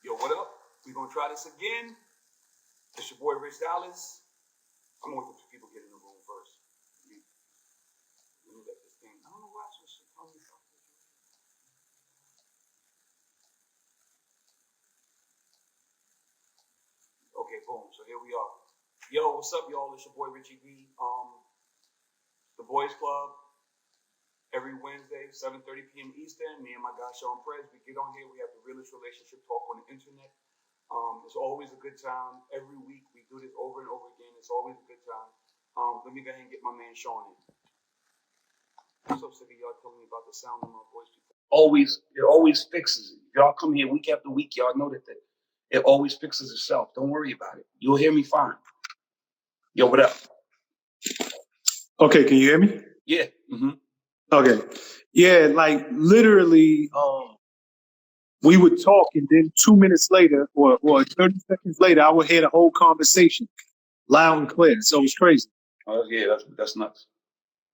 Yo, what up? We gonna try this again. It's your boy Rich Dallas. I'm gonna wait for people get in the room first. Let me let this thing. I don't know why this shit telling me something. Okay, boom. So here we are. Yo, what's up, y'all? It's your boy Richie D. The Boys Club. Every Wednesday, 7:30 p.m. Eastern. Me and my guy Sean Perez. We get on here. We have the realest relationship talk on the internet. It's always a good time. Every week we do this over and over again. It's always a good time. Let me go ahead and get my man Sean in. I'm so sick of y'all telling me about the sound of my voice. It always fixes it. Y'all come here week after week. Y'all know that it always fixes itself. Don't worry about it. You'll hear me fine. Yo, what up? Okay, can you hear me? Yeah. Mm-hmm. Okay. Yeah, like literally, we would talk and then 2 minutes later or 30 seconds later, I would hear the whole conversation loud and clear. So it's crazy. Oh, yeah, that's nuts.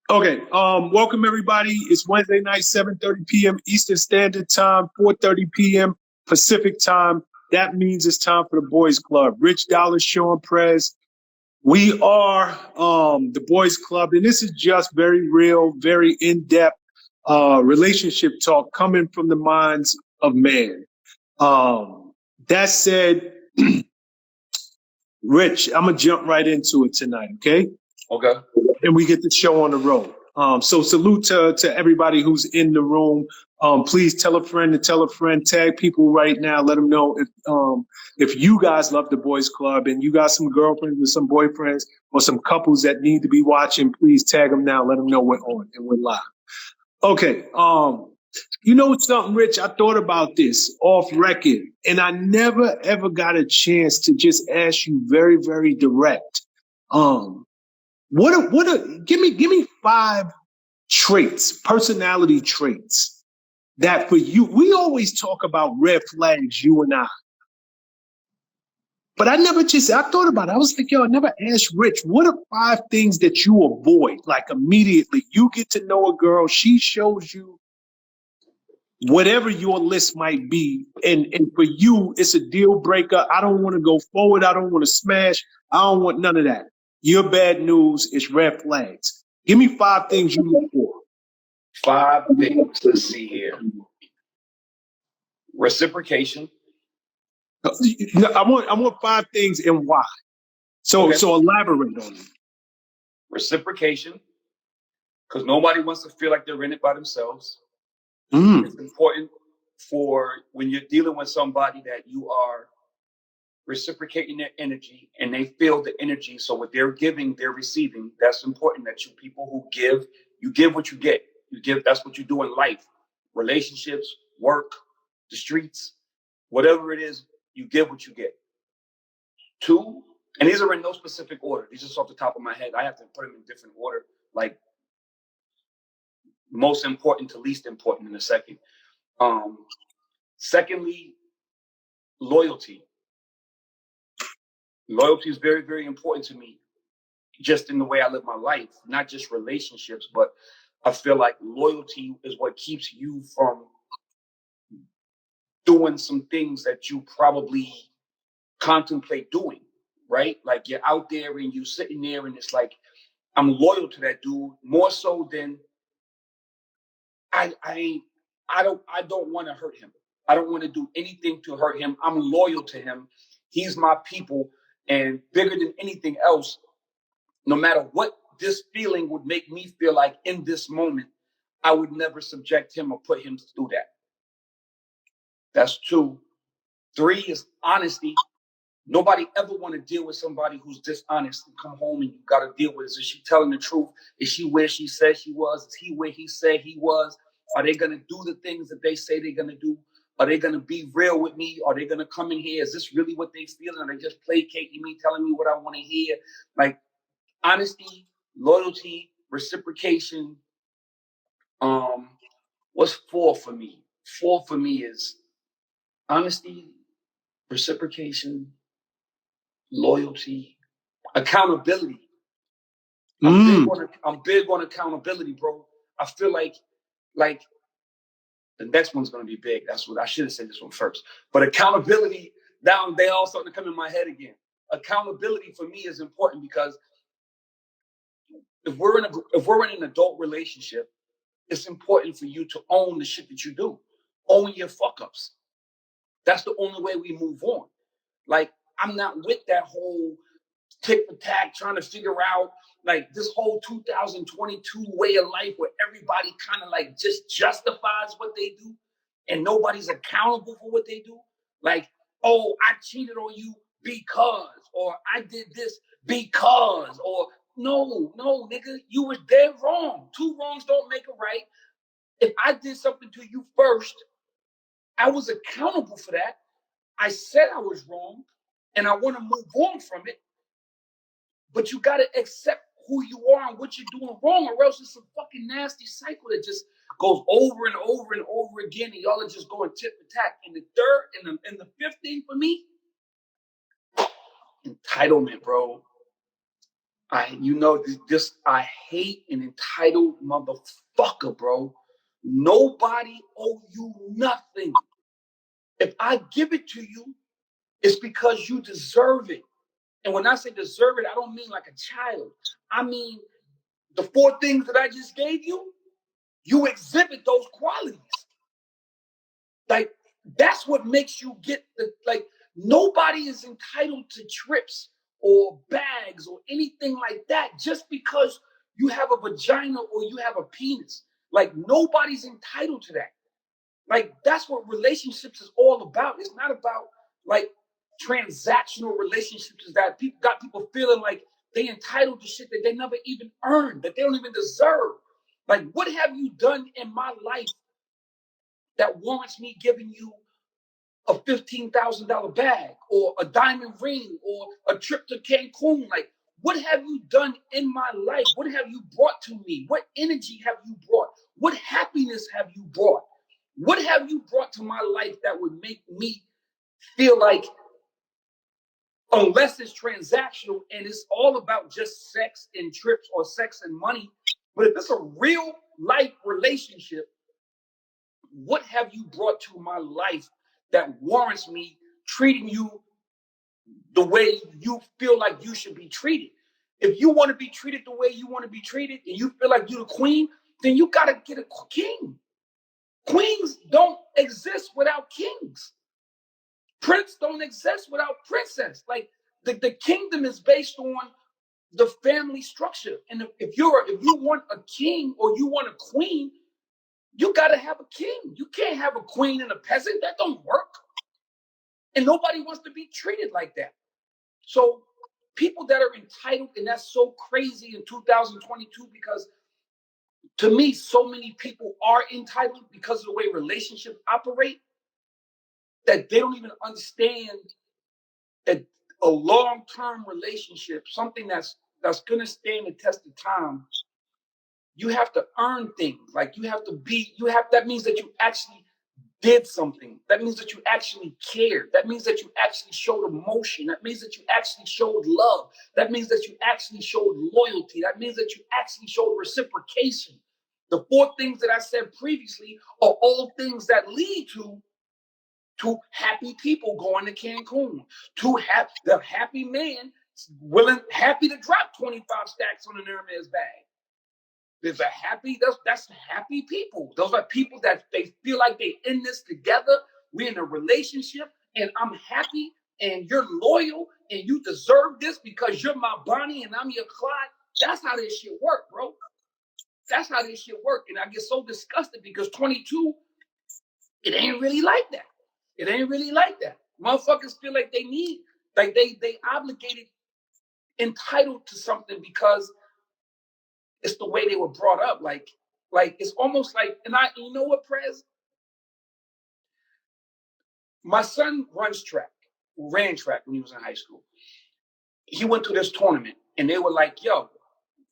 Okay, welcome everybody. It's Wednesday night, 7:30 p.m. Eastern Standard Time, 4:30 p.m. Pacific Time. That means it's time for the Boys Club. Rich Dallas, Sean Prez. We are the Boys Club, and this is just very real, very in-depth relationship talk coming from the minds of man. That said, Rich, I'm gonna jump right into it tonight, okay? Okay. And we get the show on the road. So salute to everybody who's in the room. Please tell a friend to tell a friend. Tag people right now. Let them know if you guys love the Boys Club and you got some girlfriends or some boyfriends or some couples that need to be watching. Please tag them now. Let them know we're on and we're live. Okay. You know something, Rich? I thought about this off record, and I never ever got a chance to just ask you very, very direct. Give me 5 traits, personality traits that for you, we always talk about red flags, you and I. But I thought about it. I was like, yo, I never asked Rich, what are 5 things that you avoid? Like immediately, you get to know a girl, she shows you whatever your list might be. And for you, it's a deal breaker. I don't want to go forward. I don't want to smash. I don't want none of that. Your bad news is red flags. Give me 5 things you look for. 5 things. Let's see here. Reciprocation. I want 5 things and why. So Okay. so elaborate on it. Reciprocation, because nobody wants to feel like they're in it by themselves. Mm. It's important for when you're dealing with somebody that you are reciprocating their energy and they feel the energy. So what they're giving, they're receiving. That's important that you people who give, you give what you get. You give, that's what you do in life. Relationships, work, the streets, whatever it is, you give what you get. 2, and these are in no specific order. These are just off the top of my head. I have to put them in different order, like most important to least important in a second. Secondly, loyalty. Loyalty is very, very important to me, just in the way I live my life, not just relationships, but I feel like loyalty is what keeps you from doing some things that you probably contemplate doing, right? Like you're out there and you're sitting there and it's like, I'm loyal to that dude more so than I don't want to hurt him. I don't want to do anything to hurt him. I'm loyal to him. He's my people. And bigger than anything else, no matter what this feeling would make me feel like in this moment, I would never subject him or put him through that. That's 2. 3 is honesty. Nobody ever want to deal with somebody who's dishonest and come home and you got to deal with it. Is she telling the truth? Is she where she said she was? Is he where he said he was? Are they going to do the things that they say they're going to do? Are they going to be real with me? Are they going to come in here? Is this really what they feel? Are they just placating me, telling me what I want to hear? Like honesty, loyalty, reciprocation. What's 4 for me? 4 for me is honesty, reciprocation, loyalty, accountability. I'm big on accountability, bro. I feel like The next one's going to be big. That's what I should have said this one first. But accountability, now they all starting to come in my head again. Accountability for me is important because if we're in an adult relationship, it's important for you to own the shit that you do. Own your fuck ups. That's the only way we move on. Like, I'm not with that whole tick for tack trying to figure out like this whole 2022 way of life where everybody kind of like just justifies what they do and nobody's accountable for what they do. Like, oh, I cheated on you because, or I did this because, or no, nigga, you was dead wrong. Two wrongs don't make a right. If I did something to you first, I was accountable for that. I said I was wrong and I want to move on from it. But you got to accept who you are and what you're doing wrong, or else it's a fucking nasty cycle that just goes over and over and over again, and y'all are just going tit for tat. And the third and the fifth thing for me, entitlement, bro. I hate an entitled motherfucker, bro. Nobody owe you nothing. If I give it to you, it's because you deserve it. And when I say deserve it, I don't mean like a child. I mean, the 4 things that I just gave you, you exhibit those qualities. Like, that's what makes you get nobody is entitled to trips or bags or anything like that just because you have a vagina or you have a penis. Like, nobody's entitled to that. Like, that's what relationships is all about. It's not about like transactional relationships is that people feeling like they entitled to shit that they never even earned, that they don't even deserve. Like, what have you done in my life that warrants me giving you a $15,000 bag or a diamond ring or a trip to Cancun? Like, what have you done in my life? What have you brought to me? What energy have you brought? What happiness have you brought? What have you brought to my life that would make me feel like, unless it's transactional and it's all about just sex and trips or sex and money, but if it's a real life relationship, what have you brought to my life that warrants me treating you the way you feel like you should be treated? If you want to be treated the way you want to be treated and you feel like you're the queen, then you got to get a king. Queens don't exist without kings. Prince don't exist without princess. Like, the kingdom is based on the family structure. And if you want a king or you want a queen, you got to have a king. You can't have a queen and a peasant. That don't work. And nobody wants to be treated like that. So people that are entitled, and that's so crazy in 2022, because to me, so many people are entitled because of the way relationships operate, that they don't even understand that a long-term relationship, something that's going to stand the test of time, you have to earn things. Like, that means that you actually did something. That means that you actually cared. That means that you actually showed emotion. That means that you actually showed love. That means that you actually showed loyalty. That means that you actually showed reciprocation. The 4 things that I said previously are all things that lead to happy people going to Cancun, the happy man happy to drop 25 stacks on an Hermes bag. There's that's happy people. Those are people that they feel like they in this together. We're in a relationship and I'm happy and you're loyal and you deserve this because you're my Bonnie and I'm your Clyde. That's how this shit work, bro. That's how this shit work. And I get so disgusted because 22, it ain't really like that. It ain't really like that. Motherfuckers feel like they obligated, entitled to something because it's the way they were brought up. Like it's almost like, you know what, Prez? My son ran track when he was in high school. He went to this tournament and they were like, yo,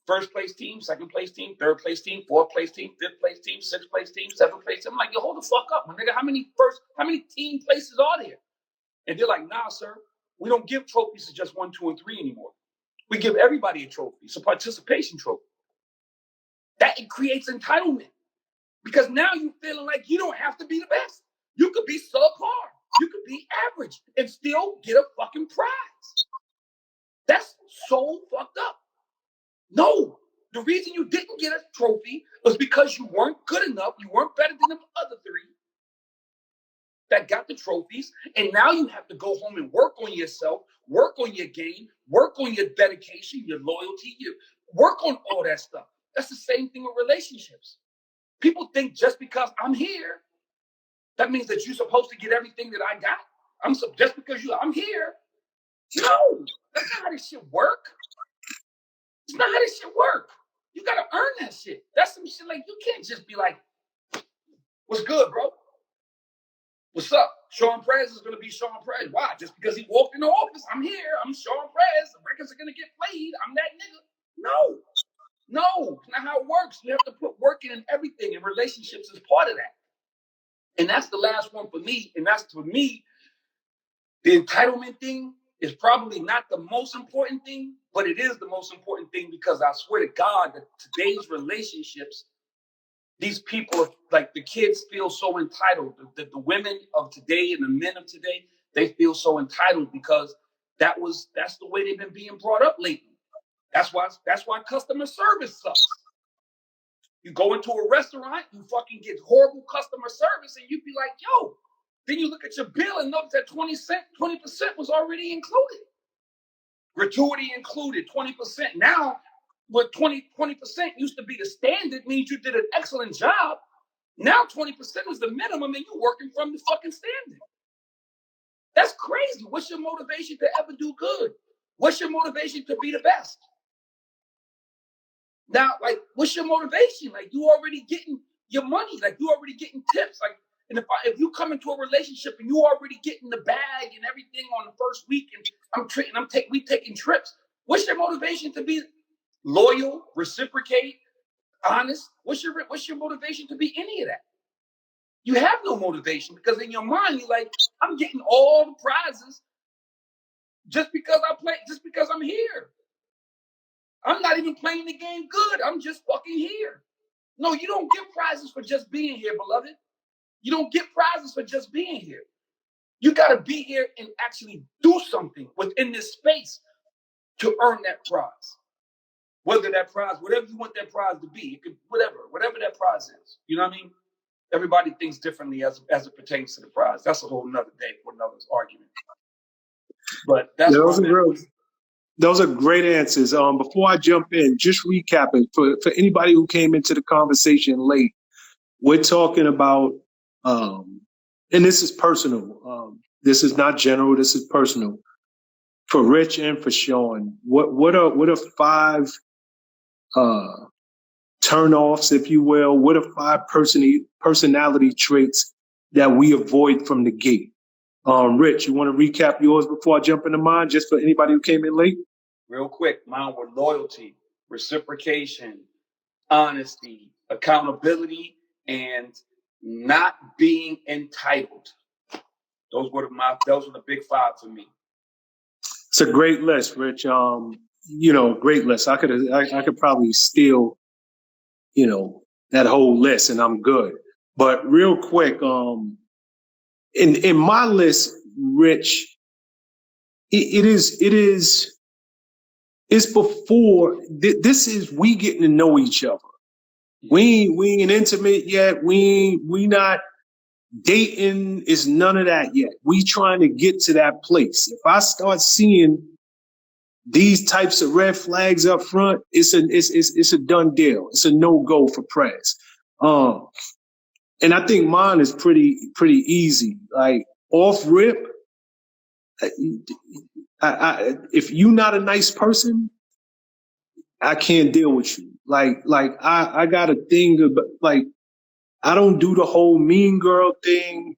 first place team, second place team, third place team, fourth place team, fifth place team, sixth place team, seventh place team. I'm like, yo, hold the fuck up, my nigga. How many team places are there? And they're like, nah, sir, we don't give trophies to just 1, 2, and 3 anymore. We give everybody a trophy. It's a participation trophy. That it creates entitlement. Because now you're feeling like you don't have to be the best. You could be subpar. You could be average and still get a fucking prize. That's so fucked up. No, the reason you didn't get a trophy was because you weren't good enough. You weren't better than the other three that got the trophies. And now you have to go home and work on yourself, work on your game, work on your dedication, your loyalty, work on all that stuff. That's the same thing with relationships. People think just because I'm here, that means that you're supposed to get everything that I got. Just because I'm here. No, that's not how this shit work. It's not how this shit work. You gotta earn that shit. That's some shit like you can't just be like, "What's good, bro? What's up?" Sean Perez is gonna be Sean Perez. Why? Just because he walked in the office, I'm here. I'm Sean Perez. The records are gonna get played. I'm that nigga. No, it's not how it works. You have to put work in everything, and relationships is part of that. And that's the last one for me. And that's, for me, the entitlement thing is probably not the most important thing, but it is the most important thing, because I swear to God that today's relationships, these people, like the kids, feel so entitled. The women of today and the men of today, they feel so entitled because that's the way they've been being brought up lately. That's why customer service sucks. You go into a restaurant, you fucking get horrible customer service, and you be like, yo. Then you look at your bill and notice that 20% was already included. Gratuity included, 20%. Now, what 20% used to be the standard means you did an excellent job. Now 20% is the minimum, and you're working from the fucking standard. That's crazy. What's your motivation to ever do good? What's your motivation to be the best? Now, like, what's your motivation? Like, you already getting your money. Like, you already getting tips. Like, and if you come into a relationship and you already getting the bag and everything on the first week, and we taking trips, what's your motivation to be loyal, reciprocate, honest? What's your motivation to be any of that? You have no motivation, because in your mind you're like, I'm getting all the prizes just because I'm here. I'm not even playing the game good. I'm just fucking here. No, you don't get prizes for just being here, beloved. You don't get prizes for just being here. You got to be here and actually do something within this space to earn that prize. Whether that prize, whatever you want that prize to be, it could, whatever that prize is. You know what I mean? Everybody thinks differently as it pertains to the prize. That's a whole nother day for another argument. But that's those are great answers. Before I jump in, just recapping for anybody who came into the conversation late, we're talking about, and this is personal. This is not general. This is personal. For Rich and for Sean, what are 5 turnoffs, if you will? What are 5 personality traits that we avoid from the gate? Rich, you want to recap yours before I jump into mine, just for anybody who came in late? Real quick, mine were loyalty, reciprocation, honesty, accountability, and not being entitled. Those were the big 5 for me. It's a great list, Rich. Great list. I could probably steal, that whole list, and I'm good. But real quick, in my list, Rich, it's before this is we getting to know each other. We ain't intimate yet. We not dating. Is none of that yet. We trying to get to that place. If I start seeing these types of red flags up front, it's a done deal. It's a no-go for Prez. And I think mine is pretty easy. Like off rip, if you're not a nice person, I can't deal with you. Like I got a thing about, like, I don't do the whole mean girl thing.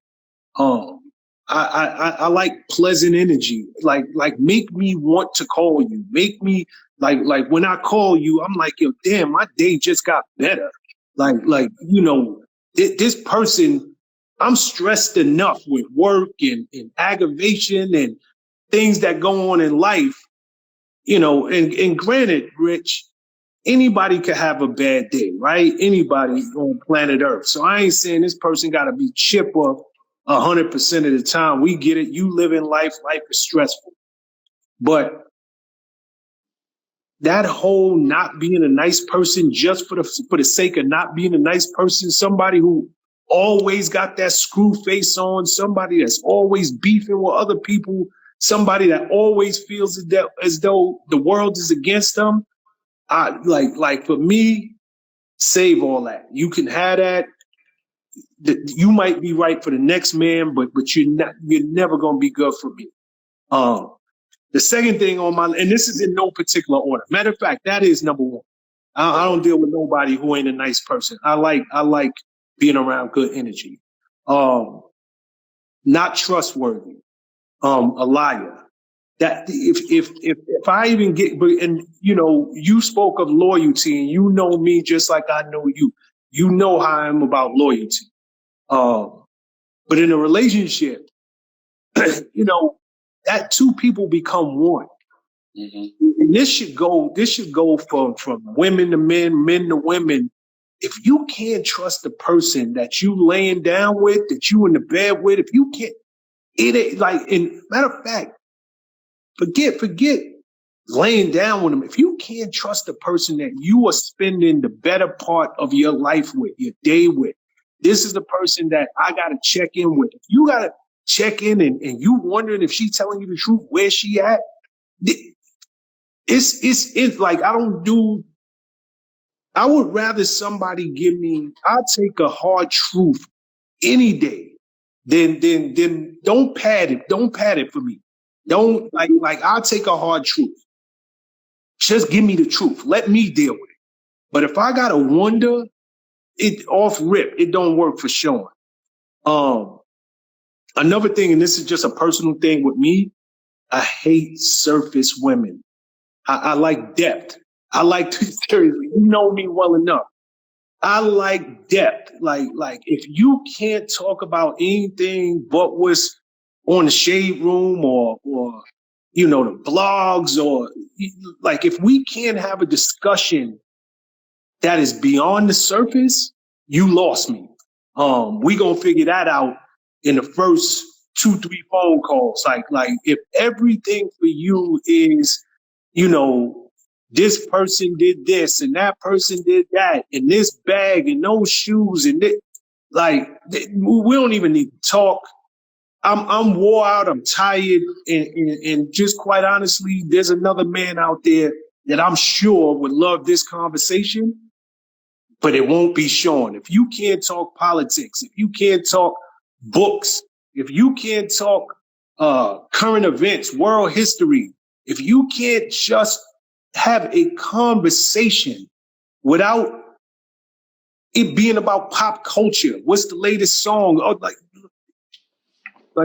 I like pleasant energy. Like make me want to call you. Make me like when I call you, I'm like, yo, damn, my day just got better. This person, I'm stressed enough with work and aggravation and things that go on in life, and granted, Rich, anybody could have a bad day, right? Anybody on planet Earth. So I ain't saying this person got to be chipper 100% of the time. We get it. You live in life. Life is stressful. But that whole not being a nice person just for the sake of not being a nice person, somebody who always got that screw face on, somebody that's always beefing with other people, somebody that always feels as though the world is against them. Like for me, save all that. You can have that. You might be right for the next man, but you're never gonna be good for me. The second thing on my, and this is in no particular order. Matter of fact, that is number one. I don't deal with nobody who ain't a nice person. I like being around good energy. Not trustworthy. A liar. That if I even get, and you know, you spoke of loyalty, and you know me just like I know you. You know how I'm about loyalty. But in a relationship, you know, that two people become one. Mm-hmm. And this should go from women to men, men to women. If you can't trust the person that you laying down with, that you in the bed with, if you can't, it ain't like, in matter of fact, forget laying down with them. If you can't trust the person that you are spending the better part of your life with, your day with, this is the person that I got to check in with. If you got to check in and you wondering if she's telling you the truth, where she at, it's like I would rather somebody I'll take a hard truth any day than don't pad it for me. Don't like I'll take a hard truth. Just give me the truth. Let me deal with it. But if I gotta wonder, it off rip, it don't work for Sean. Another thing, and this is just a personal thing with me, I hate surface women. I like depth. I like to, seriously, you know me well enough. I like depth. Like if you can't talk about anything but what's on the Shade Room or you know, the blogs, or like if we can't have a discussion that is beyond the surface, you lost me. We gonna figure that out in the first 2-3 phone calls. Like if everything for you is, you know, this person did this and that person did that and this bag and those shoes and this, like we don't even need to talk. I'm wore out. I'm tired, and just quite honestly, there's another man out there that I'm sure would love this conversation, but it won't be Sean. If you can't talk politics, if you can't talk books, if you can't talk current events, world history, if you can't just have a conversation without it being about pop culture, what's the latest song? Oh,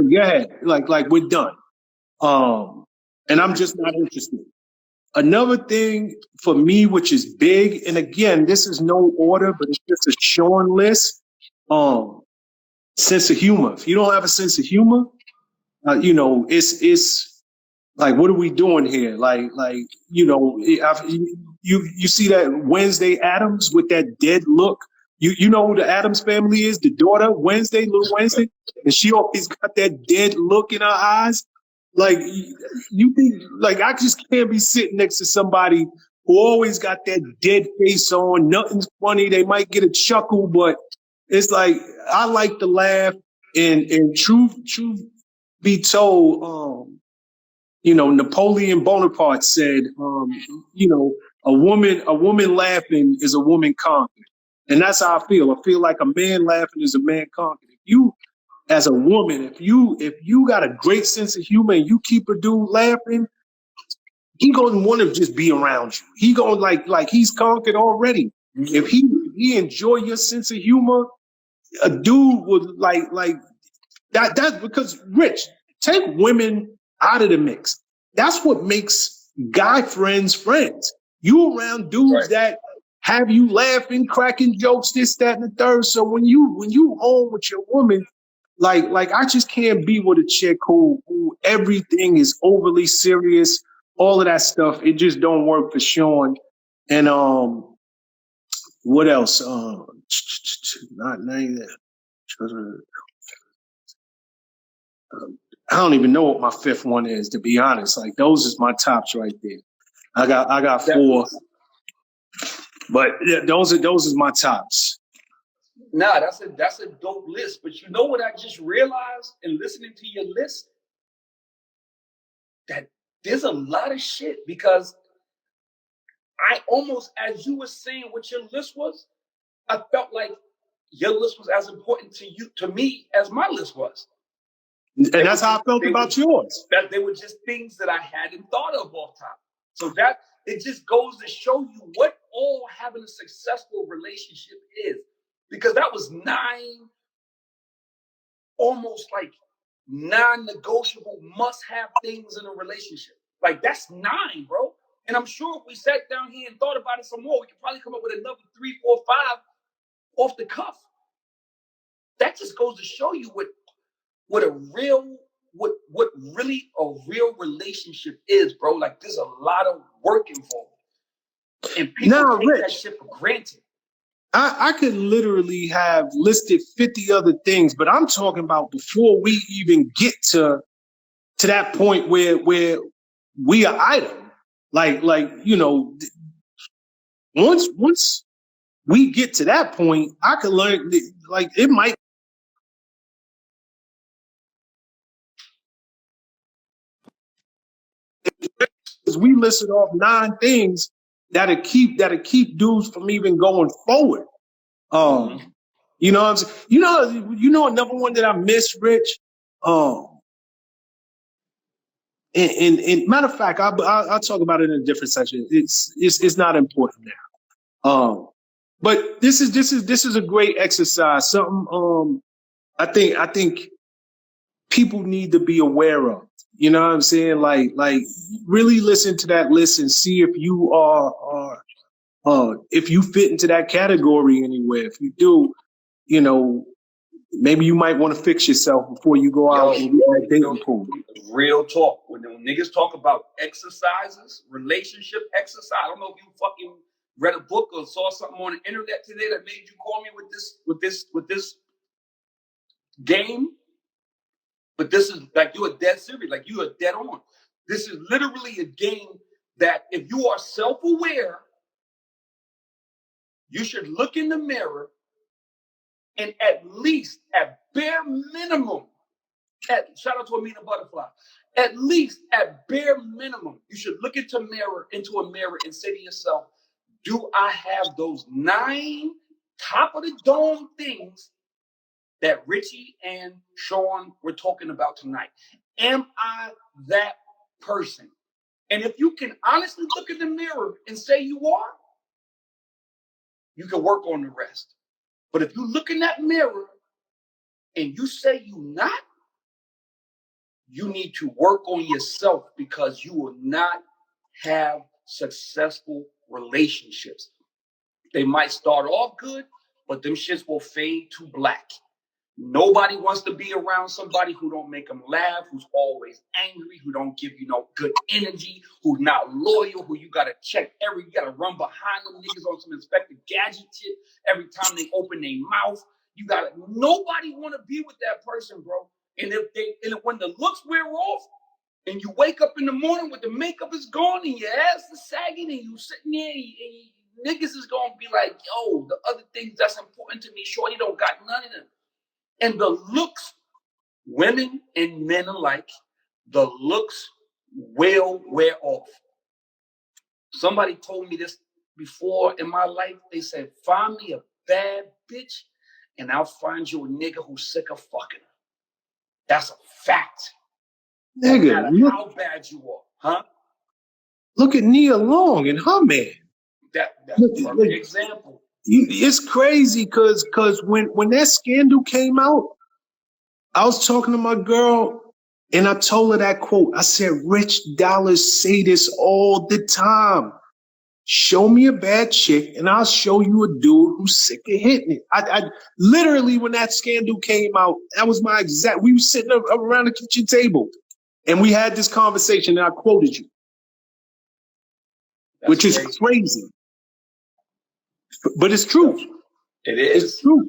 yeah, like we're done. And I'm just not interested. Another thing for me, which is big, and again, this is no order, but it's just a Sean list. Sense of humor. If you don't have a sense of humor, you know, it's like, what are we doing here? Like, you know, you see that Wednesday Addams with that dead look. You know who the Addams family is? The daughter, Wednesday, little Wednesday, and she always got that dead look in her eyes. Like, you think, like, I just can't be sitting next to somebody who always got that dead face on. Nothing's funny. They might get a chuckle, but it's like, I like to laugh. And truth be told, you know, Napoleon Bonaparte said, you know, a woman laughing is a woman conquered. And that's how I feel. I feel like a man laughing is a man conquered. If you, as a woman, if you got a great sense of humor and you keep a dude laughing, he gonna want to just be around you. He gonna like he's conquered already. Mm-hmm. If he enjoy your sense of humor, a dude would like that. That's because, Rich, take women out of the mix. That's what makes guy friends. You around dudes right. that have you laughing, cracking jokes, this, that, and the third. So when you home with your woman, like I just can't be with a chick who everything is overly serious, all of that stuff. It just don't work for Sean. And what else? Not name that. I don't even know what my fifth one is, to be honest. Like those is my tops right there. I got four, but yeah, those is my tops. Nah, that's a dope list. But you know what I just realized in listening to your list? That there's a lot of shit because I almost, as you were saying what your list was, I felt like your list was as important to me as my list was. And that's how I felt about yours. That they were just things that I hadn't thought of off top. So that it just goes to show you what all having a successful relationship is. Because that was 9, almost like non-negotiable must-have things in a relationship. Like that's 9, bro. And I'm sure if we sat down here and thought about it some more, we could probably come up with another 3, 4, 5 off the cuff. That just goes to show you what really a real relationship is, bro. Like there's a lot of work involved. And people take that shit for granted. I could literally have listed 50 other things, but I'm talking about before we even get to that point where we are item. Like you know, once we get to that point, I could learn. Like it might. Because we listed off 9 things that'll keep dudes from even going forward. You know what I'm saying? You know another one that I miss, Rich. And matter of fact, I'll talk about it in a different section. It's not important now. But this is a great exercise. Something I think people need to be aware of. You know what I'm saying? Like really listen to that list and see if you are if you fit into that category anywhere. If you do, you know, maybe you might want to fix yourself before you go out and get that dating pool. Real talk. When niggas talk about exercises, relationship exercise, I don't know if you fucking read a book or saw something on the internet today that made you call me with this game. But this is like you are dead serious, like you are dead on. This is literally a game that if you are self-aware, you should look in the mirror and at least, at bare minimum, shout out to Amina Butterfly, at least at bare minimum, you should look into a mirror and say to yourself, do I have those 9 top of the dome things that Richie and Sean were talking about tonight? Am I that person? And if you can honestly look in the mirror and say you are, you can work on the rest. But if you look in that mirror and you say you're not, you need to work on yourself because you will not have successful relationships. They might start off good, but them shits will fade to black. Nobody wants to be around somebody who don't make them laugh, who's always angry, who don't give you no good energy, who's not loyal, who you gotta check you gotta run behind them niggas on some Inspector Gadget shit every time they open their mouth. Nobody wanna be with that person, bro. And when the looks wear off and you wake up in the morning with the makeup is gone and your ass is sagging and you sitting there and niggas is gonna be like, yo, the other things that's important to me, shorty don't got none of them. And the looks, women and men alike, the looks will wear off. Somebody told me this before in my life. They said, find me a bad bitch and I'll find you a nigga who's sick of fucking her. That's a fact. Nigga, no matter how bad you are, huh? Look at Nia Long and her man. That's a perfect example. It's crazy because when that scandal came out, I was talking to my girl and I told her that quote. I said, Rich Dollars say this all the time. Show me a bad chick and I'll show you a dude who's sick of hitting it. I literally, when that scandal came out, that was my exact, we were sitting around the kitchen table and we had this conversation and I quoted you, which is crazy. But it's true. It is. It's true.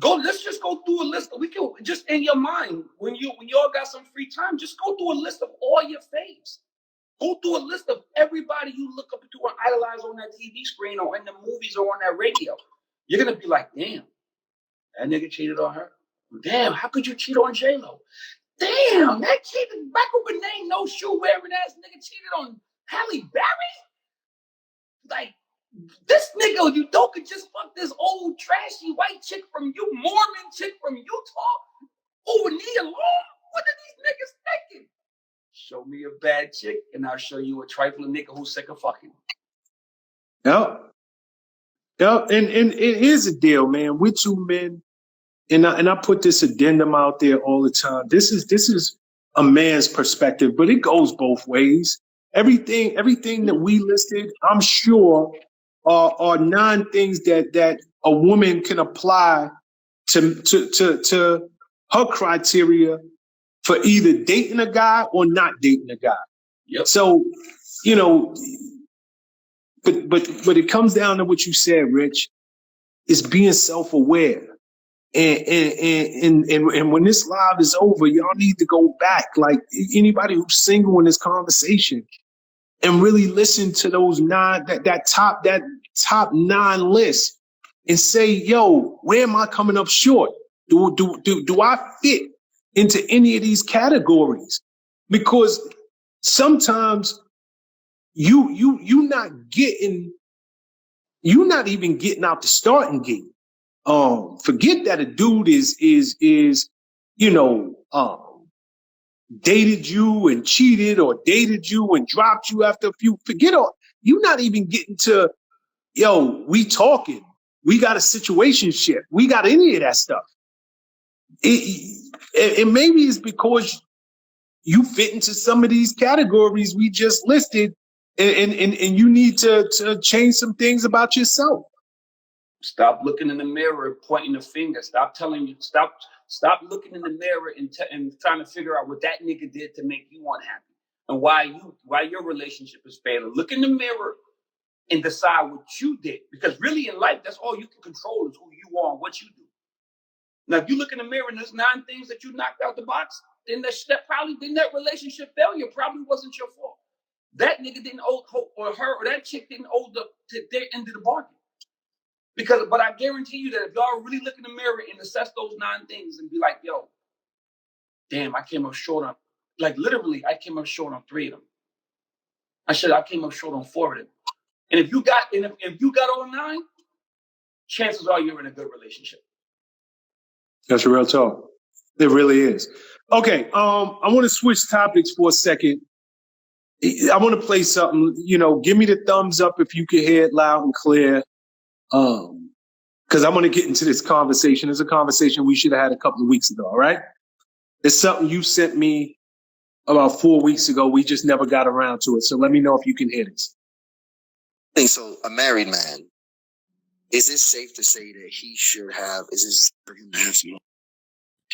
Let's just go through a list. We can just in your mind when y'all got some free time, just go through a list of all your faves. Go through a list of everybody you look up to and idolize on that TV screen or in the movies or on that radio. You're gonna be like, damn, that nigga cheated on her. Damn, how could you cheat on J-Lo? Damn, that cheated Michael Benet, no shoe wearing ass nigga cheated on Halle Berry. Like, this nigga Udoka just fucked this old trashy white chick from Mormon chick from Utah over Nia Long. What are these niggas thinking? Show me a bad chick and I'll show you a trifling nigga who's sick of fucking. Yep. And here's the deal, man. We're two men, and I put this addendum out there all the time. This is a man's perspective, but it goes both ways. Everything that we listed, I'm sure, are 9 things that a woman can apply to her criteria for either dating a guy or not dating a guy. Yep. So, but it comes down to what you said, Rich, is being self-aware. And when this live is over, y'all need to go back, like anybody who's single in this conversation, and really listen to those 9, that top 9 list, and say, yo, where am I coming up short? Do I fit into any of these categories? Because sometimes you're not even getting out the starting gate. Forget that a dude is dated you and cheated, or dated you and dropped you after a few. Forget all. You're not even getting to, yo, we talking. We got a situationship. We got any of that stuff. And maybe it's because you fit into some of these categories we just listed, and you need to change some things about yourself. Stop looking in the mirror, pointing the finger. Stop looking in the mirror and trying to figure out what that nigga did to make you unhappy and why your relationship is failing. Look in the mirror and decide what you did, because really in life, that's all you can control is who you are and what you do. Now, if you look in the mirror and there's 9 things that you knocked out the box, then that relationship failure probably wasn't your fault. That nigga didn't owe, or her, or that chick didn't owe to their end of the bargain. But I guarantee you that if y'all really look in the mirror and assess those 9 things and be like, yo, damn, I came up short on, like literally, I came up short on 3 of them. I came up short on 4 of them. And if you got all 9, chances are you're in a good relationship. That's real talk. It really is. Okay, I want to switch topics for a second. I want to play something. Give me the thumbs up if you can hear it loud and clear. Because I'm going to get into this conversation. It's a conversation we should have had a couple of weeks ago, all right? It's something you sent me about 4 weeks ago. We just never got around to it. So let me know if you can hear this. So a married man, is it safe to say that he should have, is this for him to have some?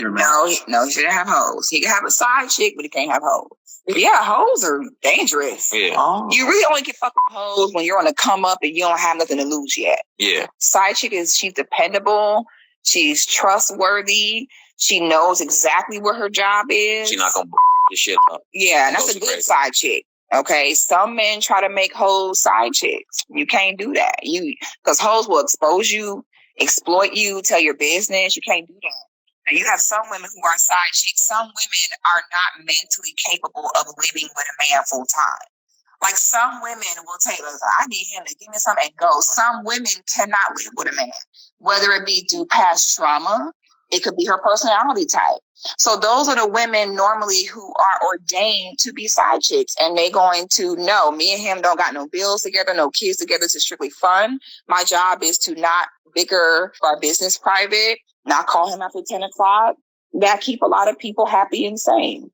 No, he shouldn't have hoes. He can have a side chick, but he can't have hoes. Yeah, hoes are dangerous. Yeah. Oh. You really only get fucking hoes when you're on a come up and you don't have nothing to lose yet. Yeah. Side chick she's dependable. She's trustworthy. She knows exactly what her job is. She's not gonna this shit up. Yeah, and that's a good side chick. Okay, some men try to make hoes side chicks. You can't do that. Because hoes will expose you, exploit you, tell your business. You can't do that. And you have some women who are side chicks. Some women are not mentally capable of living with a man full time. Like some women will tell us, I need him to give me something and go. Some women cannot live with a man, whether it be due past trauma, it could be her personality type. So those are the women normally who are ordained to be side chicks, and they going to know me and him don't got no bills together, no kids together. It's strictly fun. My job is to not bicker our business private, not call him after 10 o'clock. That keep a lot of people happy and sane.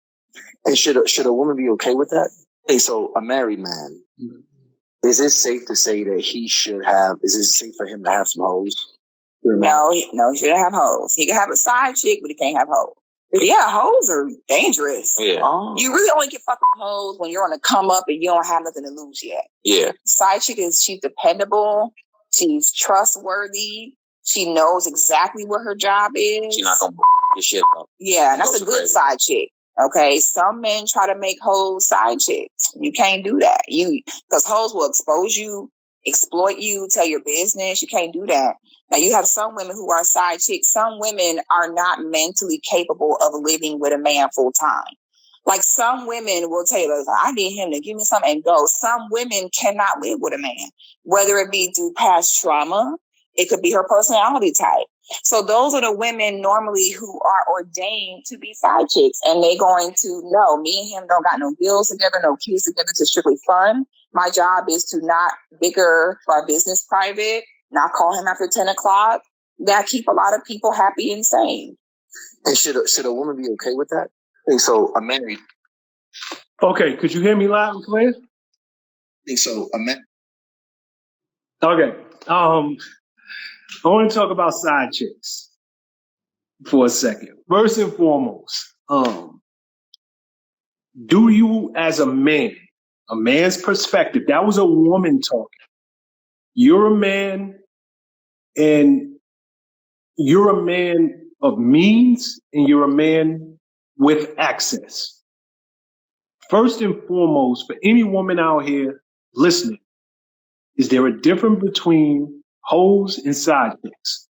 And should a woman be okay with that? Hey, so a married man, is it safe to say that is it safe for him to have some hoes? No, he shouldn't have hoes. He can have a side chick, but he can't have hoes. Yeah, hoes are dangerous. Yeah. Oh. You really only get fucking hoes when you're on a come up and you don't have nothing to lose yet. Yeah. Side chick she's dependable. She's trustworthy. She knows exactly what her job is. She's not gonna your shit up. Yeah, that's a good side chick. Okay, some men try to make hoes side chicks. You can't do that. Because hoes will expose you, exploit you, tell your business. You can't do that. Now you have some women who are side chicks. Some women are not mentally capable of living with a man full time. Like some women will tell you, I need him to give me something and go. Some women cannot live with a man, whether it be due past trauma, it could be her personality type. So those are the women normally who are ordained to be side chicks. And they're going to know me and him don't got no bills together, no kids together, it's strictly fun. My job is to not bicker our business private, not call him after 10 o'clock. That keep a lot of people happy and sane. And should a woman be okay with that? I think so. I'm married. Okay, could you hear me loud and clear? I think so. I'm married. Okay. I want to talk about side chicks for a second. First and foremost, do you as a man's perspective, that was a woman talking. You're a man and you're a man of means and you're a man with access. First and foremost, for any woman out here listening, is there a difference between hoes and side chicks?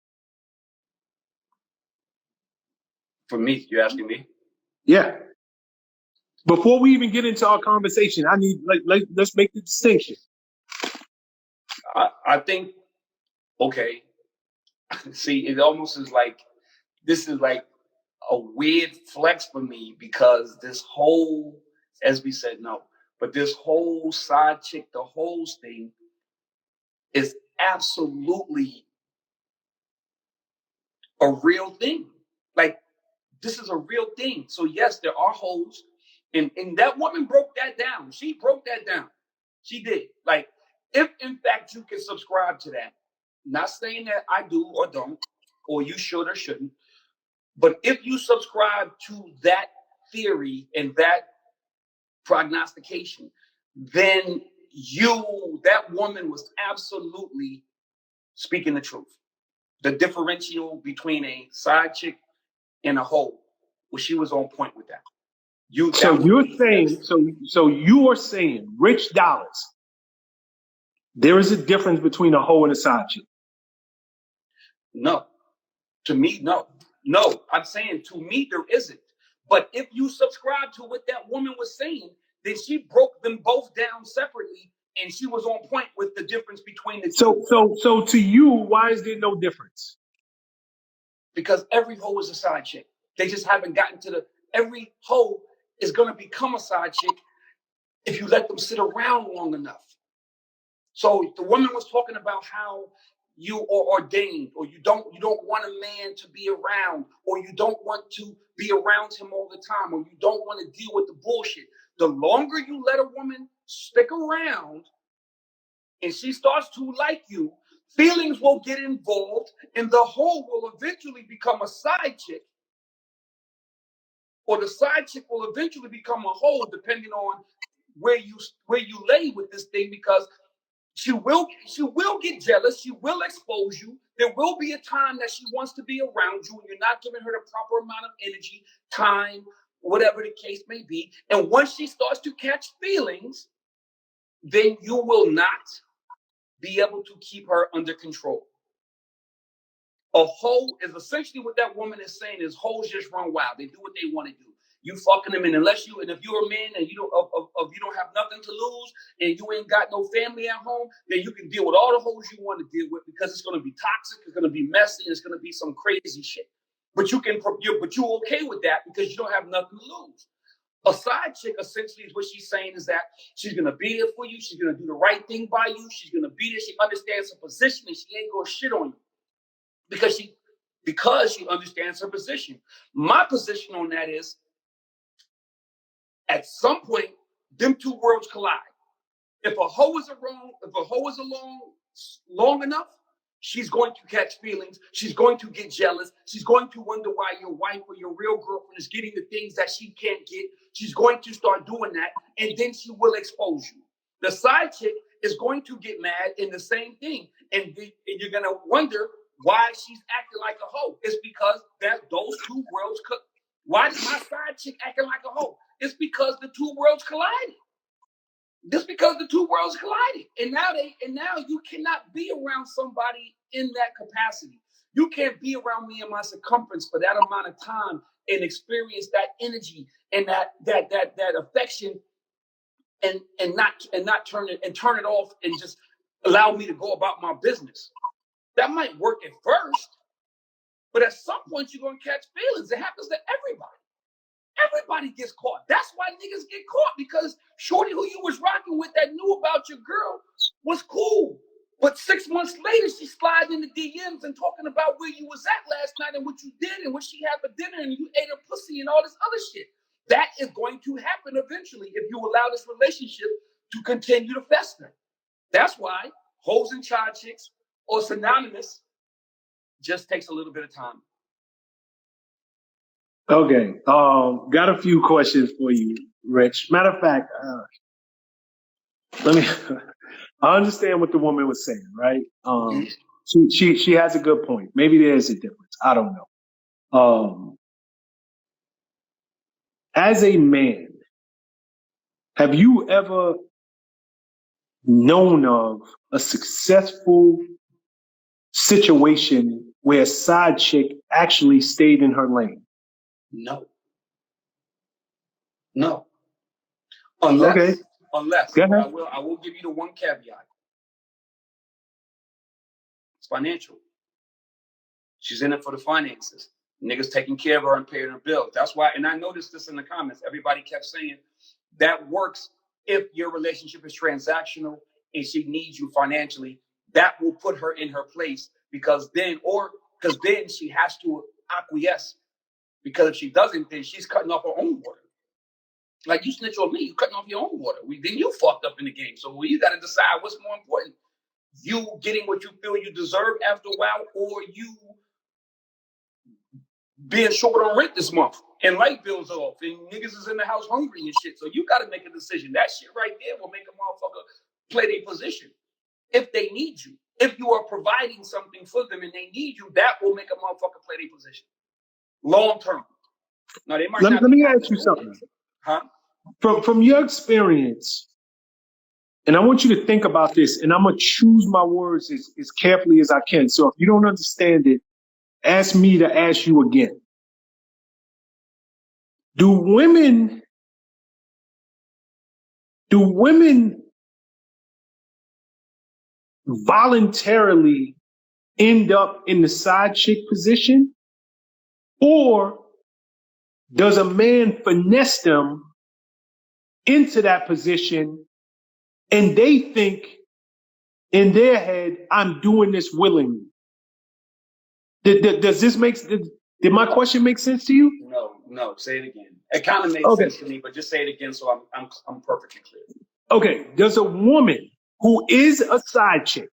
For me, you're asking me? Yeah. Before we even get into our conversation, I need let's make the distinction. I think, okay. See, it almost is like, this is like a weird flex for me because this whole, as we said, no, but this whole side chick, the hoes thing is absolutely a real thing. Like, this is a real thing. So yes, there are hoes. And that woman broke that down. She broke that down. She did. Like, if in fact you can subscribe to that, not saying that I do or don't, or you should or shouldn't, but if you subscribe to that theory and that prognostication, then that woman was absolutely speaking the truth. The differential between a side chick and a hoe, well, she was on point with that. So you are saying, Rich Dollaz, there is a difference between a hoe and a side chick? No. To me, no. No, I'm saying to me, there isn't. But if you subscribe to what that woman was saying, then she broke them both down separately, and she was on point with the difference between the two. So to you, why is there no difference? Because every hoe is a side chick. They just haven't gotten to every hoe is going to become a side chick if you let them sit around long enough. So the woman was talking about how you are ordained, or you don't want a man to be around, or you don't want to be around him all the time, or you don't want to deal with the bullshit. The longer you let a woman stick around and she starts to like you, feelings will get involved and the hoe will eventually become a side chick, or the side chick will eventually become a hoe, depending on where you lay with this thing, because she will get jealous. She will expose you. There will be a time that she wants to be around you and you're not giving her the proper amount of energy, time, whatever the case may be. And once she starts to catch feelings, then you will not be able to keep her under control. A hoe is essentially what that woman is saying is hoes just run wild. They do what they want to do. You fucking them, and if you're a man and you don't have nothing to lose and you ain't got no family at home, then you can deal with all the hoes you want to deal with, because it's going to be toxic, it's going to be messy, and it's going to be some crazy shit. But you're okay with that because you don't have nothing to lose. A side chick essentially is what she's saying is that she's going to be there for you. She's going to do the right thing by you. She's going to be there. She understands her position and she ain't going to shit on you because she understands her position. My position on that is, at some point, them two worlds collide. If a hoe is along long enough, she's going to catch feelings. She's going to get jealous. She's going to wonder why your wife or your real girlfriend is getting the things that she can't get. She's going to start doing that, and then she will expose you. The side chick is going to get mad in the same thing. And you're going to wonder why she's acting like a hoe. It's because those two worlds could. Why is my side chick acting like a hoe? It's because the two worlds collided. Just because the two worlds collided. And now you cannot be around somebody in that capacity. You can't be around me in my circumference for that amount of time and experience that energy and that affection and not turn it off and just allow me to go about my business. That might work at first, but at some point you're gonna catch feelings. It happens to everybody. Everybody gets caught. That's why niggas get caught, because shorty who you was rocking with that knew about your girl was cool. But 6 months later, she sliding in the DMs and talking about where you was at last night and what you did and what she had for dinner and you ate her pussy and all this other shit. That is going to happen eventually if you allow this relationship to continue to fester. That's why hoes and child chicks or synonymous just takes a little bit of time. Okay. Got a few questions for you, Rich. Matter of fact, I understand what the woman was saying, right? She has a good point. Maybe there's a difference. I don't know. As a man, have you ever known of a successful situation where a side chick actually stayed in her lane? No. Unless I will give you the one caveat. It's financial. She's in it for the finances. Niggas taking care of her and paying her bills. That's why, and I noticed this in the comments. Everybody kept saying that works if your relationship is transactional and she needs you financially. That will put her in her place because then she has to acquiesce. Because if she doesn't, then she's cutting off her own water. Like you snitch on me, you cutting off your own water. Then you fucked up in the game. So you got to decide what's more important: you getting what you feel you deserve after a while, or you being short on rent this month and light bills off, and niggas is in the house hungry and shit. So you got to make a decision. That shit right there will make a motherfucker play their position if they need you. If you are providing something for them and they need you, that will make a motherfucker play their position long term. Now they might. Let me ask you something. Huh? From your experience, and I want you to think about this, and I'm going to choose my words as carefully as I can. So if you don't understand it, ask me to ask you again. Do women voluntarily end up in the side chick position? Or does a man finesse them into that position and they think in their head, I'm doing this willingly? Does this did my question make sense to you? No, say it again. It kind of made sense to me, but just say it again so I'm perfectly clear. Okay, does a woman who is a side chick,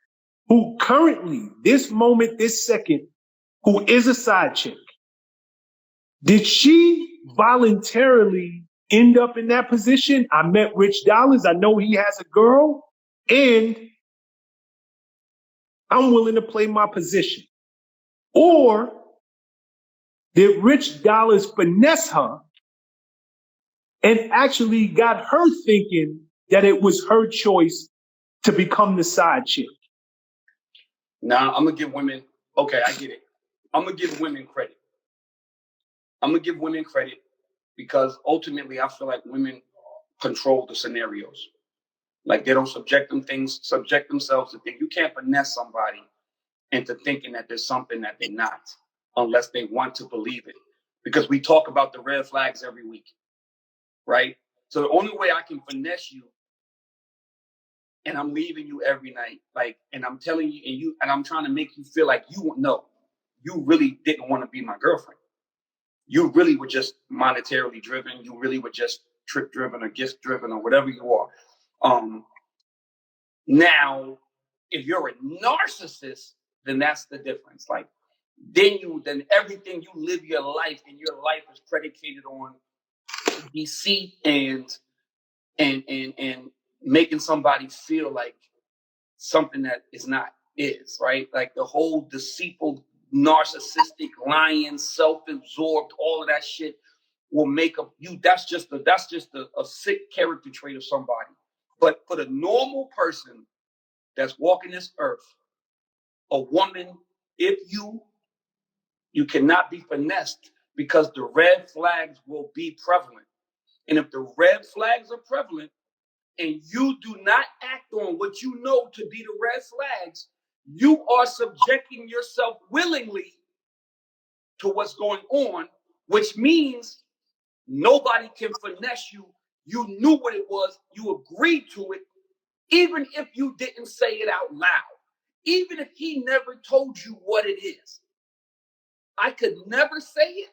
who currently, this moment, this second, who is a side chick, did she voluntarily end up in that position? I met Rich Dollars. I know he has a girl, and I'm willing to play my position. Or did Rich Dollars finesse her and actually got her thinking that it was her choice to become the side chick? Now, I'm going to give women, okay, I get it. I'm going to give women credit. Because ultimately I feel like women control the scenarios. Like they don't subject themselves to think. You can't finesse somebody into thinking that there's something that they're not unless they want to believe it. Because we talk about the red flags every week, right? So the only way I can finesse you, and I'm leaving you every night, and I'm telling you, and I'm trying to make you feel like you really didn't want to be my girlfriend. You really were just monetarily driven. You really were just trick driven or gift driven or whatever you are. Now, if you're a narcissist, then that's the difference. Then everything you live your life, and your life is predicated on deceit and making somebody feel like something that is not is, right? Like the whole deceitful, narcissistic, lying, self-absorbed, all of that shit will make up you. That's just a sick character trait of somebody. But for the normal person that's walking this earth, a woman, if you cannot be finessed because the red flags will be prevalent. And if the red flags are prevalent and you do not act on what you know to be the red flags, you are subjecting yourself willingly to what's going on, which means nobody can finesse you. You knew what it was. You agreed to it, even if you didn't say it out loud, even if he never told you what it is. I could never say it.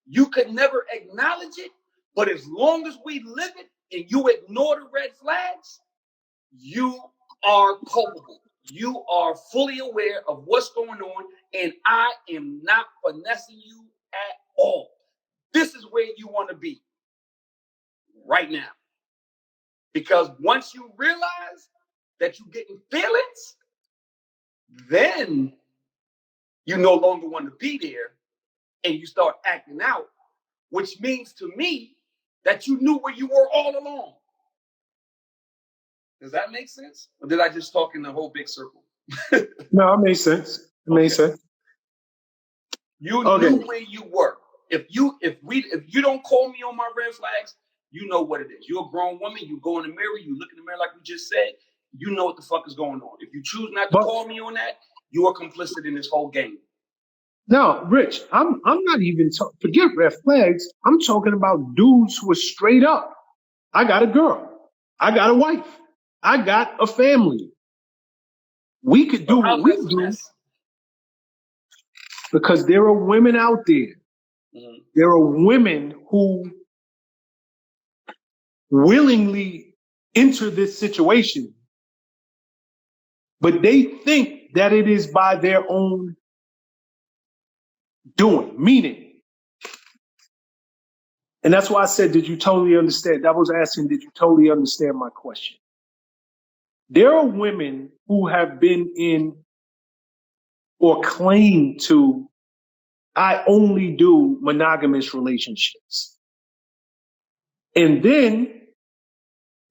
You could never acknowledge it. But as long as we live it and you ignore the red flags, you are culpable. You are fully aware of what's going on, and I am not finessing you at all. This is where you want to be right now. Because once you realize that you're getting feelings, then you no longer want to be there and you start acting out, which means to me that you knew where you were all along. Does that make sense? Or did I just talk in the whole big circle? No, it makes sense. It makes sense. You knew where you were. If you don't call me on my red flags, you know what it is. You're a grown woman. You go in the mirror. You look in the mirror like we just said. You know what the fuck is going on. If you choose not to call me on that, you are complicit in this whole game. No, Rich, I'm not even forget red flags. I'm talking about dudes who are straight up. I got a girl. I got a wife. I got a family. We could do what we do because there are women out there. Mm-hmm. There are women who willingly enter this situation, but they think that it is by their own doing, meaning. And that's why I said, did you totally understand? I was asking, did you totally understand my question? There are women who have been in or claim to, I only do monogamous relationships. And then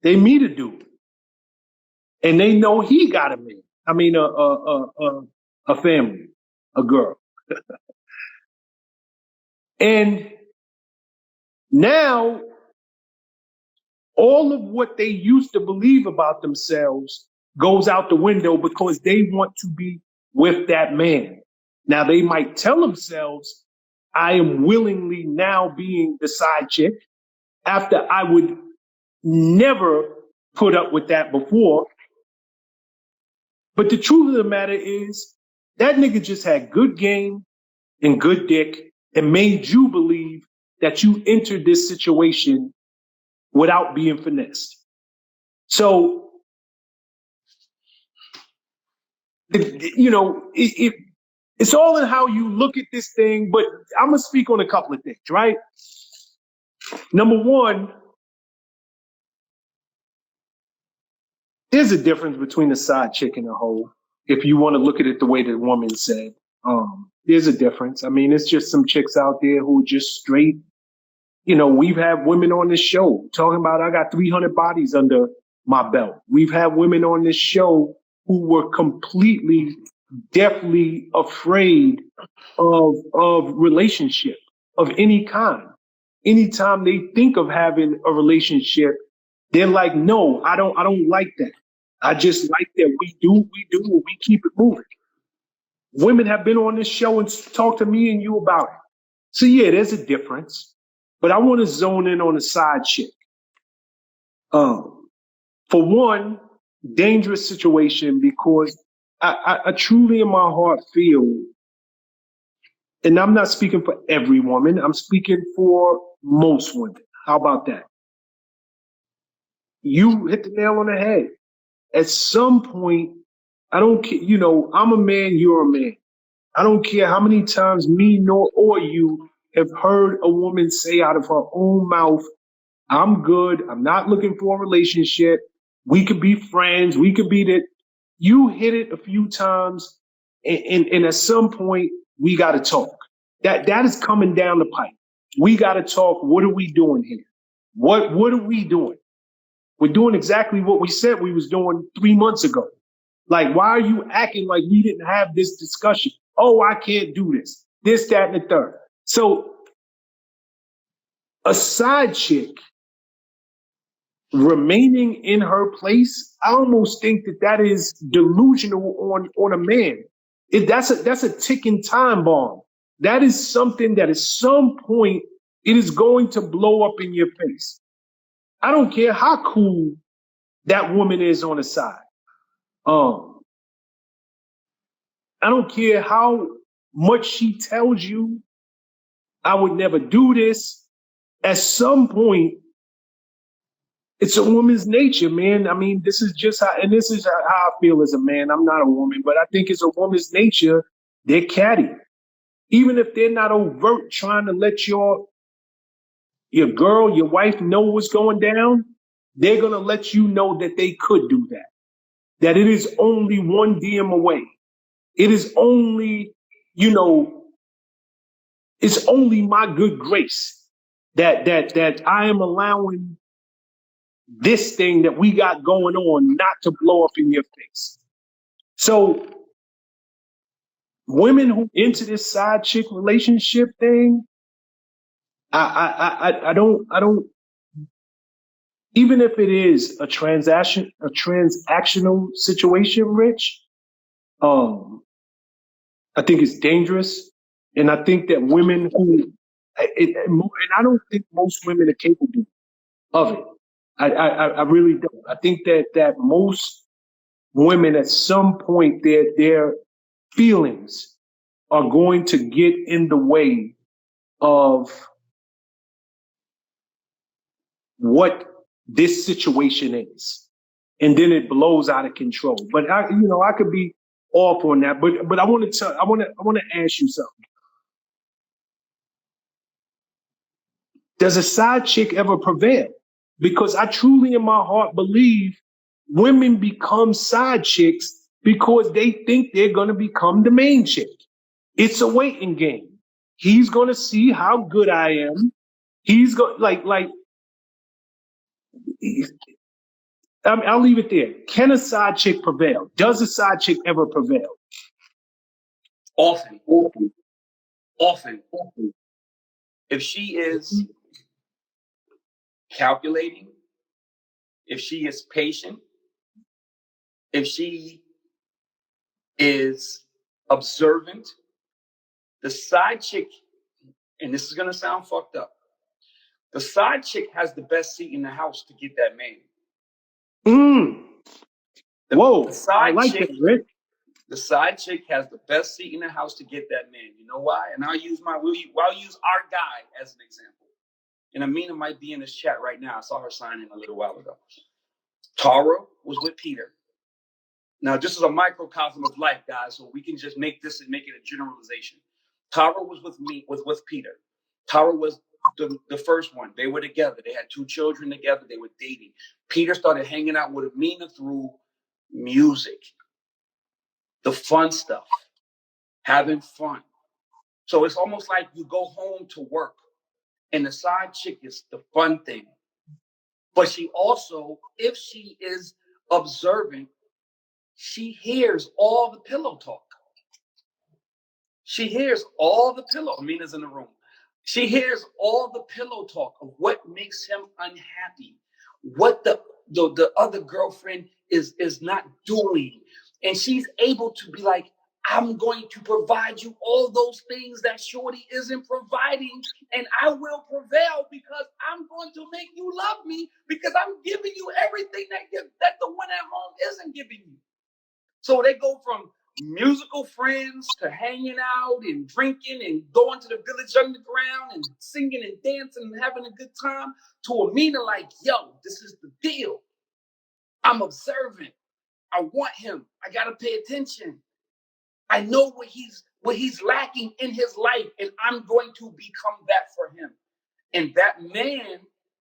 they meet a dude and they know he got a man. I mean, a family, a girl. And now all of what they used to believe about themselves goes out the window because they want to be with that man. Now they might tell themselves, I am willingly now being the side chick after I would never put up with that before. But the truth of the matter is that nigga just had good game and good dick and made you believe that you entered this situation without being finessed. So, it's all in how you look at this thing, but I'm going to speak on a couple of things, right? Number one, there's a difference between a side chick and a hoe. If you want to look at it the way the woman said, there's a difference. I mean, it's just some chicks out there who just straight, we've had women on this show talking about, I got 300 bodies under my belt. We've had women on this show who were completely, deathly afraid of relationship of any kind. Anytime they think of having a relationship, they're like, no, I don't like that. I just like that we do, and we keep it moving. Women have been on this show and talked to me and you about it. So yeah, there's a difference. But I want to zone in on a side chick. For one, dangerous situation because I truly in my heart feel, and I'm not speaking for every woman, I'm speaking for most women. How about that? You hit the nail on the head. At some point, I don't care, I'm a man, you're a man. I don't care how many times me or you have heard a woman say out of her own mouth, I'm good. I'm not looking for a relationship. We could be friends. We could be that. You hit it a few times, and at some point we got to talk. That is coming down the pipe. We got to talk. What are we doing here? What are we doing? We're doing exactly what we said we was doing 3 months ago. Like, why are you acting like we didn't have this discussion? Oh, I can't do this. This, that, and the third. So a side chick remaining in her place, I almost think that is delusional on a man. That's a ticking time bomb. That is something that at some point it is going to blow up in your face. I don't care how cool that woman is on the side. I don't care how much she tells you, I would never do this. At some point, it's a woman's nature, man. I mean, this is just how, and this is how I feel as a man. I'm not a woman, but I think it's a woman's nature. They're catty. Even if they're not overt trying to let your girl, your wife know what's going down, they're going to let you know that they could do that. That it is only one DM away. It is only, it's only my good grace that I am allowing this thing that we got going on not to blow up in your face. So women who into this side chick relationship thing, I don't, even if it is a transactional situation, Rich, I think it's dangerous. And I think that women who, and I don't think most women are capable of it. I really don't. I think that most women at some point their feelings are going to get in the way of what this situation is. And then it blows out of control. But I could be off on that. But I want to ask you something. Does a side chick ever prevail? Because I truly in my heart believe women become side chicks because they think they're going to become the main chick. It's a waiting game. He's going to see how good I am. He's going I'll leave it there. Can a side chick prevail? Does a side chick ever prevail? Often. If she is calculating, if she is patient, if she is observant, the side chick, and this is going to sound fucked up, the side chick has the best seat in the house to get that man. Whoa, I like that, Rick. The side chick has the best seat in the house to get that man. You know why? And I'll use our guy as an example. And Amina might be in this chat right now. I saw her sign in a little while ago. Tara was with Peter. Now, this is a microcosm of life, guys, so we can just make this and make it a generalization. Tara was with Peter. Tara was the first one. They were together. They had 2 children together. They were dating. Peter started hanging out with Amina through music, the fun stuff, having fun. So it's almost like you go home to work and the side chick is the fun thing. But she also, if she is observant, she hears all the pillow talk. She hears all the pillow. Amina's in the room. She hears all the pillow talk of what makes him unhappy, what the other girlfriend is not doing. And she's able to be like, I'm going to provide you all those things that Shorty isn't providing, and I will prevail because I'm going to make you love me because I'm giving you everything that the one at home isn't giving you. So they go from musical friends to hanging out and drinking and going to the village underground and singing and dancing and having a good time to Amina like, yo, this is the deal. I'm observant. I want him. I got to pay attention. I know what he's lacking in his life, and I'm going to become that for him. And that man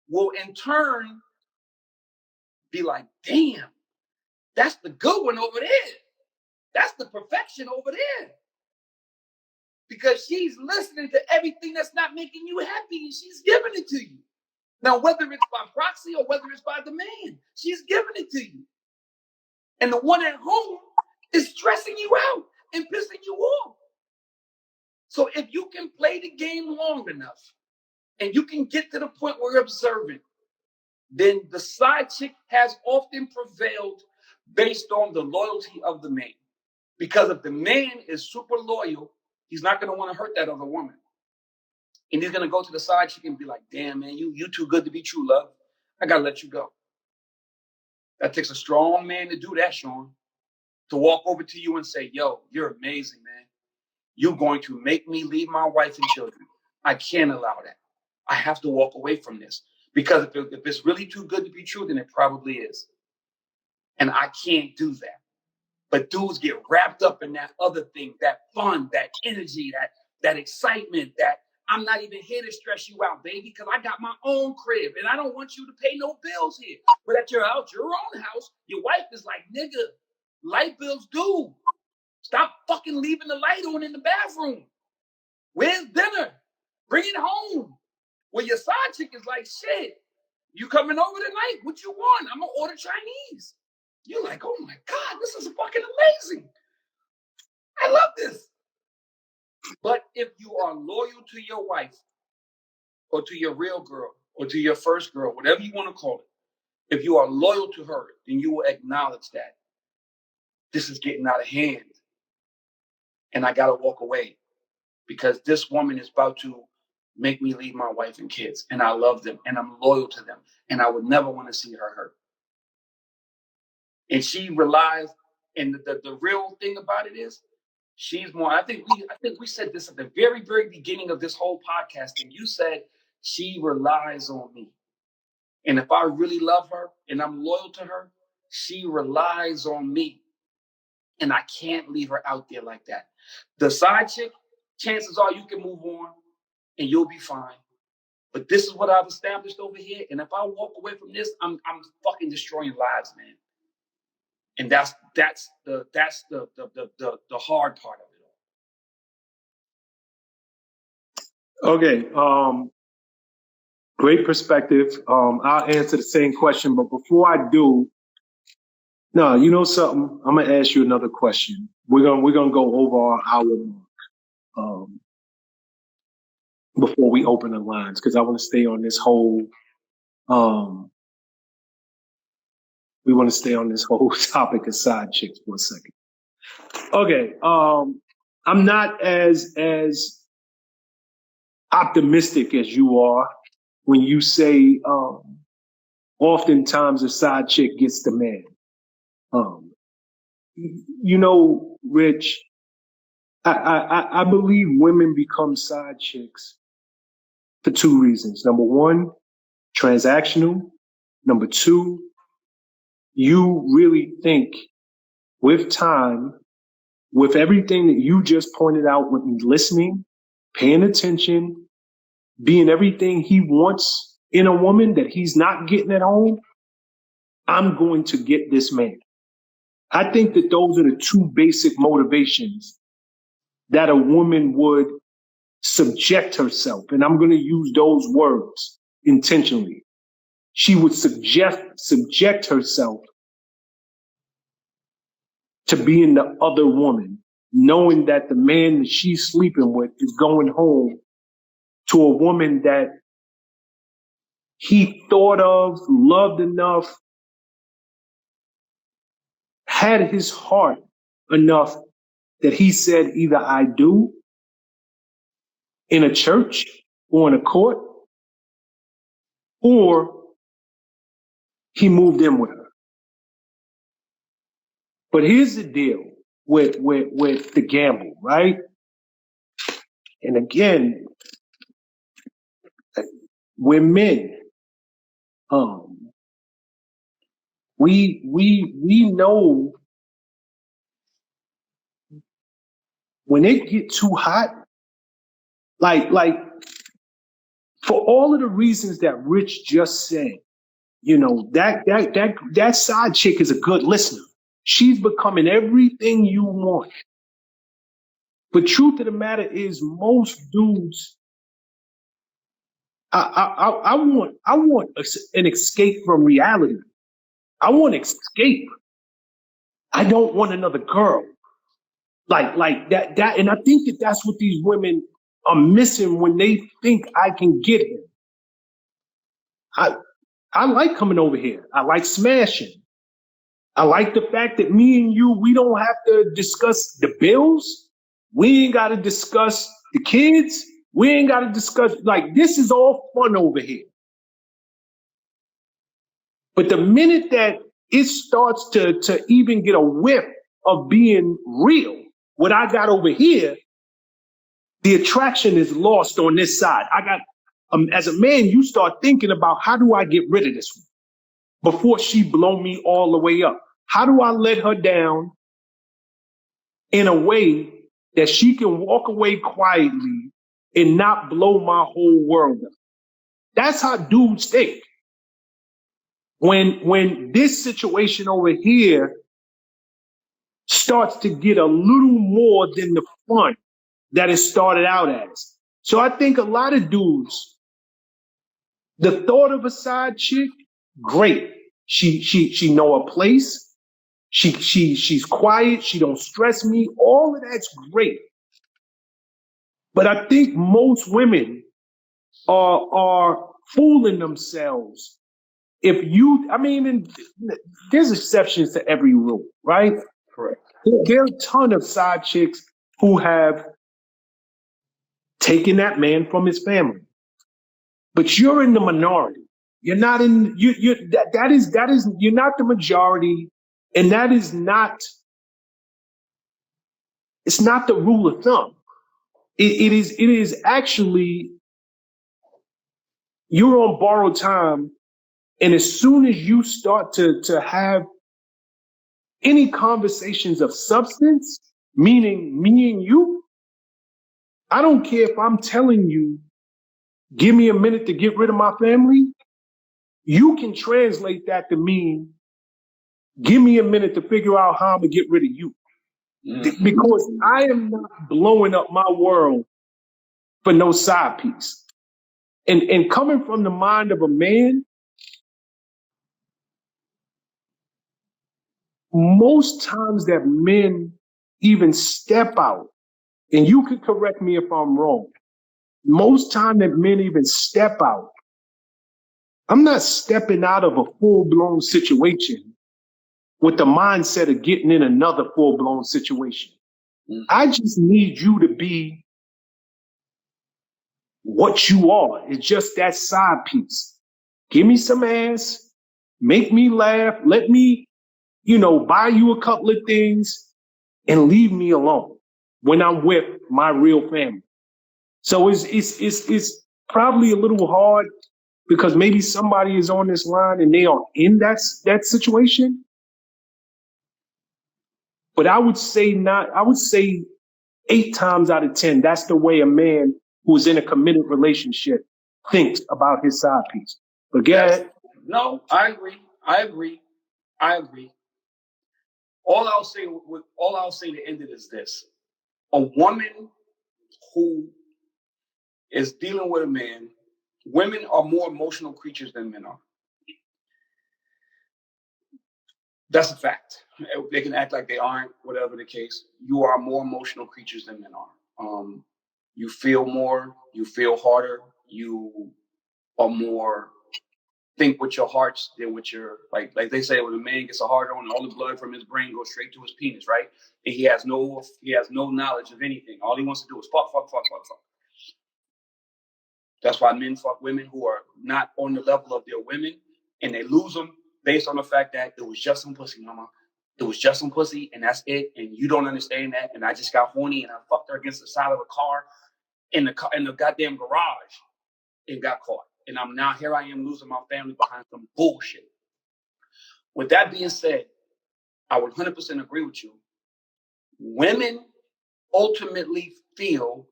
will in turn be like, damn, That's the good one over there. That's the perfection over there. Because she's listening to everything that's not making you happy and she's giving it to you. Now, whether it's by proxy or whether it's by demand, she's giving it to you. And the one at home is stressing you out and pissing you off. So if you can play the game long enough and you can get to the point where you're observant, then the side chick has often prevailed based on the loyalty of the man. Because if the man is super loyal, he's not going to want to hurt that other woman. And he's going to go to the side chick and be like, damn, man, you too good to be true, love. I got to let you go. That takes a strong man to do that, Sean. To walk over to you and say, yo, you're amazing, man. You're going to make me leave my wife and children. I can't allow that. I have to walk away from this. Because if it's really too good to be true, then it probably is. And I can't do that. But dudes get wrapped up in that other thing, that fun, that energy, that excitement, that I'm not even here to stress you out, baby, because I got my own crib and I don't want you to pay no bills here. But at your house, your own house, your wife is like, nigga, light bills due. Stop fucking leaving the light on in the bathroom. Where's dinner? Bring it home. Well, your side chick is like, shit, you coming over tonight? What you want? I'm going to order Chinese. You're like, oh my God, this is fucking amazing. I love this. But if you are loyal to your wife or to your real girl or to your first girl, whatever you want to call it, if you are loyal to her, then you will acknowledge that this is getting out of hand. And I got to walk away because this woman is about to make me leave my wife and kids. And I love them and I'm loyal to them. And I would never want to see her hurt. And she relies, and the real thing about it is, she's more. I think we said this at the very, very beginning of this whole podcast, and you said she relies on me. And if I really love her and I'm loyal to her, she relies on me. And I can't leave her out there like that. The side chick, chances are you can move on and you'll be fine. But this is what I've established over here. And if I walk away from this, I'm fucking destroying lives, man. And that's the hard part of it all. Okay. Great perspective. I'll answer the same question, but before I do, no, you know something? I'm gonna ask you another question. We're gonna go over our hour mark before we open the lines because I want to stay on this whole. We want to stay on this whole topic of side chicks for a second. Okay. I'm not as optimistic as you are when you say oftentimes a side chick gets the man. You know, Rich, I believe women become side chicks for two reasons. Number one, transactional. Number two, you really think with time, with everything that you just pointed out with listening, paying attention, being everything he wants in a woman that he's not getting at home, I'm going to get this man. I think that those are the two basic motivations that a woman would subject herself. And I'm going to use those words intentionally. She would subject herself to being the other woman, knowing that the man that she's sleeping with is going home to a woman that he thought of, loved enough, had his heart enough that he said either I do in a church or in a court, or he moved in with her. But here's the deal with the gamble, right? And again, we're men. We know when it get too hot, like for all of the reasons that Rich just said, you know, that side chick is a good listener. She's becoming everything you want. But truth of the matter is, most dudes, I want an escape from reality. I want escape. I don't want another girl like that. And I think that's what these women are missing when they think I can get him. I like coming over here. I like smashing. I like the fact that me and you, we don't have to discuss the bills. We ain't got to discuss the kids. We ain't got to discuss, like, this is all fun over here. But the minute that it starts to even get a whiff of being real, what I got over here, the attraction is lost on this side. I got, as a man, you start thinking about, how do I get rid of this one before she blow me all the way up? How do I let her down in a way that she can walk away quietly and not blow my whole world up? That's how dudes think. When this situation over here starts to get a little more than the fun that it started out as. So I think a lot of dudes, the thought of a side chick, great. She know her place. She's quiet. She don't stress me. All of that's great. But I think most women are fooling themselves. If you, I mean, and there's exceptions to every rule, right? Correct. There are a ton of side chicks who have taken that man from his family, but you're in the minority. You're not in. That is you're not the majority, and that is not. It's not the rule of thumb. It is actually, you're on borrowed time, and as soon as you start to have any conversations of substance, meaning me and you, I don't care if I'm telling you, give me a minute to get rid of my family. You can translate that to mean, give me a minute to figure out how I'm gonna get rid of you. Mm-hmm. Because I am not blowing up my world for no side piece. And coming from the mind of a man, most times that men even step out, and you could correct me if I'm wrong, most time that men even step out, I'm not stepping out of a full-blown situation with the mindset of getting in another full-blown situation. Mm-hmm. I just need you to be what you are. It's just that side piece. Give me some ass, make me laugh, let me, buy you a couple of things, and leave me alone when I'm with my real family. So it's probably a little hard because maybe somebody is on this line and they are in that situation. But I would say 8 times out of 10, that's the way a man who is in a committed relationship thinks about his side piece. But go ahead. No, I agree. All I'll say to end it is this: a woman who is dealing with a man, women are more emotional creatures than men are. That's a fact. They can act like they aren't, whatever the case. You are more emotional creatures than men are. You feel more, you feel harder, you are more think with your hearts than with your, like they say, when a man gets a hard on, all the blood from his brain goes straight to his penis, right? And he has no knowledge of anything. All he wants to do is fuck. That's why men fuck women who are not on the level of their women, and they lose them based on the fact that it was just some pussy, mama. It was just some pussy, and that's it. And you don't understand that. And I just got horny, and I fucked her against the side of a car in the goddamn garage, and got caught. And here I am losing my family behind some bullshit. With that being said, I would 100% agree with you. Women ultimately feel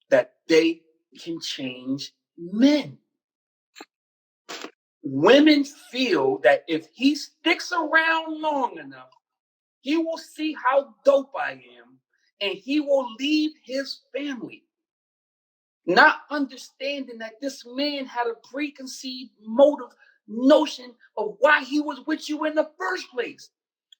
that they can change men. Women feel that if he sticks around long enough, He will see how dope I am, and he will leave his family, not understanding that this man had a preconceived motive notion of why he was with you in the first place.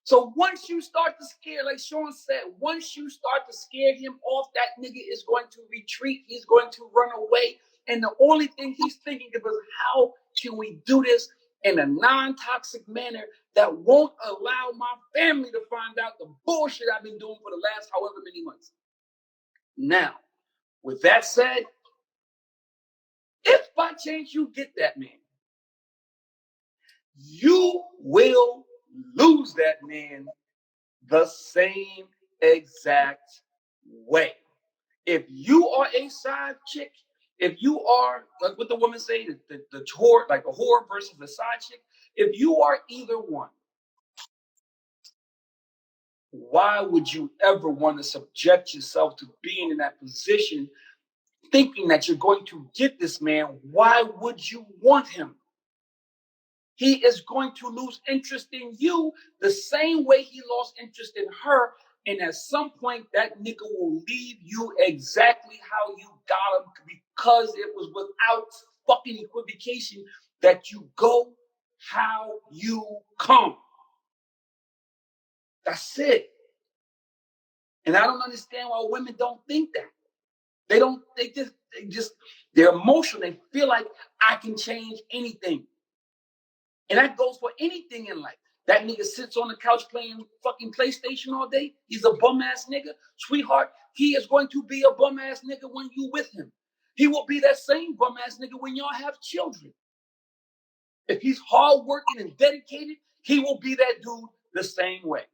So once you start to scare, like Sean said, once you start to scare him off, that nigga is going to retreat. He's going to run away. And the only thing he's thinking of is, how can we do this in a non-toxic manner that won't allow my family to find out the bullshit I've been doing for the last however many months? Now, with that said, if by chance you get that man, you will lose that man the same exact way. If you are a side chick, if you are, like what the woman say, the whore, like a whore versus the side chick, if you are either one, why would you ever want to subject yourself to being in that position, thinking that you're going to get this man? Why would you want him? He is going to lose interest in you the same way he lost interest in her. And at some point, that nigga will leave you exactly how you got him, because it was without fucking equivocation that you go how you come. That's it. And I don't understand why women don't think that. They're emotional. They feel like I can change anything. And that goes for anything in life. That nigga sits on the couch playing fucking PlayStation all day. He's a bum ass nigga. Sweetheart, he is going to be a bum ass nigga when you with him. He will be that same bum ass nigga when y'all have children. If he's hardworking and dedicated, he will be that dude the same way.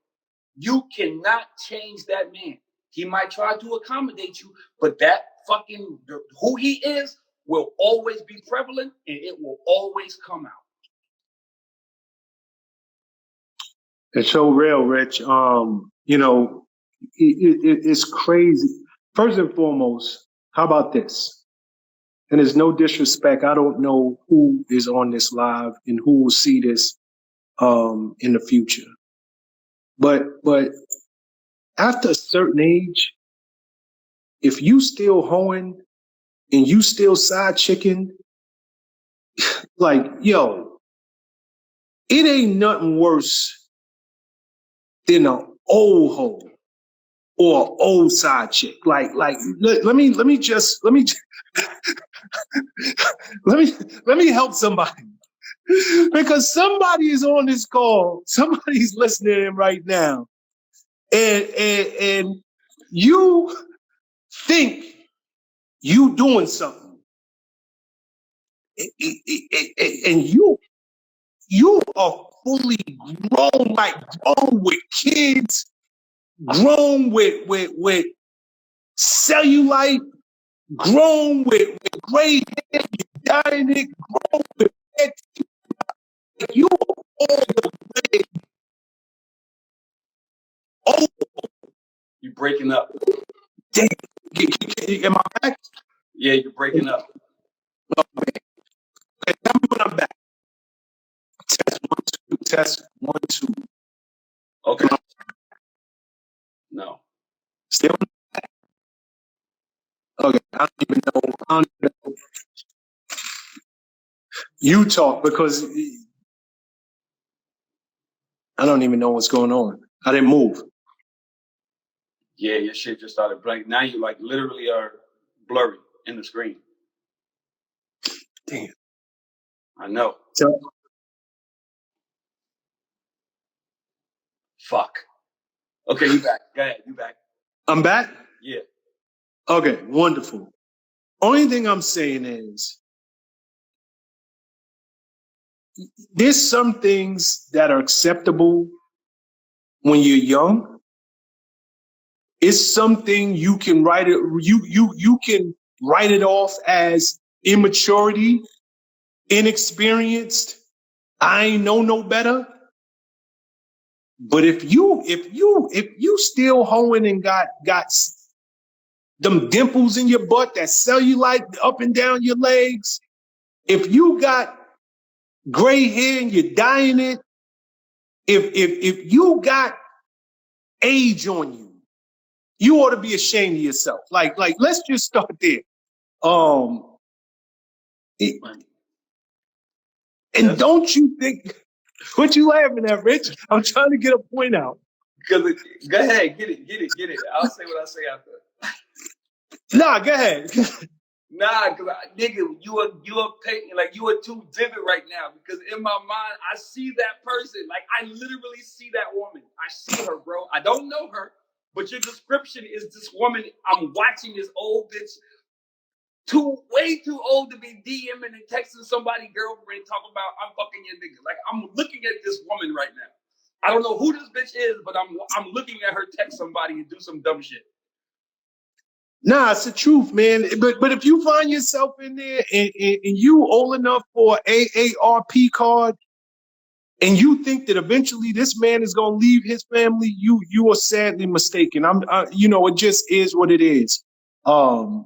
You cannot change that man. He might try to accommodate you, but that fucking, who he is will always be prevalent, and it will always come out. It's so real, Rich. It's crazy. First and foremost, how about this? And there's no disrespect. I don't know who is on this live and who will see this in the future. But after a certain age, if you still hoeing and you still side chicking, like, yo, it ain't nothing worse than an old hoe or an old side chick. Let me help somebody. Because somebody is on this call, somebody's listening right now, and you think you doing something, and you are fully grown, like grown with kids, grown with cellulite, grown with gray hair, you're dying it, grown with you are all the way old. You breaking up. Damn. Am I back? Yeah, you're breaking up. Okay, tell me when I'm back. Test 1, 2, test 1, 2. Okay. No. Still back. Okay, I don't even know. You talk, because I don't even know what's going on. I didn't move. Yeah, your shit just started blank. Now you like literally are blurry in the screen. Damn. I know. So, Fuck. Okay, you back. Go ahead. You back. I'm back? Yeah. Okay, wonderful. Only thing I'm saying is, there's some things that are acceptable when you're young. It's something you can write it. You can write it off as immaturity, inexperienced. I ain't know no better. But if you still hoeing and got them dimples in your butt, that cellulite up and down your legs, if you got gray hair and you're dyeing it, if you got age on you, you ought to be ashamed of yourself. Like, let's just start there. And don't you think, what you laughing at, Rich? I'm trying to get a point out. Go ahead, get it. I'll say what I say after. Nah, go ahead. Nah, cause nigga, you are painting like you are too vivid right now. Because in my mind, I see that person. Like I literally see that woman. I see her, bro. I don't know her, but your description is this woman. I'm watching this old bitch, way too old to be DMing and texting somebody girlfriend talking about I'm fucking your nigga. Like I'm looking at this woman right now. I don't know who this bitch is, but I'm looking at her text somebody and do some dumb shit. Nah, it's the truth, man. But if you find yourself in there and you old enough for AARP card, and you think that eventually this man is gonna leave his family, you are sadly mistaken. It just is what it is. I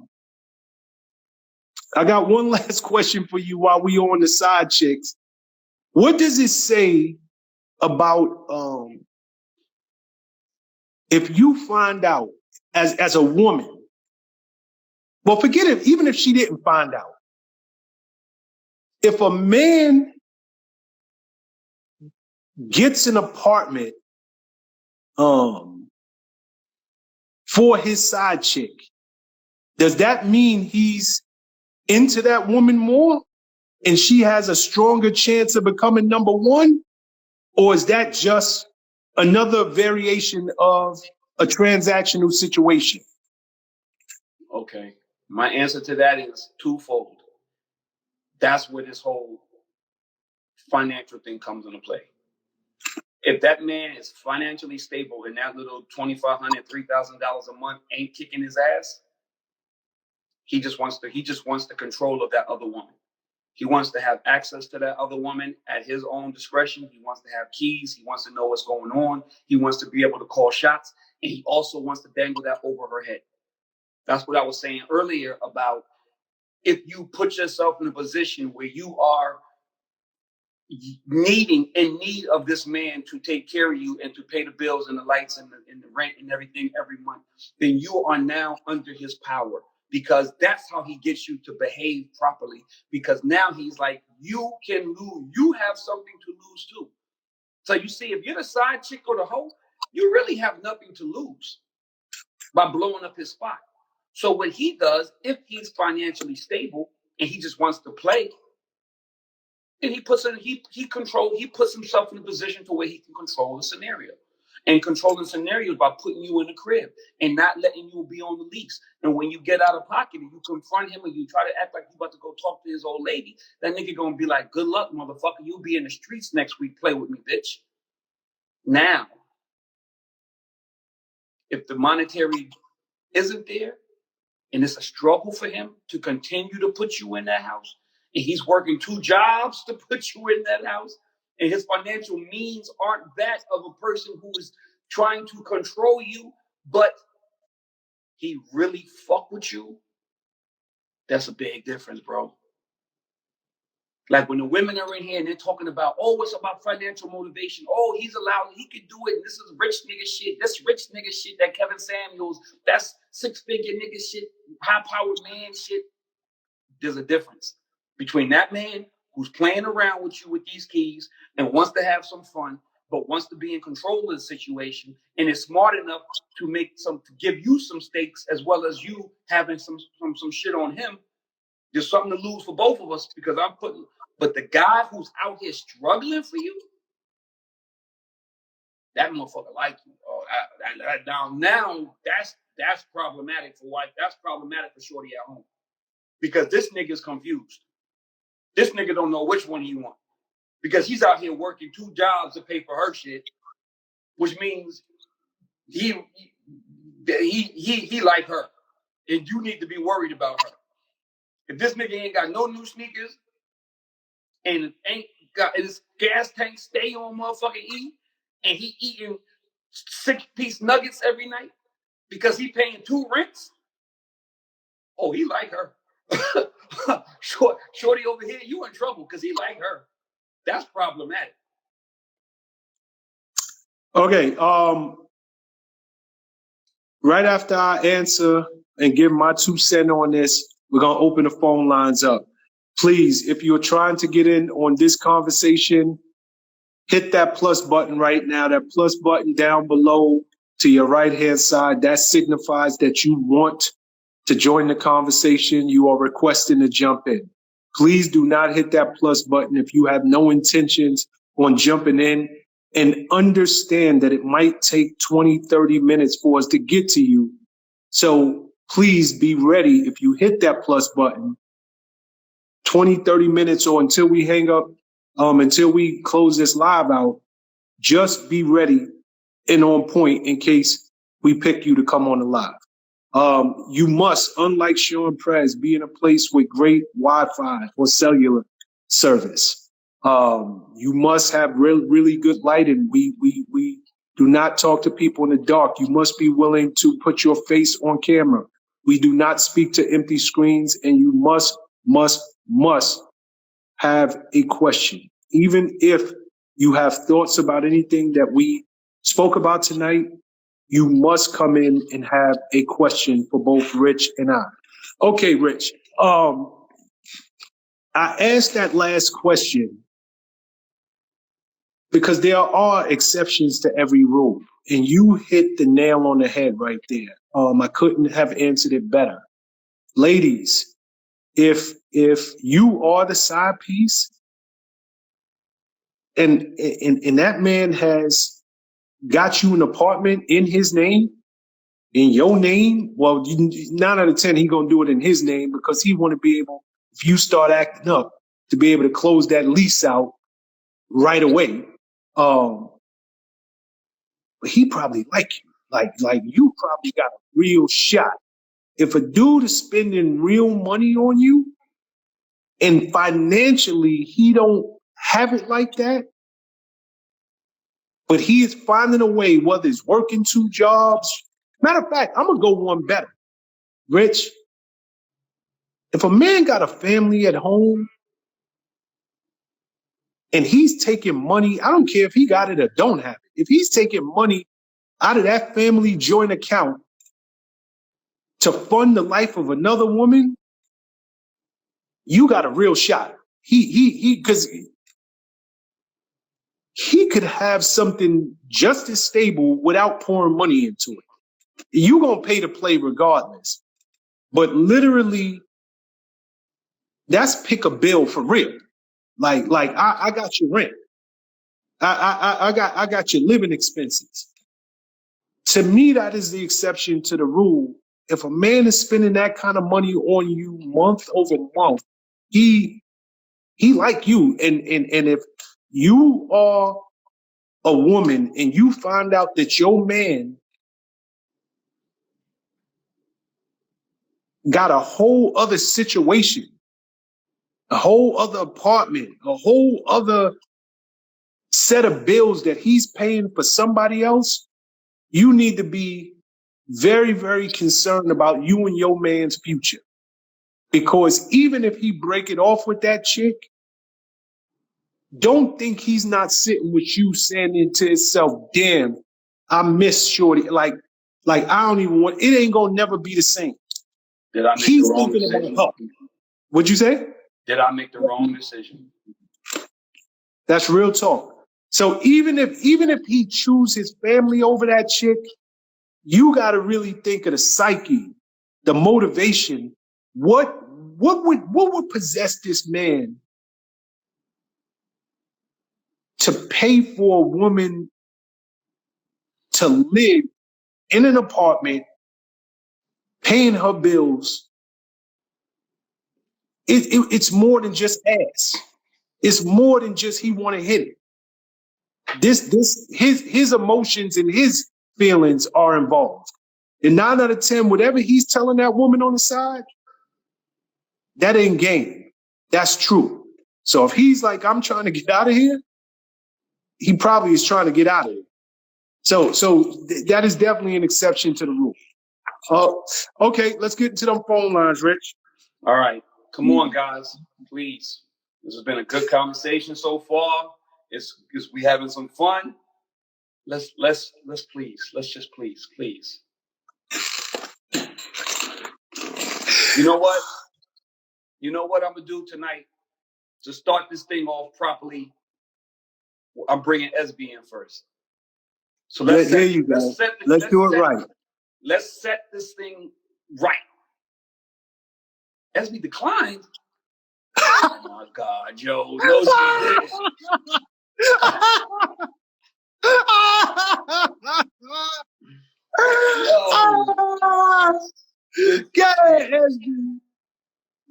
got one last question for you while we on the side chicks. What does it say about if you find out as a woman? Well, forget it. Even if she didn't find out, if a man gets an apartment for his side chick, does that mean he's into that woman more and she has a stronger chance of becoming number one? Or is that just another variation of a transactional situation? Okay. My answer to that is twofold. That's where this whole financial thing comes into play. If that man is financially stable and that little $2,500, $3,000 a month ain't kicking his ass, he just wants the control of that other woman. He wants to have access to that other woman at his own discretion. He wants to have keys. He wants to know what's going on. He wants to be able to call shots. And he also wants to dangle that over her head. That's what I was saying earlier about if you put yourself in a position where you are in need of this man to take care of you and to pay the bills and the lights and the rent and everything every month, then you are now under his power, because that's how he gets you to behave properly. Because now he's like, you can lose. You have something to lose too. So you see, if you're the side chick or the hoe, you really have nothing to lose by blowing up his spot. So what he does, if he's financially stable and he just wants to play, then he puts himself in a position to where he can control the scenario. And controlling scenarios by putting you in the crib and not letting you be on the lease. And when you get out of pocket and you confront him and you try to act like you about to go talk to his old lady, that nigga gonna be like, good luck, motherfucker. You'll be in the streets next week. Play with me, bitch. Now, if the monetary isn't there and it's a struggle for him to continue to put you in that house, and he's working 2 jobs to put you in that house, and his financial means aren't that of a person who is trying to control you, but he really fuck with you, that's a big difference, bro. Like when the women are in here and they're talking about, oh, it's about financial motivation. Oh, he can do it. This is rich nigga shit. This rich nigga shit, that Kevin Samuels, that's 6-figure nigga shit, high-powered man shit. There's a difference between that man who's playing around with you with these keys and wants to have some fun, but wants to be in control of the situation and is smart enough to give you some stakes as well as you having some shit on him. There's something to lose for both of us, because but the guy who's out here struggling for you, that motherfucker like you. Oh, now that's problematic for wife. That's problematic for shorty at home, because this nigga's confused. This nigga don't know which one he wants, because he's out here working 2 jobs to pay for her shit, which means he like her, and you need to be worried about her. If this nigga ain't got no new sneakers and ain't got his gas tank stay on motherfucking E, and he eating 6-piece nuggets every night because he paying 2 rents, oh, he like her. Shorty over here, you in trouble because he like her. That's problematic. Okay. right after I answer and give my 2 cents on this, we're going to open the phone lines up. Please, if you're trying to get in on this conversation, hit that plus button right now, that plus button down below to your right-hand side. That signifies that you want to join the conversation. You are requesting to jump in. Please do not hit that plus button if you have no intentions on jumping in, and understand that it might take 20, 30 minutes for us to get to you. So please be ready if you hit that plus button, 20, 30 minutes or until we hang up, until we close this live out, just be ready and on point in case we pick you to come on the live. You must, unlike Sean Prez, be in a place with great Wi-Fi or cellular service. You must have really good lighting. We do not talk to people in the dark. You must be willing to put your face on camera. We do not speak to empty screens, and you must have a question. Even if you have thoughts about anything that we spoke about tonight, you must come in and have a question for both Rich and I. Okay, Rich. I asked that last question because there are exceptions to every rule, and you hit the nail on the head right there. I couldn't have answered it better. Ladies, if you are the side piece and that man has got you an apartment in his name, in your name, well, 9 out of 10, he gonna do it in his name because he want to be able, if you start acting up, to be able to close that lease out right away. But he probably like you, like you probably got a real shot. If a dude is spending real money on you, and financially he don't have it like that, but he is finding a way, whether it's working 2 jobs. Matter of fact, I'm gonna go one better. Rich, if a man got a family at home and he's taking money, I don't care if he got it or don't have it. If he's taking money out of that family joint account to fund the life of another woman, you got a real shot. Because he could have something just as stable without pouring money into it. You're gonna pay to play regardless. But literally, that's pick a bill for real. Like I got your rent. I got your living expenses. To me, that is the exception to the rule. If a man is spending that kind of money on you month over month, he like you. And if you are a woman and you find out that your man got a whole other situation, a whole other apartment, a whole other set of bills that he's paying for somebody else, you need to be very, very concerned about you and your man's future. Because even if he break it off with that chick, don't think he's not sitting with you saying to himself, damn, I miss Shorty. Like I don't even want, it ain't gonna never be the same. Did I make He's the wrong thinking decision? about her. What'd you say? Did I make the wrong decision? That's real talk. So even if he chooses his family over that chick, you got to really think of the psyche, the motivation. What would possess this man to pay for a woman to live in an apartment, paying her bills? It's more than just ass. It's more than just he want to hit it. His emotions and his feelings are involved. And 9 out of 10, whatever he's telling that woman on the side, that ain't game. That's true. So if he's like, I'm trying to get out of here, he probably is trying to get out of it. So that is definitely an exception to the rule. Okay, let's get into them phone lines, Rich. All right. Come on, guys. Please. This has been a good conversation so far. It's we having some fun. Let's please. Let's just please. You know what? You know what I'm gonna do tonight to start this thing off properly? I'm bringing SB in first. So There you go. Let's do it right. Let's set this thing right. SB declined. Oh my God, Joe. No, God, SB.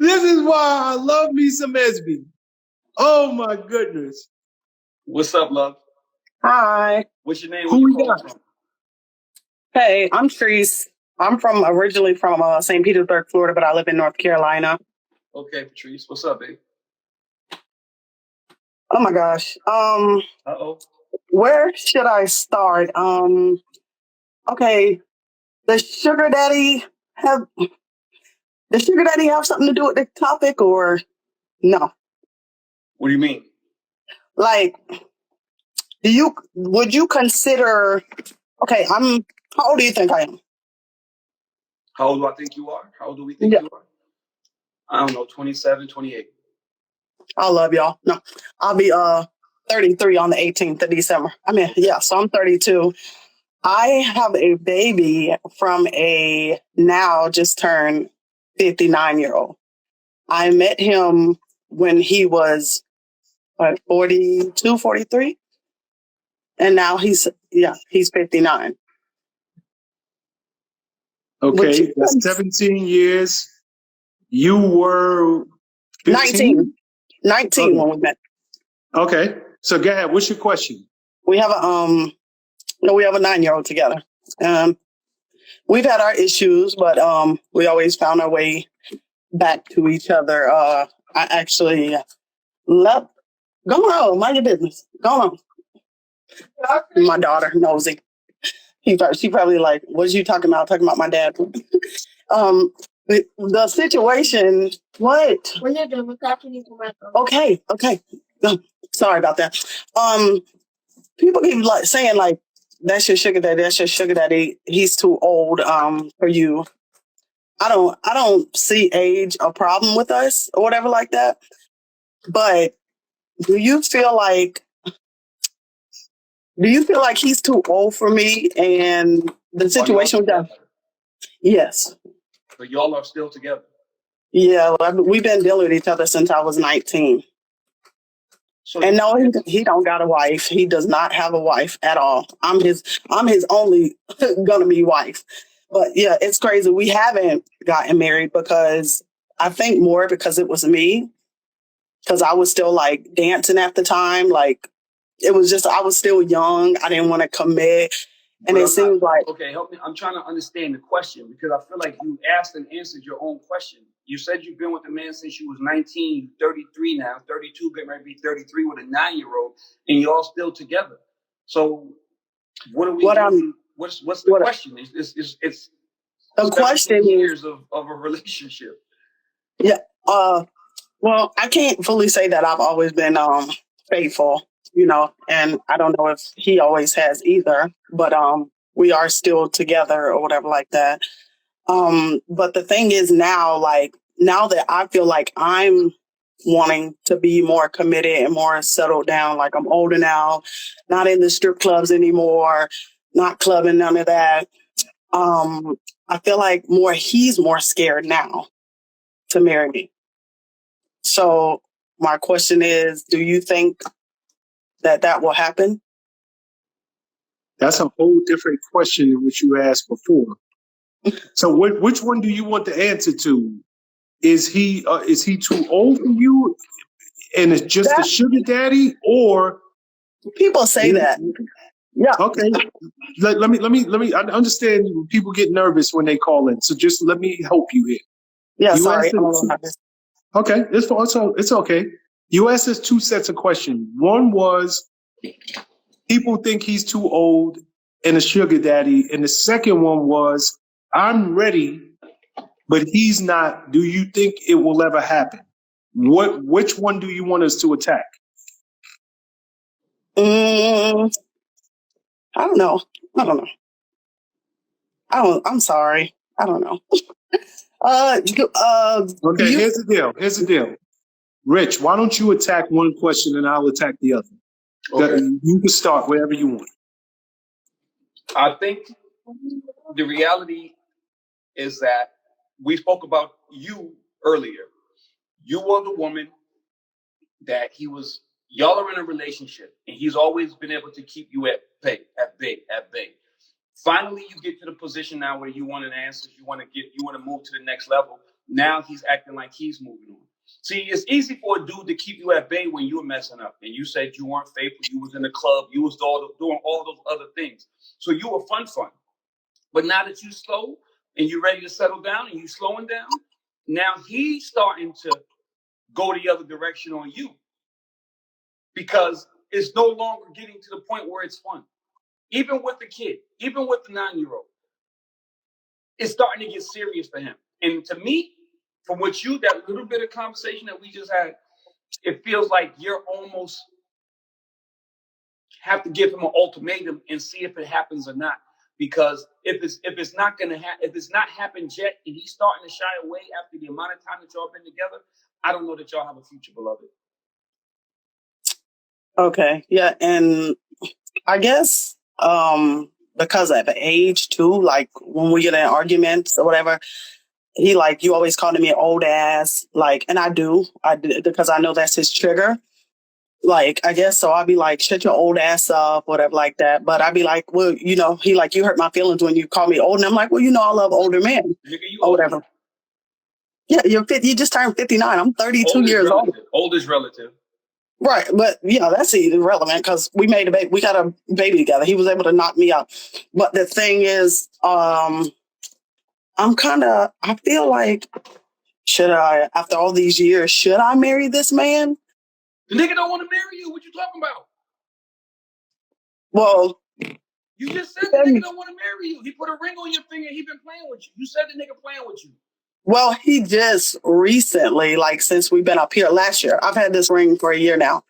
This is why I love me some SB. Oh my goodness. What's up, love? Hi. What's your name? Who we got? From? Hey, I'm Treese. I'm originally from St. Petersburg, Florida, but I live in North Carolina. Okay, Patrice. What's up, babe? Oh my gosh. Uh-oh. Where should I start? Okay. Does sugar daddy have something to do with the topic or no? What do you mean? Like, would you consider, okay, how old do you think I am? How old do I think you are? How old do we think you are? I don't know, 27, 28. I love y'all. No, I'll be 33 on the 18th of December. So I'm 32. I have a baby from a now just turned 59-year-old. I met him when he was 42, 43. And now he's 59. Okay, that's 17 years. You were 15? 19 when we met. Okay, so go ahead. What's your question? We have a 9-year-old together. We've had our issues, but we always found our way back to each other. I actually left. Go on, mind your business. Go on. My daughter, Nosy. She probably like, what are you talking about? Talking about my dad. The situation, what? When you're done with that, you need to wrap up. Okay. Sorry about that. People keep like saying like, that's your sugar daddy. He's too old for you. I don't see age a problem with us or whatever like that. But do you feel like he's too old for me and the situation with that? Yes. But y'all are still together. Yeah, we've been dealing with each other since I was 19. So and no, he don't got a wife. He does not have a wife at all. I'm his only gonna be wife. But yeah, it's crazy. We haven't gotten married because I think more because it was me. Because I was still like dancing at the time. Like it was just I was still young. I didn't want to commit. And it seems like okay, help me. I'm trying to understand the question because I feel like you asked and answered your own question. You said you've been with a man since you was 19, 33 now, 32, getting ready to be 33 with a 9-year-old, and y'all still together. So what are we doing? What's the question? It's the question years of a relationship. Yeah. Well, I can't fully say that I've always been faithful, and I don't know if he always has either, but we are still together or whatever like that. But the thing is now that I feel like I'm wanting to be more committed and more settled down, like I'm older now, not in the strip clubs anymore, not clubbing, none of that. I feel like he's more scared now to marry me. So my question is, do you think that will happen? That's a whole different question than what you asked before. So which one do you want the answer to? Is he too old for you and it's just a sugar daddy, or people say that? Yeah. Okay. Let me. I understand people get nervous when they call in, so just let me help you here. Yeah, sorry. Okay, it's okay. You asked us two sets of questions. One was people think he's too old and a sugar daddy, and the second one was I'm ready, but he's not. Do you think it will ever happen? Which one do you want us to attack? I don't know. I'm sorry. I don't know. Okay, here's the deal. Here's the deal. Rich, why don't you attack one question and I'll attack the other? Okay. You can start wherever you want. I think the reality is that we spoke about you earlier. You were the woman that y'all are in a relationship, and he's always been able to keep you at bay. Finally, you get to the position now where you want an answer, you want to move to the next level. Now he's acting like he's moving on. See, it's easy for a dude to keep you at bay when you were messing up, and you said you weren't faithful, you was in the club, you was doing all those other things. So you were fun. But now that you slow and you're ready to settle down and you slowing down, now he's starting to go the other direction on you because it's no longer getting to the point where it's fun. Even with the kid, even with the 9-year-old, it's starting to get serious for him. And to me, from that little bit of conversation that we just had, it feels like you're almost have to give him an ultimatum and see if it happens or not. Because if it's not happened yet, and he's starting to shy away after the amount of time that y'all been together, I don't know that y'all have a future, beloved. Okay, yeah, and I guess because of age too, like when we get in arguments or whatever, he like, you always calling me an old ass, like, and I do because I know that's his trigger. Like, I guess so. I'll be like, shut your old ass up, whatever, like that. But I'd be like, well, he like, you hurt my feelings when you call me old. And I'm like, well, I love older men or whatever. Yeah, you just turned 59. I'm 32 years old. Old is relative. Right. But yeah, that's irrelevant because we made a baby. We got a baby together. He was able to knock me out. But the thing is, I feel like, after all these years, should I marry this man? The nigga don't want to marry you. What you talking about? Well, you just said the nigga don't want to marry you. He put a ring on your finger. He been playing with you. You said the nigga playing with you. Well, he just recently, like since we've been up here last year, I've had this ring for a year now.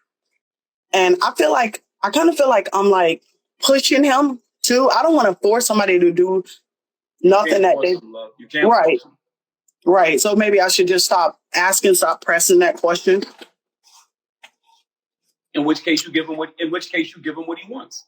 And I kind of feel like I'm like pushing him too. I don't want to force somebody to do nothing that they You can't force them. Right. So maybe I should just stop pressing that question. In which case you give him what he wants.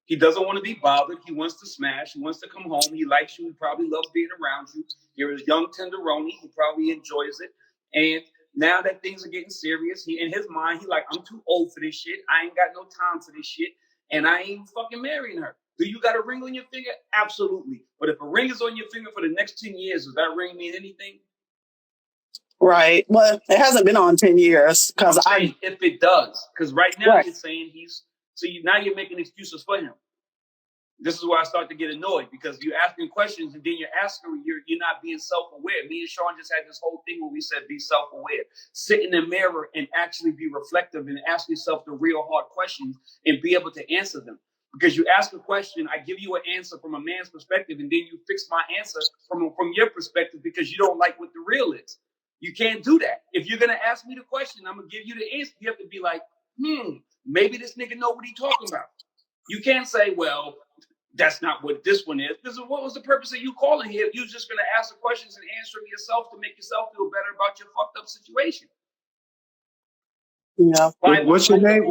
He doesn't want to be bothered. He wants to smash. He wants to come home. He likes you. He probably loves being around you. You're a young tenderoni. He probably enjoys it. And now that things are getting serious, in his mind, he like, I'm too old for this shit. I ain't got no time for this shit. And I ain't fucking marrying her. Do you got a ring on your finger? Absolutely. But if a ring is on your finger for the next 10 years, does that ring mean anything? Right. Well, it hasn't been on 10 years because if it does, because right now you're saying now you're making excuses for him. This is where I start to get annoyed because you're asking questions and then you're not being self-aware. Me and Sean just had this whole thing where we said be self-aware. Sit in the mirror and actually be reflective and ask yourself the real hard questions and be able to answer them. Because you ask a question, I give you an answer from a man's perspective, and then you fix my answer from your perspective because you don't like what the real is. You can't do that. If you're gonna ask me the question, I'm gonna give you the answer. You have to be like, maybe this nigga know what he talking about. You can't say, well, that's not what this one is. Because what was the purpose of you calling here if you was just gonna ask the questions and answer them yourself to make yourself feel better about your fucked up situation? Yeah. What's your name?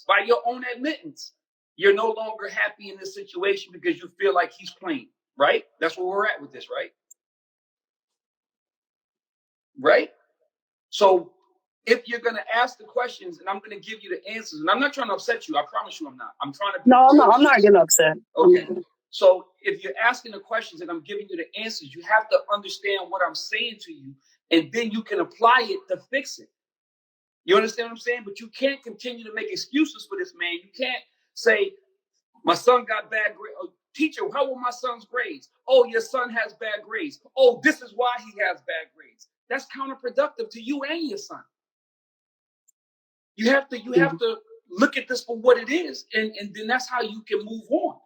By your own admittance, you're no longer happy in this situation because you feel like he's playing, right? That's where we're at with this, right? Right? So if you're going to ask the questions and I'm going to give you the answers, and I'm not trying to upset you. I promise you I'm not. I'm trying to. No, I'm not getting upset. Okay. So if you're asking the questions and I'm giving you the answers, you have to understand what I'm saying to you, and then you can apply it to fix it. You understand what I'm saying? But you can't continue to make excuses for this man. You can't say, my son got bad grades. Oh, teacher, how were my son's grades? Oh, your son has bad grades. Oh, this is why he has bad grades. That's counterproductive to you and your son. You have to look at this for what it is, and then that's how you can move on.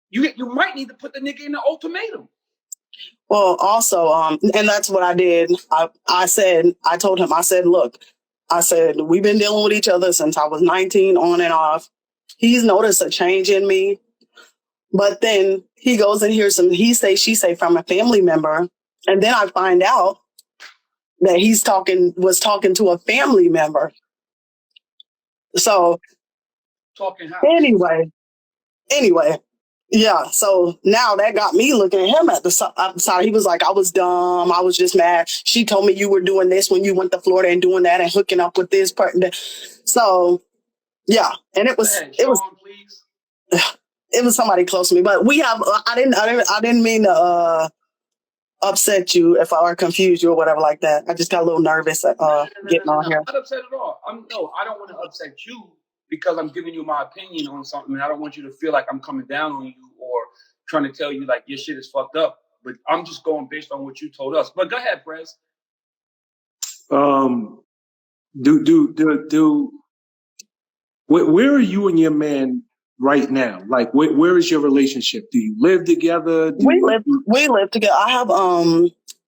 You might need to put the nigga in the ultimatum. Well, also, and that's what I did. I told him, look, we've been dealing with each other since I was 19 on and off. He's noticed a change in me. But then he goes and hears some he say, she say from a family member And then I find out that was talking to a family member. So Talking how? anyway, yeah. So now that got me looking at him at the side. He was like, I was dumb. I was just mad. She told me you were doing this when you went to Florida and doing that and hooking up with this person. So yeah. And it was, Hey, Sean, please. it was somebody close to me, but we have, I didn't mean to, upset you if I or confuse you or whatever like that. I just got a little nervous getting on here. I'm not upset at all. I don't want to upset you because I'm giving you my opinion on something, and I don't want you to feel like I'm coming down on you or trying to tell you like your shit is fucked up. But I'm just going based on what you told us. But go ahead, Prez. Where are you and your man right now? Like, where is your relationship? Do you live together? We live together. I have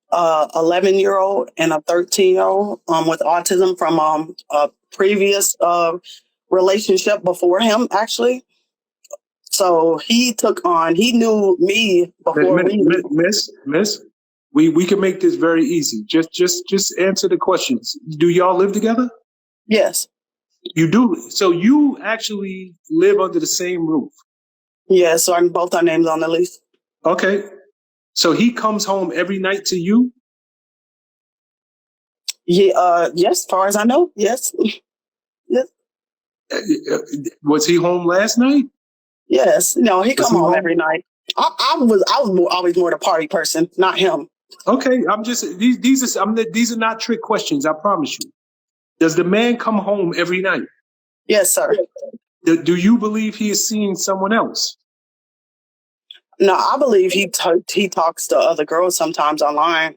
11-year-old and a 13-year-old with autism from a previous relationship before him, actually. So he knew me before Miss, we can make this very easy. Just answer the questions. Do y'all live together? Yes. You do. So you actually live under the same roof. Yeah, so both our names on the lease. Okay. So he comes home every night to you? Yeah, yes, as far as I know, yes. Yes. Was he home last night? Yes. No, he come home every night. I was always more the party person, not him. Okay, I'm just these are not trick questions, I promise you. Does the man come home every night? Yes, sir. Do you believe he is seeing someone else? No, I believe he talks to other girls sometimes online,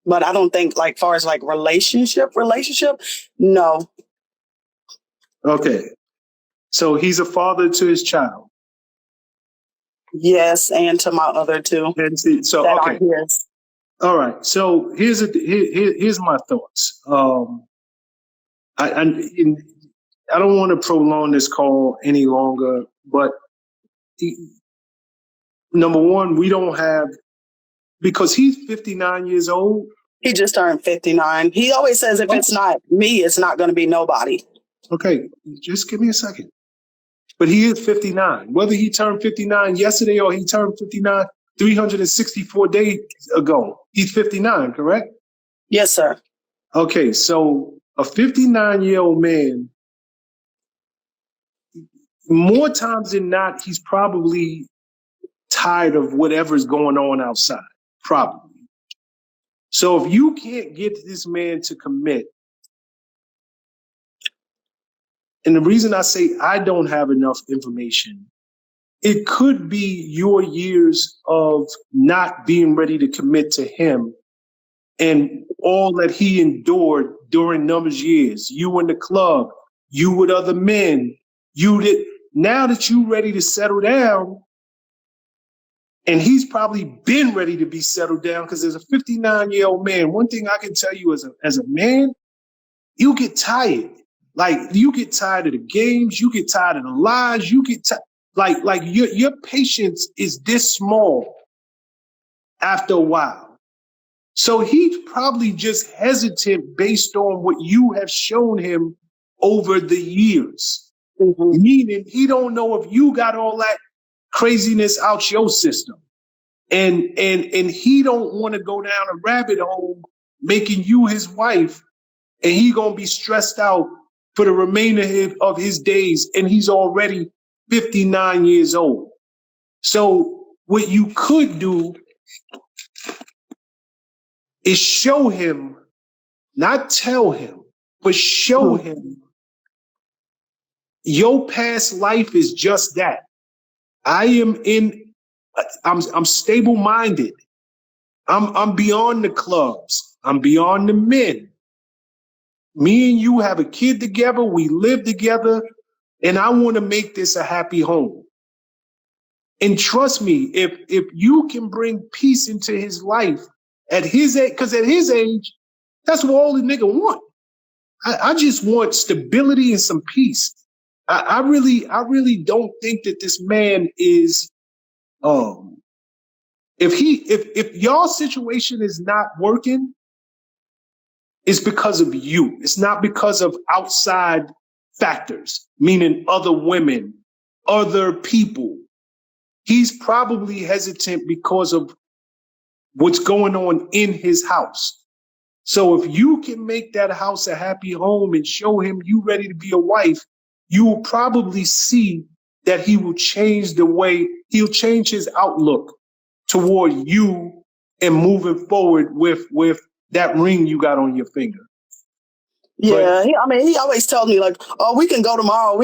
but I don't think like far as like relationship. No. Okay, so he's a father to his child. Yes, and to my other two. And so that okay, are his. All right. So here's my thoughts. I don't want to prolong this call any longer, but number one, we don't have, because he's 59 years old. He just turned 59. He always says if it's not me, it's not going to be nobody. Okay, just give me a second. But he is 59. Whether he turned 59 yesterday or he turned 59 364 days ago, he's 59, correct? Yes, sir. Okay, so a 59-year-old man, more times than not, he's probably tired of whatever's going on outside, probably. So if you can't get this man to commit, and the reason I say I don't have enough information, it could be your years of not being ready to commit to him and all that he endured during numbers years. You in the club, you with other men, now that you ready to settle down, and he's probably been ready to be settled down, because as a 59-year-old man, one thing I can tell you as a man, you get tired. Like, you get tired of the games, you get tired of the lies, you get tired. Like your patience is this small after a while. So he's probably just hesitant based on what you have shown him over the years. Mm-hmm. Meaning he don't know if you got all that craziness out your system. And he don't want to go down a rabbit hole making you his wife, and he gonna be stressed out for the remainder of his days, and he's already 59 years old. So what you could do is show him, not tell him, but show him your past life is just that. I'm stable-minded. I'm beyond the clubs. I'm beyond the men. Me and you have a kid together. We live together. And I want to make this a happy home. And trust me, if you can bring peace into his life at his age, because at his age, that's what all the nigga want. I just want stability and some peace. I really don't think that this man is If y'all situation is not working, it's because of you. It's not because of outside factors, meaning other women, other people. He's probably hesitant because of what's going on in his house. So if you can make that house a happy home and show him you ready to be a wife, you will probably see that he will change he'll change his outlook toward you and moving forward with that ring you got on your finger. Yeah, he always tells me like, "Oh, we can go tomorrow."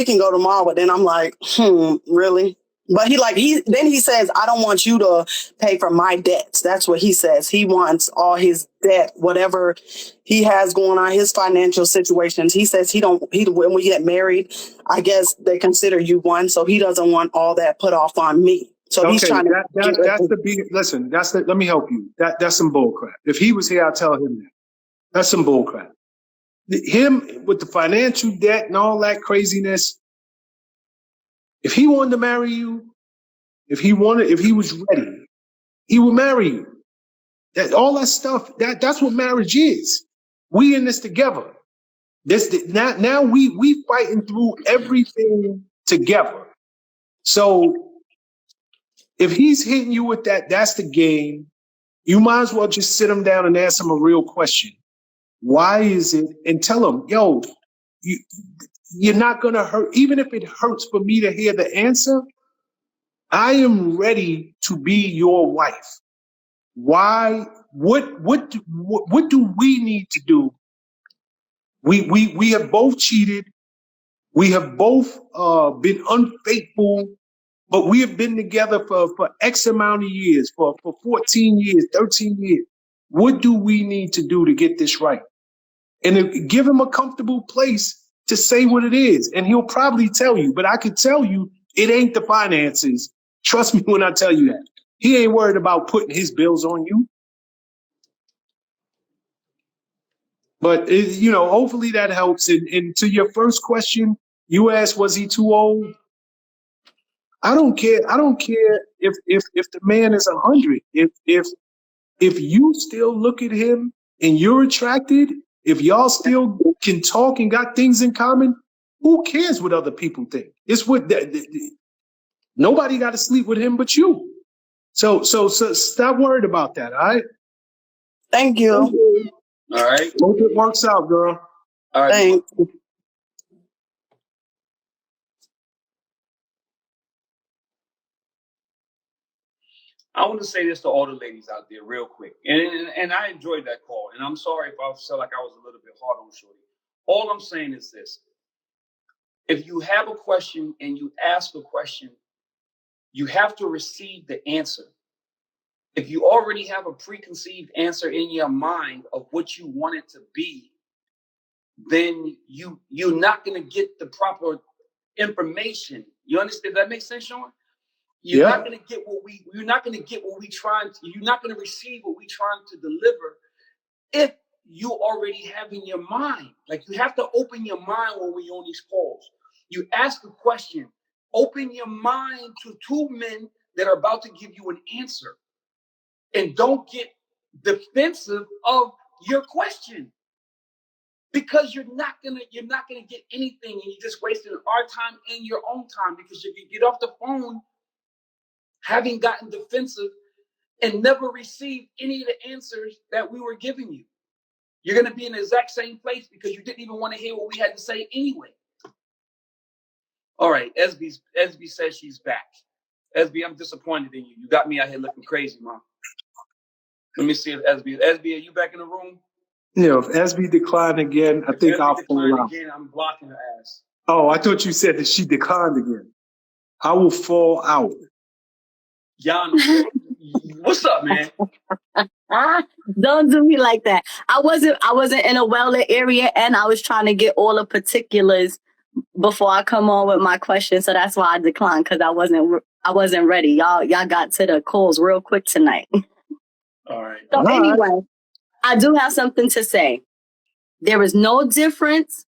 But then I'm like, really? But he says, "I don't want you to pay for my debts." That's what he says. He wants all his debt, whatever he has going on, his financial situations. He says when we get married, I guess they consider you one, so he doesn't want all that put off on me. So he's trying to. Let me help you. That's some bull crap. If he was here, I'd tell him that. That's some bull crap. Him with the financial debt and all that craziness. If he wanted to marry you, if he was ready, he would marry you. All that stuff, that's what marriage is. We in this together. Now we fighting through everything together. So if he's hitting you with that's the game. You might as well just sit him down and ask him a real question. Why is it? And tell him, yo, you're not going to hurt. Even if it hurts for me to hear the answer, I am ready to be your wife. Why? What do we need to do? We have both cheated. We have both been unfaithful, but we have been together for X amount of years, for 14 years, 13 years. What do we need to do to get this right? And give him a comfortable place to say what it is. And he'll probably tell you, but I can tell you it ain't the finances. Trust me when I tell you that. He ain't worried about putting his bills on you. But, hopefully that helps. And to your first question, you asked, was he too old? I don't care. I don't care if the man is 100. If you still look at him and you're attracted, if y'all still can talk and got things in common, who cares what other people think? It's what nobody got to sleep with him but you. So stop worried about that. All right. Thank you. All right. Hope it works out, girl. All right. Thanks. I want to say this to all the ladies out there real quick. And I enjoyed that call. And I'm sorry if I felt like I was a little bit hard on Shorty. All I'm saying is this. If you have a question and you ask a question, you have to receive the answer. If you already have a preconceived answer in your mind of what you want it to be, then you're not going to get the proper information. You understand? Does that make sense, Sean? You're not going to get what you're not going to receive what we trying to deliver if you already have in your mind. Like, you have to open your mind when we're on these calls. You ask a question, open your mind to two men that are about to give you an answer. And don't get defensive of your question. Because you're not gonna get anything, and you're just wasting our time and your own time, because you can get off the phone having gotten defensive and never received any of the answers that we were giving you. You're going to be in the exact same place because you didn't even want to hear what we had to say anyway. All right, Esby says she's back. Esby, I'm disappointed in you. You got me out here looking crazy, Mom. Let me see if Esby, are you back in the room? Yeah, if Esby declined again, I think I'll fall out. Again, I'm blocking her ass. Oh, I thought you said that she declined again. I will fall out. Jan, what's up, man? Don't do me like that. I wasn't in a well-lit area, and I was trying to get all the particulars before I come on with my question. So that's why I declined, because I wasn't ready. Y'all got to the calls real quick tonight. All right. So anyway, I do have something to say. There is no difference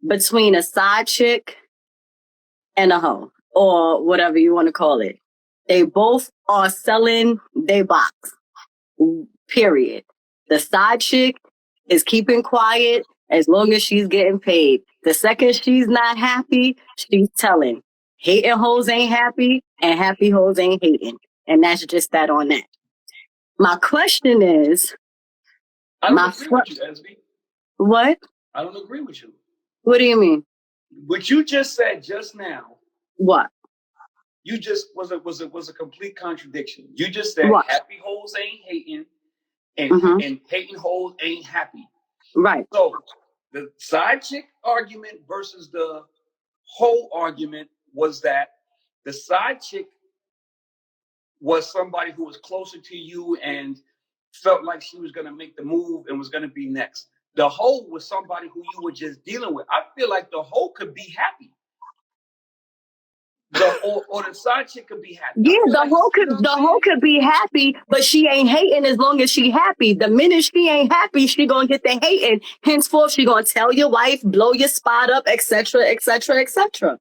between a side chick and a hoe, or whatever you want to call it. They both are selling their box. Period. The side chick is keeping quiet as long as she's getting paid. The second she's not happy, she's telling. Hating hoes ain't happy, and happy hoes ain't hating. And that's just that on that. My question is, I don't agree with you, SB. what? I don't agree with you. What do you mean? What you just said just now, What? you just was a complete contradiction. You just said What? happy hoes ain't hating, and Mhm. and hating hoes ain't happy. Right. So the side chick argument versus the whole argument was that the side chick was somebody who was closer to you and felt like she was going to make the move and was going to be next. The hoe was somebody who you were just dealing with. I feel like the hoe could be happy. Or the side chick could be happy. Yeah, I feel the hoe could be happy, but she ain't hating as long as she happy. The minute she ain't happy, she gonna get the hating. Henceforth, she gonna tell your wife, blow your spot up, etc., etc., etc.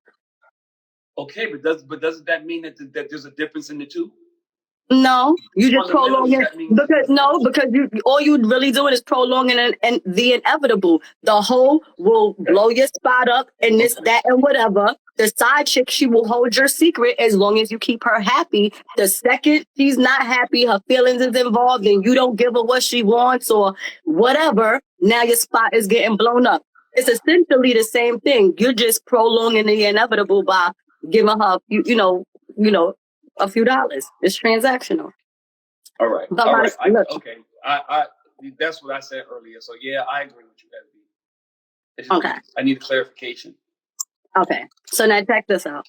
Okay, but doesn't that mean that there's a difference in the two? No, you just Fundamentally, prolonging that means because you all you really doing is prolonging and the inevitable. The hoe will blow your spot up and this, that, and whatever. The side chick, she will hold your secret as long as you keep her happy. The second she's not happy, her feelings is involved, and you don't give her what she wants or whatever, now your spot is getting blown up. It's essentially the same thing. You're just prolonging the inevitable by giving her, you know, a few dollars. It's transactional. all right. But All right. look, Okay. I that's what I said earlier. So yeah, I agree with you, SB. Okay. I need a clarification. Okay. So now check this out.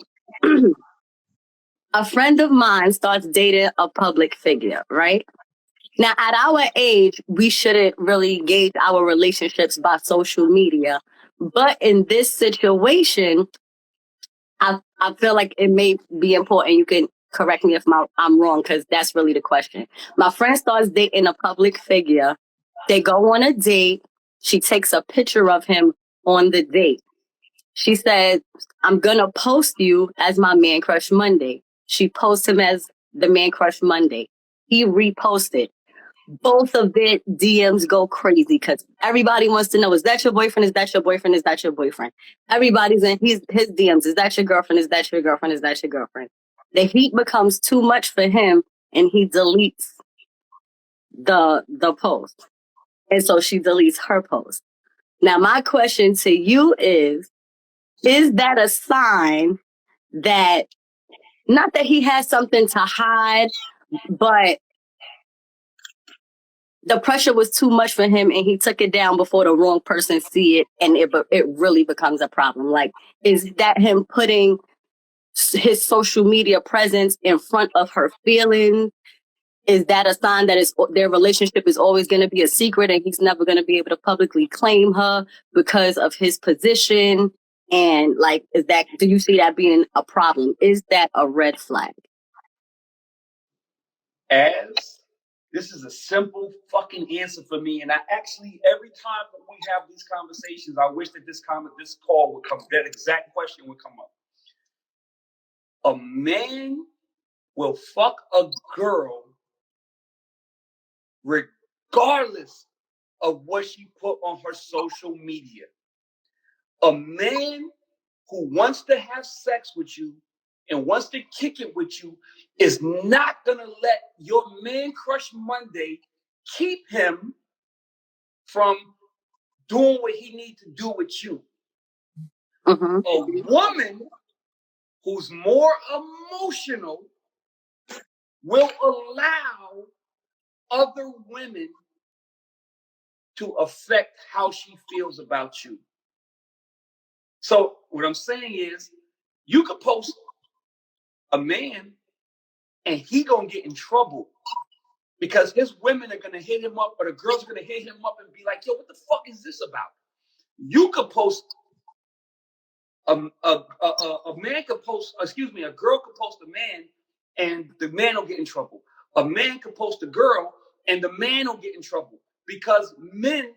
A friend of mine starts dating a public figure, right? Now, at our age, we shouldn't really gauge our relationships by social media. But in this situation, I feel like it may be important. You can correct me if I'm wrong, because that's really the question. My friend starts dating a public figure. They go on a date. She takes a picture of him on the date. She said, I'm going to post you as my Man Crush Monday. She posts him as the Man Crush Monday. He reposted. Both of their DMs go crazy because everybody wants to know, is that your boyfriend? Is that your boyfriend? Is that your boyfriend? Everybody's in his DMs. Is that your girlfriend? Is that your girlfriend? Is that your girlfriend? The heat becomes too much for him and he deletes the post. And so she deletes her post. Now, my question to you is that a sign that, not that he has something to hide, but the pressure was too much for him and he took it down before the wrong person see it and it really becomes a problem? Like, is that him putting his social media presence in front of her feelings? Is that a sign that their relationship is always going to be a secret and he's never going to be able to publicly claim her because of his position? And like, do you see that being a problem? Is that a red flag? This is a simple fucking answer for me. And I actually, every time that we have these conversations, I wish that this call would come, that exact question would come up. A man will fuck a girl regardless of what she put on her social media. A man who wants to have sex with you and wants to kick it with you is not going to let your Man Crush Monday keep him from doing what he needs to do with you. Mm-hmm. A woman who's more emotional will allow other women to affect how she feels about you. So what I'm saying is, you could post a man and he gonna get in trouble because his women are gonna hit him up, or the girls are gonna hit him up and be like, yo, what the fuck is this about? You could post a man could post, a girl could post a man and the man will get in trouble. A man could post a girl and the man will get in trouble because men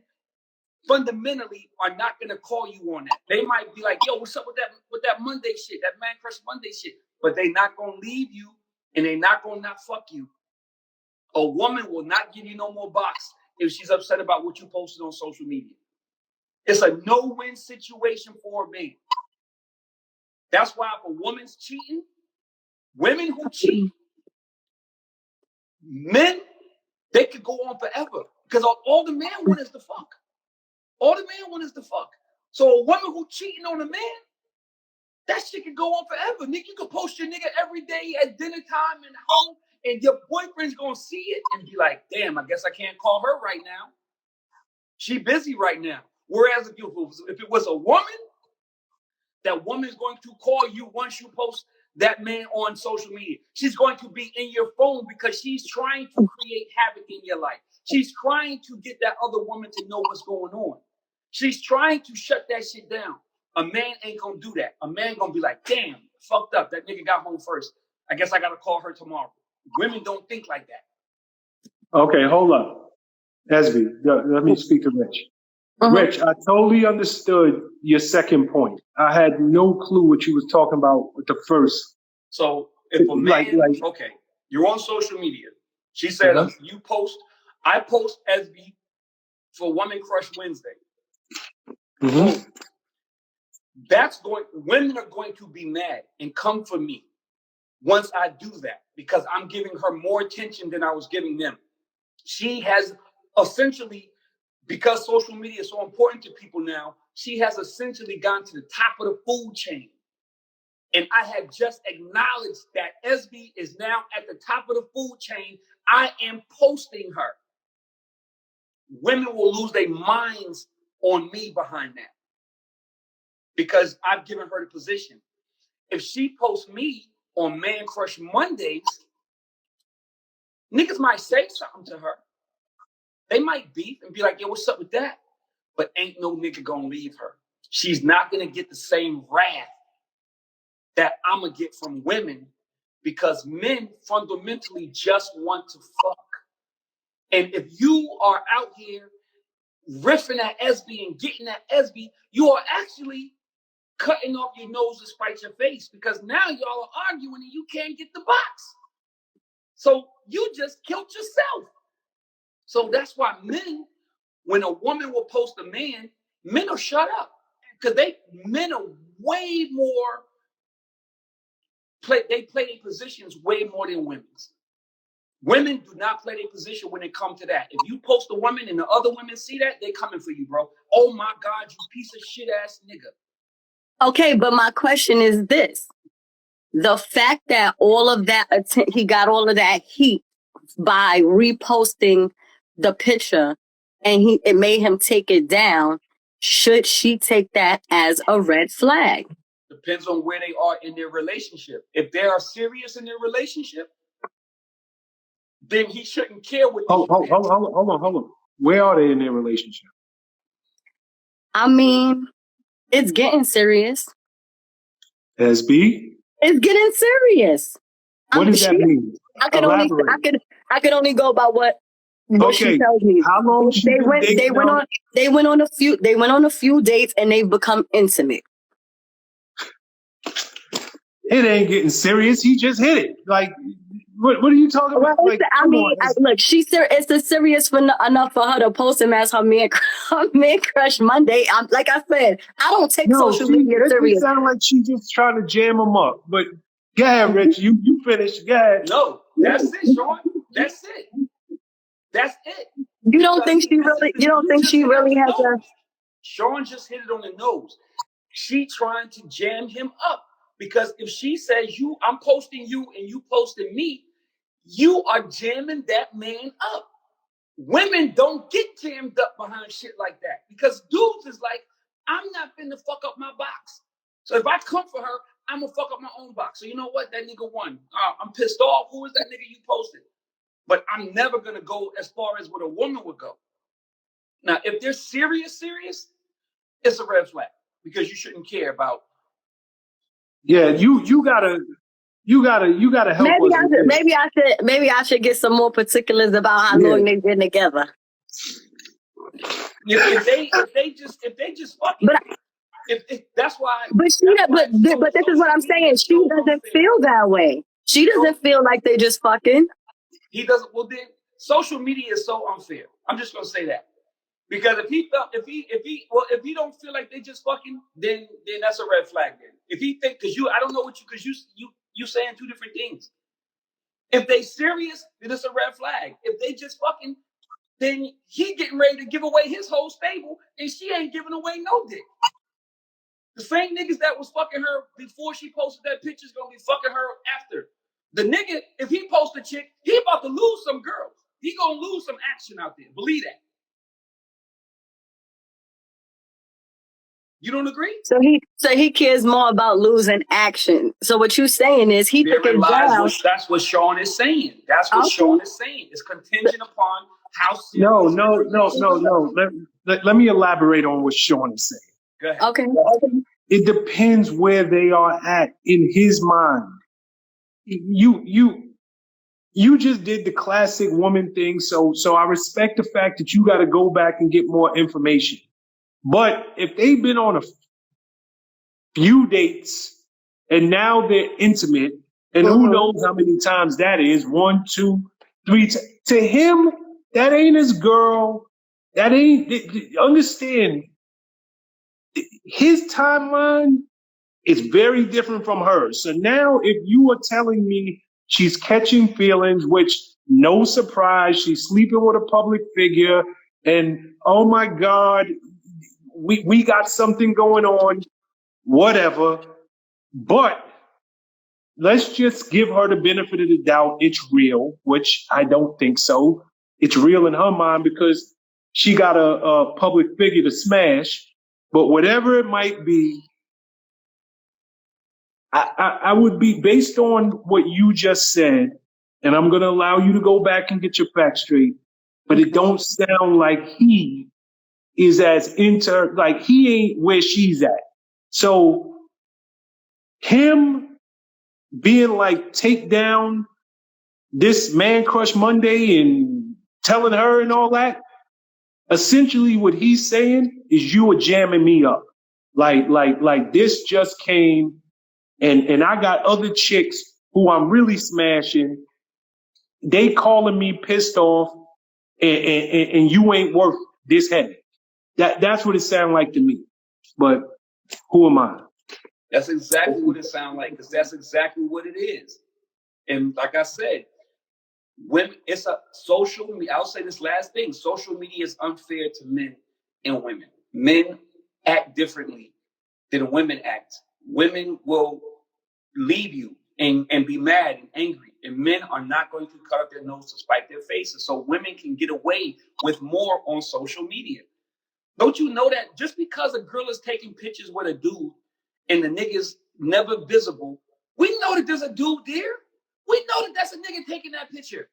fundamentally are not going to call you on that. They might be like, yo, what's up with that Monday shit, that Man Crush Monday shit, but they're not going to leave you and they not gonna not fuck you, a woman will not give you no more box if she's upset about what you posted on social media. It's a no-win situation for a man. That's why if a woman's cheating, women who cheat, men, they could go on forever because all the man want is the fuck. All the man want is the fuck. So a woman who cheating on a man, that shit could go on forever. Nigga, you could post your nigga every day at dinner time and home, and your boyfriend's gonna see it and be like, damn, I guess I can't call her right now. She busy right now. Whereas if it was a woman, that woman is going to call you once you post that man on social media. She's going to be in your phone because she's trying to create havoc in your life. She's trying to get that other woman to know what's going on. She's trying to shut that shit down. A man ain't gonna do that. A man gonna be like, damn, fucked up. That nigga got home first. I guess I gotta call her tomorrow. Women don't think like that. Okay, hold up. Esby, let me speak to Rich. Uh-huh. Rich, I totally understood your second point. I had no clue what you was talking about with the first. So if a man, okay, you're on social media. She said, you post, I post SB for Woman Crush Wednesday. Mm-hmm. Women are going to be mad and come for me once I do that because I'm giving her more attention than I was giving them. She has essentially, because social media is so important to people now, she has essentially gone to the top of the food chain. And I have just acknowledged that SB is now at the top of the food chain. I am posting her. Women will lose their minds on me behind that because I've given her the position. If she posts me on Man Crush Mondays, niggas might say something to her. They might beef and be like, yo, what's up with that? But ain't no nigga gonna leave her. She's not gonna get the same wrath that I'm gonna get from women because men fundamentally just want to fuck. And if you are out here riffing at SB and getting at SB, you are actually cutting off your nose to spite your face because now y'all are arguing and you can't get the box. So you just killed yourself. So that's why men, when a woman will post a man, men will shut up because men are way more, they play their positions way more than women's. Women do not play their position when it comes to that. If you post a woman and the other women see that, they coming for you, bro. Oh my God, you piece of shit ass nigga. Okay, but my question is this. The fact that all of that, he got all of that heat by reposting the picture and it made him take it down. Should she take that as a red flag? Depends on where they are in their relationship. If they are serious in their relationship, then he shouldn't care what. Hold on. Where are they in their relationship? I mean, it's getting serious. SB? It's getting serious. What does that mean? I could only go by what she tells me. How long they went on a few dates and they've become intimate. It ain't getting serious. He just hit it. Like, what are you talking about? Well, look, it's serious enough for her to post him as her man crush Monday. Like I said, I don't take social media serious. It sounds like she just trying to jam him up. But go ahead, Rich. You finish. Go ahead. No, that's it, Sean. That's it. That's it. You don't think she really has a... Sean just hit it on the nose. She trying to jam him up. Because if she says I'm posting you and you posting me, you are jamming that man up. Women don't get jammed up behind shit like that because dudes is like, I'm not finna fuck up my box. So if I come for her, I'm gonna fuck up my own box. So you know what? That nigga won. I'm pissed off. Who is that nigga you posted? But I'm never gonna go as far as what a woman would go. Now, if they're serious, it's a red flag because you shouldn't care about. Yeah, you gotta help us. Maybe I should get some more particulars about how long they've been together. If they just fucking. If that's why. But this is what I'm saying. She doesn't feel that way. She doesn't feel like they just fucking. He doesn't. Well, then social media is so unfair. I'm just gonna say that because if he don't feel like they just fucking, then that's a red flag. Then if he think I don't know what you saying two different things. If they serious, then it's a red flag. If they just fucking, then he getting ready to give away his whole stable, and she ain't giving away no dick. The same niggas that was fucking her before she posted that picture is gonna be fucking her after. The nigga, if he posts a chick, he about to lose some girls. He gonna lose some action out there. Believe that. You don't agree? So he cares more about losing action. So what you saying is he took it down. That's what Sean is saying. That's what Sean is saying. It's contingent upon how serious. No. Let me elaborate on what Sean is saying. Go ahead. Okay. It depends where they are at in his mind. You just did the classic woman thing, so I respect the fact that you got to go back and get more information. But if they've been on a few dates and now they're intimate, and who knows how many times that is, 1, 2, 3, to him, that ain't his girl. That ain't, understand, his timeline is very different from hers. So now if you are telling me she's catching feelings, which no surprise, she's sleeping with a public figure, and oh my God, we got something going on, whatever. But let's just give her the benefit of the doubt. It's real, which I don't think so. It's real in her mind because she got a public figure to smash. But whatever it might be, I would be, based on what you just said, and I'm going to allow you to go back and get your facts straight, but it don't sound like he is like he ain't where she's at. So him being like, take down this Man Crush Monday and telling her and all that, essentially what he's saying is you are jamming me up. Like this just came and I got other chicks who I'm really smashing. They calling me pissed off and you ain't worth this headache. That's what it sounds like to me. But who am I? That's exactly what it sounds like, because that's exactly what it is. And like I said, women, it's a social media. I'll say this last thing. Social media is unfair to men and women. Men act differently than women act. Women will leave you and be mad and angry. And men are not going to cut up their nose to spite their faces. So women can get away with more on social media. Don't you know that just because a girl is taking pictures with a dude and the nigga's never visible, we know that there's a dude there. We know that that's a nigga taking that picture.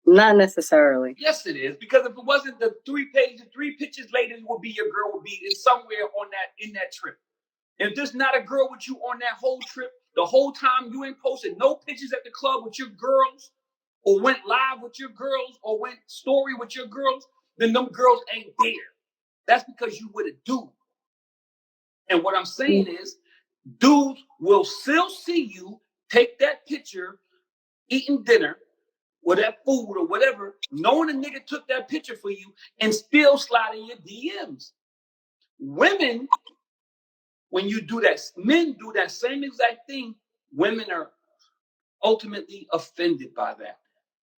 Not necessarily. Yes, it is. Because if it wasn't the 3 pictures later, it would be your girl would be in somewhere in that trip. If there's not a girl with you on that whole trip, the whole time you ain't posted no pictures at the club with your girls, or went live with your girls, or went story with your girls, then them girls ain't there. That's because you with a dude. And what I'm saying is, dudes will still see you take that picture, eating dinner, or that food or whatever, knowing a nigga took that picture for you, and still slide in your DMs. Women, when you do that, men do that same exact thing. Women are ultimately offended by that.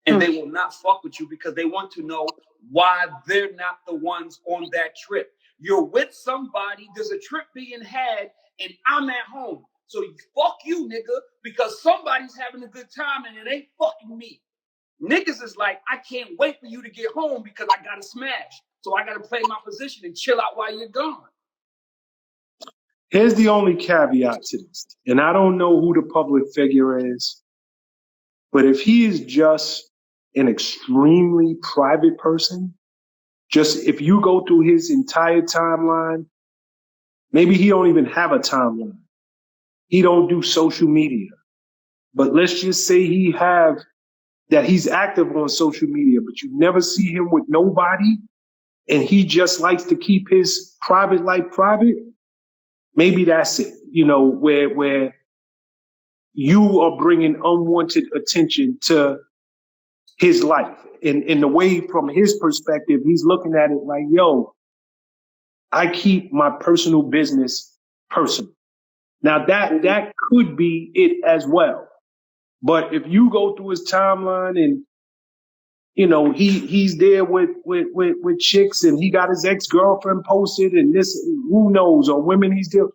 And they will not fuck with you because they want to know why they're not the ones on that trip. You're with somebody, there's a trip being had, and I'm at home. So fuck you, nigga, because somebody's having a good time and it ain't fucking me. Niggas is like, I can't wait for you to get home because I gotta smash. So I gotta play my position and chill out while you're gone. Here's the only caveat to this, and I don't know who the public figure is, but if he is just an extremely private person, just if you go through his entire timeline, maybe he don't even have a timeline. He don't do social media. But let's just say that he's active on social media, but you never see him with nobody, and he just likes to keep his private life private. Maybe that's it, where you are bringing unwanted attention to his life. And the way from his perspective, he's looking at it like, yo, I keep my personal business personal. Now that could be it as well. But if you go through his timeline and, you know, he's there with chicks and he got his ex-girlfriend posted and this, who knows, or women he's there,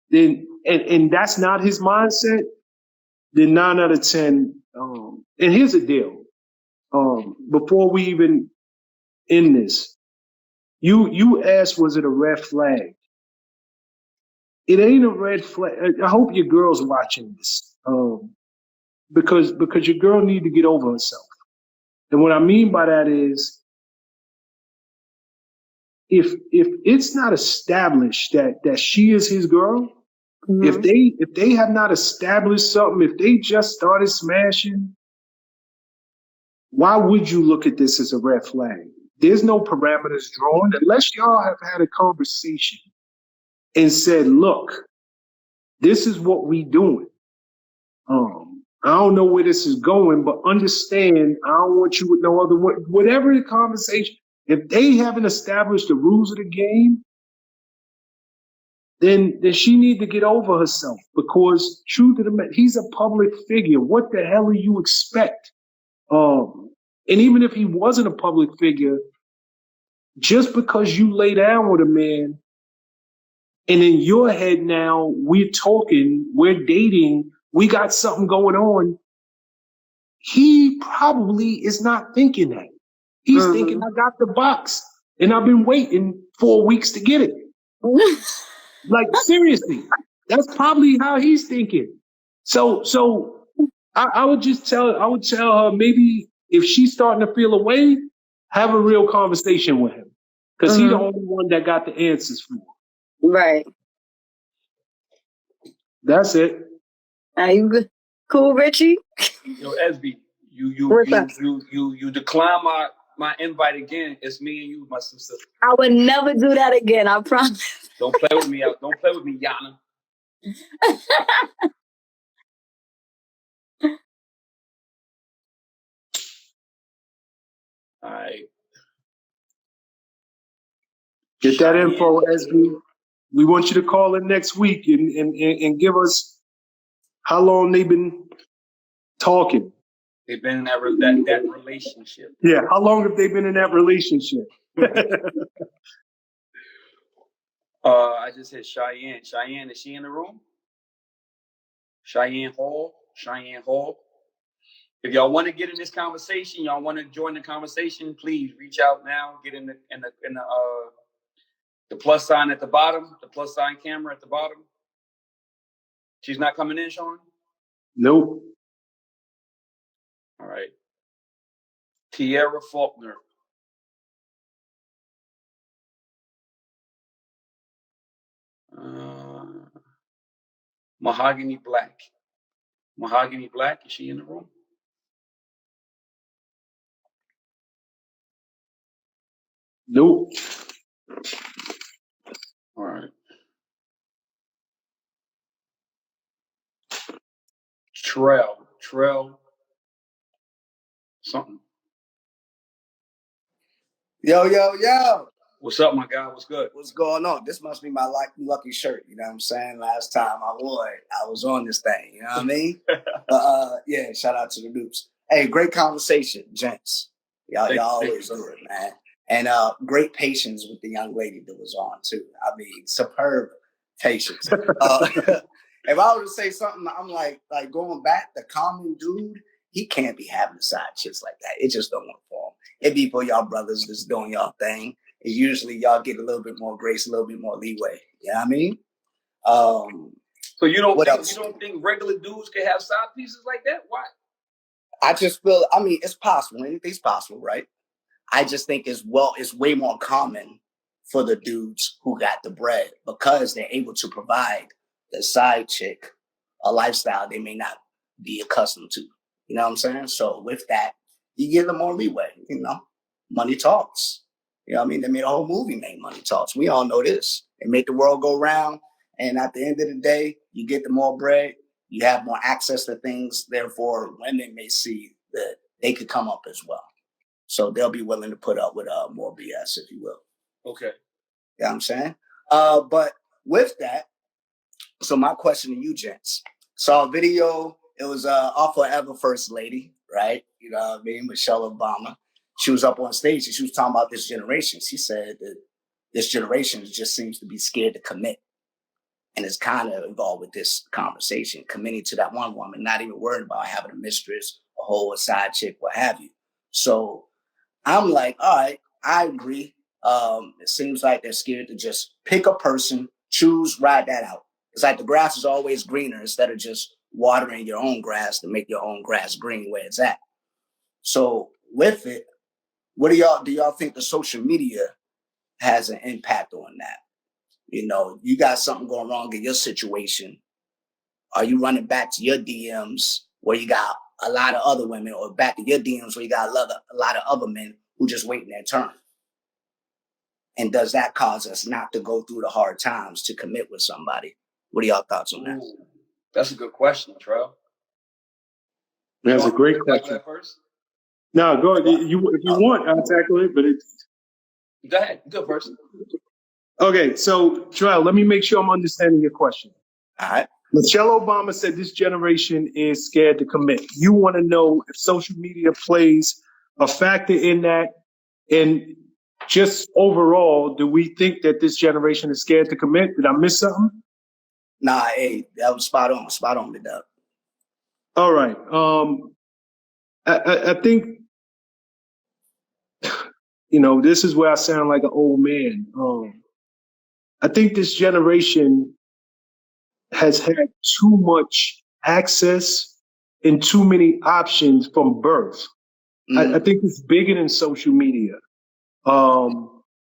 then, and that's not his mindset, then 9 out of 10, and here's the deal. Before we even end this, you asked, was it a red flag? It ain't a red flag. I hope your girl's watching this, because your girl need to get over herself. And what I mean by that is, if it's not established that she is his girl, if they have not established something, if they just started smashing, why would you look at this as a red flag? There's no parameters drawn unless y'all have had a conversation and said, look, this is what we doing. I don't know where this is going, but understand, I don't want you with no other, whatever the conversation, if they haven't established the rules of the game, then she need to get over herself, because truth of the matter, he's a public figure. What the hell do you expect? And even if he wasn't a public figure, just because you lay down with a man and in your head now we're talking, we're dating, we got something going on, he probably is not thinking that. He's thinking, I got the box and I've been waiting 4 weeks to get it. Like, seriously, that's probably how he's thinking. So I would tell her, maybe if she's starting to feel away, have a real conversation with him, because he's the only one that got the answers for her. Right. That's it. Are you good? Cool, Richie? Yo, SB, you decline my invite again. It's me and you, my sister. I would never do that again, I promise. Don't play with me. Don't play with me, Yana. All right. Get that info, SB. We want you to call in next week and give us how long they've been talking. They've been in that relationship. Yeah, how long have they been in that relationship? I just hit Cheyenne. Cheyenne, is she in the room? Cheyenne Hall. If y'all want to get in this conversation, y'all want to join the conversation, please reach out now. Get in the plus sign at the bottom, the plus sign camera at the bottom. She's not coming in, Sean? Nope. All right. Tierra Faulkner. Mahogany Black. Mahogany Black, is she in the room? Nope. All right. Trell. Something. Yo. What's up, my guy? What's good? What's going on? This must be my lucky shirt. You know what I'm saying? Last time I wore it, I was on this thing. You know what I mean? Yeah, shout out to the Dupes. Hey, great conversation, gents. Y'all always do it, man. And great patience with the young lady that was on, too. I mean, superb patience. If I were to say something, I'm like going back, the common dude, he can't be having side chicks like that. It just don't work for him. It be for y'all brothers that's doing y'all thing. And usually y'all get a little bit more grace, a little bit more leeway. You know what I mean? So you don't think regular dudes can have side pieces like that? Why? I just feel, I mean, it's possible. Anything's possible, right? I just think it's way more common for the dudes who got the bread, because they're able to provide the side chick a lifestyle they may not be accustomed to. You know what I'm saying? So with that, you give them more leeway. You know, money talks. You know what I mean? They made a whole movie named Money Talks. We all know this. They make the world go round. And at the end of the day, you get the more bread, You have more access to things. Therefore, women may see that they could come up as well. So they'll be willing to put up with more BS, if you will. Okay. You know what I'm saying? But with that, so my question to you, gents. Saw a video. It was off of Ever First Lady, right? You know what I mean? Michelle Obama. She was up on stage and she was talking about this generation. She said that this generation just seems to be scared to commit. And it's kind of involved with this conversation, committing to that one woman, not even worried about having a mistress, a whole, a side chick, what have you. So I'm like, all right, I agree. It seems like they're scared to just pick a person, choose, ride that out. It's like the grass is always greener instead of just watering your own grass to make your own grass green where it's at. So with it, what do y'all think the social media has an impact on that? You know, you got something going wrong in your situation. Are you running back to your DMs where you got a lot of other women, or back to your DMs where you got a lot of other men who just waiting their turn? And does that cause us not to go through the hard times to commit with somebody? What are y'all thoughts on that? Ooh, that's a good question, Trell. That's a great Tackle question. that first? No, go ahead. If you want, I'll tackle it, but it's Go ahead. You go first. okay. So, Terrell, let me make sure I'm understanding your question. All right. Michelle Obama said this generation is scared to commit. You want to know if social media plays a factor in that, and just overall, do we think that this generation is scared to commit? Did I miss something? Nah, hey, that was spot on, Dub. All right. I think, you know, this is where I sound like an old man. I think this generation has had too much access and too many options from birth. I think it's bigger than social media. And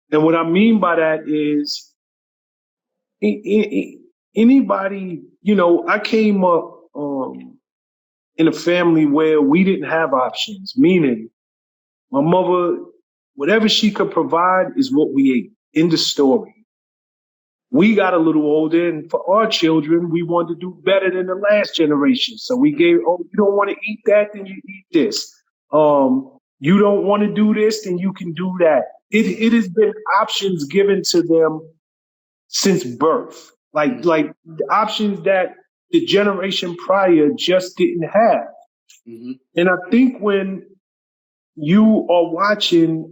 what I mean by that is anybody, you know, I came up in a family where we didn't have options, meaning my mother, whatever she could provide is what we ate. End of story. We got a little older, and for our children, we wanted to do better than the last generation. So we gave, oh, you don't want to eat that, then you eat this. You don't want to do this, then you can do that. It has been options given to them since birth, like the options that the generation prior just didn't have. Mm-hmm. And I think when you are watching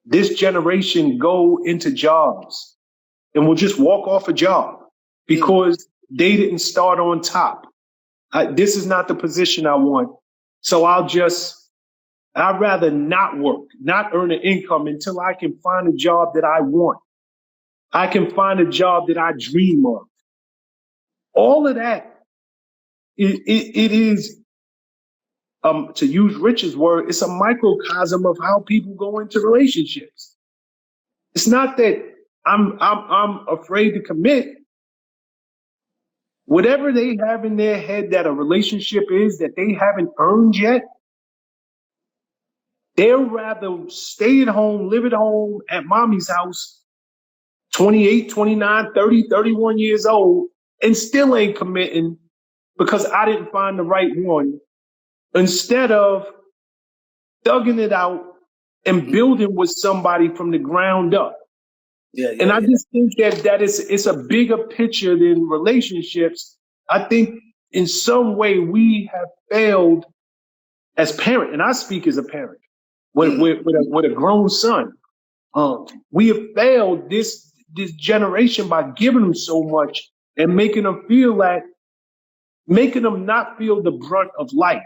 this generation go into jobs and will just walk off a job because they didn't start on top. This is not the position I want. So I'd rather not work, not earn an income until I can find a job that I want. I can find a job that I dream of. All of that, it is, to use Rich's word, it's a microcosm of how people go into relationships. It's not that I'm afraid to commit. Whatever they have in their head that a relationship is that they haven't earned yet, they'll rather stay at home, live at home at mommy's house, 28, 29, 30, 31 years old, and still ain't committing because I didn't find the right one, instead of thugging it out and building with somebody from the ground up. And I just think that it's a bigger picture than relationships. I think in some way we have failed as parents, and I speak as a parent with a grown son. We have failed this generation by giving them so much and making them not feel the brunt of life.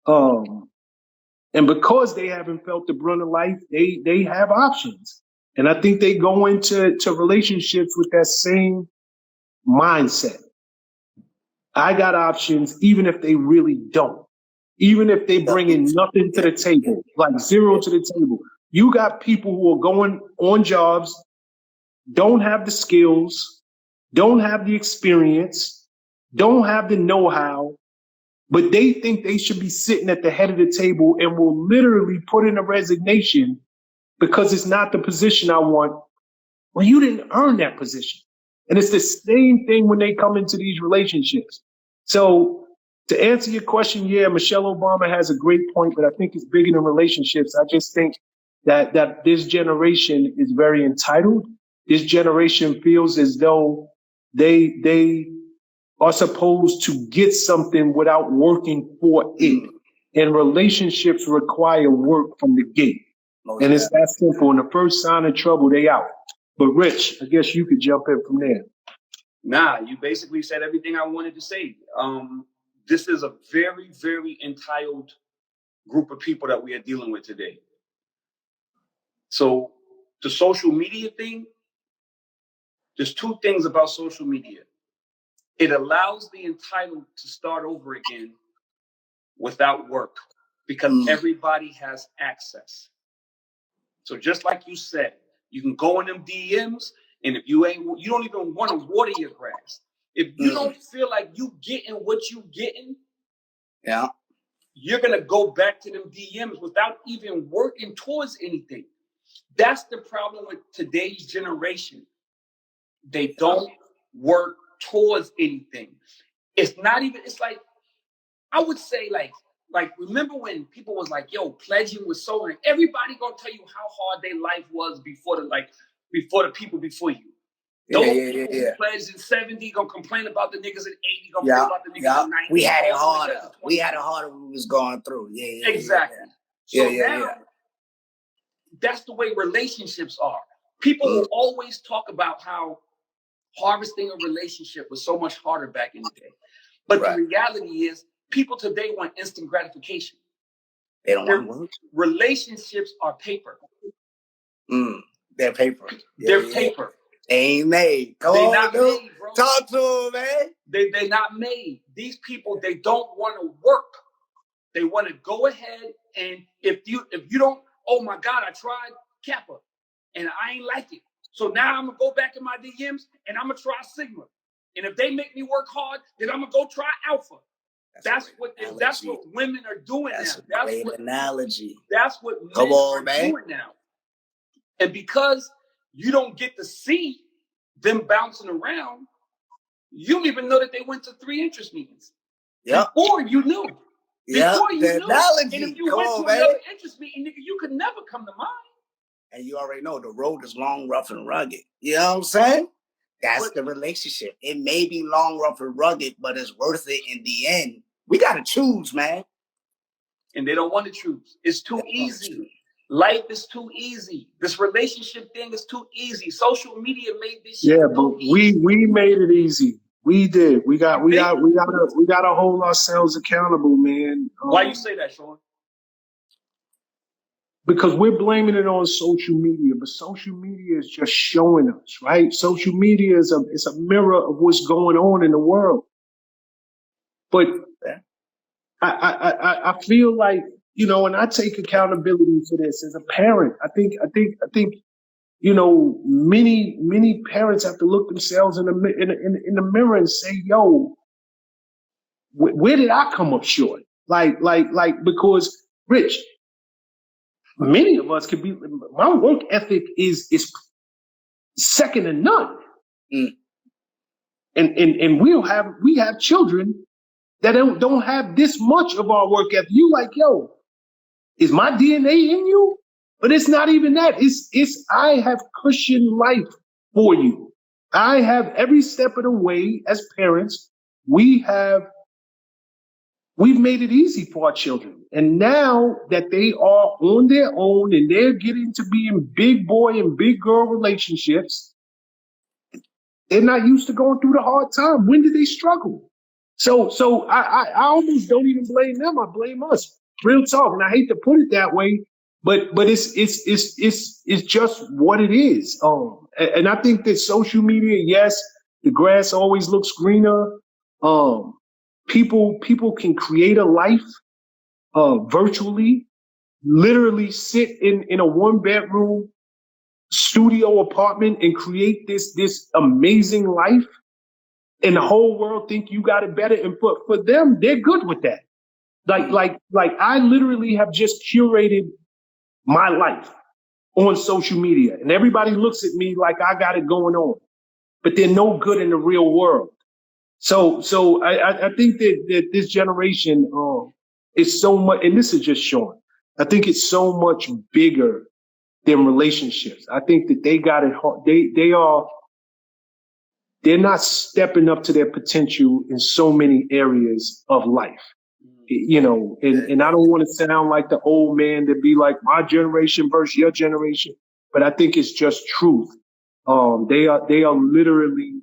And because they haven't felt the brunt of life, they have options. And I think they go into relationships with that same mindset. I got options, even if they really don't. Even if they bring in nothing to the table, like zero to the table. You got people who are going on jobs, don't have the skills, don't have the experience, don't have the know-how, but they think they should be sitting at the head of the table and will literally put in a resignation because it's not the position I want. Well, you didn't earn that position. And it's the same thing when they come into these relationships. So to answer your question, yeah, Michelle Obama has a great point, but I think it's bigger than relationships. I just think that this generation is very entitled. This generation feels as though they are supposed to get something without working for it. And relationships require work from the gate. And it's that simple. And the first sign of trouble, they out. But Rich, I guess you could jump in from there. Nah, you basically said everything I wanted to say. This is a very, very entitled group of people that we are dealing with today. So the social media thing, there's two things about social media. It allows the entitled to start over again without work because everybody has access. So just like you said, you can go in them DMs, and if you don't even want to water your grass. If you don't feel like you getting what you getting, you're gonna go back to them DMs without even working towards anything. That's the problem with today's generation. They don't work towards anything. It's not even. It's like I would say, like remember when people was like, "Yo, pledging was so," and everybody gonna tell you how hard their life was before the people before you. Those people who pledged in 70 gonna complain about the niggas in 80, gonna complain about the niggas in 90. We had it harder. We had it harder when we was going through. Exactly. So now, that's the way relationships are. People will always talk about how harvesting a relationship was so much harder back in the day. But the reality is, people today want instant gratification. They don't want work. Relationships are paper. They're paper. They're paper. They ain't made. They're not made, bro. Talk to them, man. They're not made. These people, they don't want to work. They want to go ahead, and if you don't, oh my God, I tried Kappa and I ain't like it. So now I'm gonna go back in my DMs and I'm gonna try Sigma. And if they make me work hard, then I'm gonna go try Alpha. That's what women are doing now. That's a great analogy. That's what men are doing now. And because you don't get to see them bouncing around, you don't even know that they went to 3 interest meetings. Before you knew. Before you knew. Analogy. And if you went to another interest meeting, nigga, you could never come to mine. And you already know the road is long, rough, and rugged. You know what I'm saying? That's the relationship. It may be long, rough, and rugged, but it's worth it in the end. We got to choose, man. And they don't want to choose. It's too easy. Life is too easy. This relationship thing is too easy. Social media made this shit but we made it easy. We did. We gotta hold ourselves accountable, man. Why you say that, Sean? Because we're blaming it on social media, but social media is just showing us, right? Social media is a mirror of what's going on in the world. But I feel like, you know, and I take accountability for this as a parent. I think, you know, many parents have to look themselves in the mirror and say, yo, where did I come up short? Like, because Rich, many of us could be, my work ethic is second to none. And we have children that don't have this much of our work ethic. You like, yo, is my DNA in you? But it's not even that. It's I have cushioned life for you. I have every step of the way as parents, we've made it easy for our children. And now that they are on their own and they're getting to be in big boy and big girl relationships, they're not used to going through the hard time. When did they struggle? So I almost don't even blame them. I blame us. Real talk. And I hate to put it that way, but it's just what it is. And I think that social media, yes, the grass always looks greener. People can create a life virtually, literally sit in a 1-bedroom studio apartment and create this amazing life, and the whole world think you got it better. And for them, they're good with that. Like I literally have just curated my life on social media, and everybody looks at me like I got it going on. but they're no good in the real world. So I think that this generation is so much, and this is just Sean. I think it's so much bigger than relationships. I think that they got it hard. They're not stepping up to their potential in so many areas of life. You know, and I don't want to sound like the old man to be like my generation versus your generation, but I think it's just truth. They are literally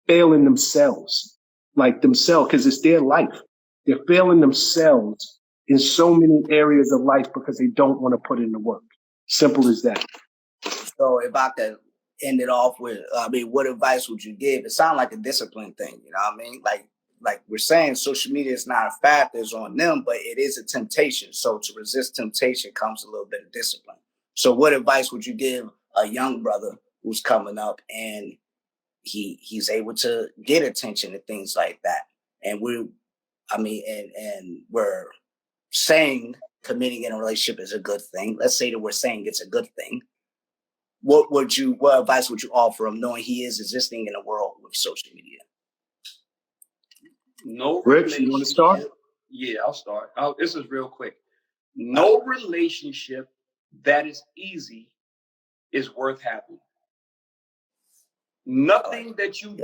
failing themselves, because it's their life. They're failing themselves in so many areas of life because they don't want to put in the work. Simple as that. So if I could end it off with, what advice would you give? It sounds like a discipline thing, you know what I mean? Like we're saying, social media is not a factor, it's on them, but it is a temptation. So to resist temptation comes a little bit of discipline. So what advice would you give a young brother who's coming up and he's able to get attention and things like that? And we're saying committing in a relationship is a good thing. Let's say that we're saying it's a good thing. What advice would you offer him, knowing he is existing in a world with social media? No Rich, you want to start? Yeah, I'll start. This is real quick. No relationship that is easy is worth having. Nothing that you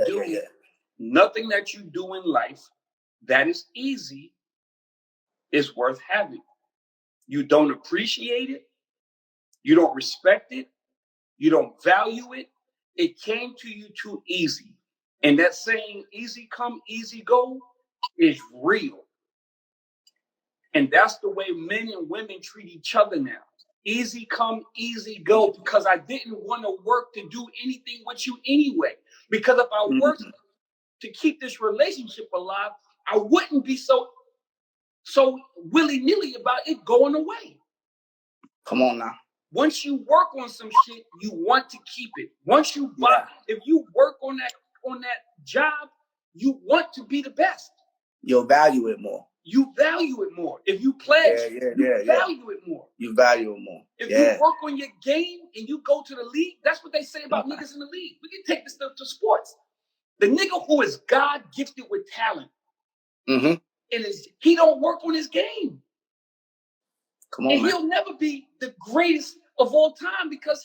nothing that you do in life that is easy is worth having. You don't appreciate it. You don't respect it. You don't value it. It came to you too easy. And that saying, easy come, easy go, is real. And that's the way men and women treat each other now. Easy come, easy go, because I didn't want to work to do anything with you anyway. Because if I worked to keep this relationship alive, I wouldn't be so willy-nilly about it going away. Come on now. Once you work on some shit, you want to keep it. Once you buy, if you work on that job, you want to be the best. You'll value it more. You value it more. If you pledge, you value it more. You value it more. If you work on your game and you go to the league, that's what they say about niggas in the league. We can take this to sports. The nigga who is God gifted with talent, and he don't work on his game. Come on, and man. He'll never be the greatest of all time because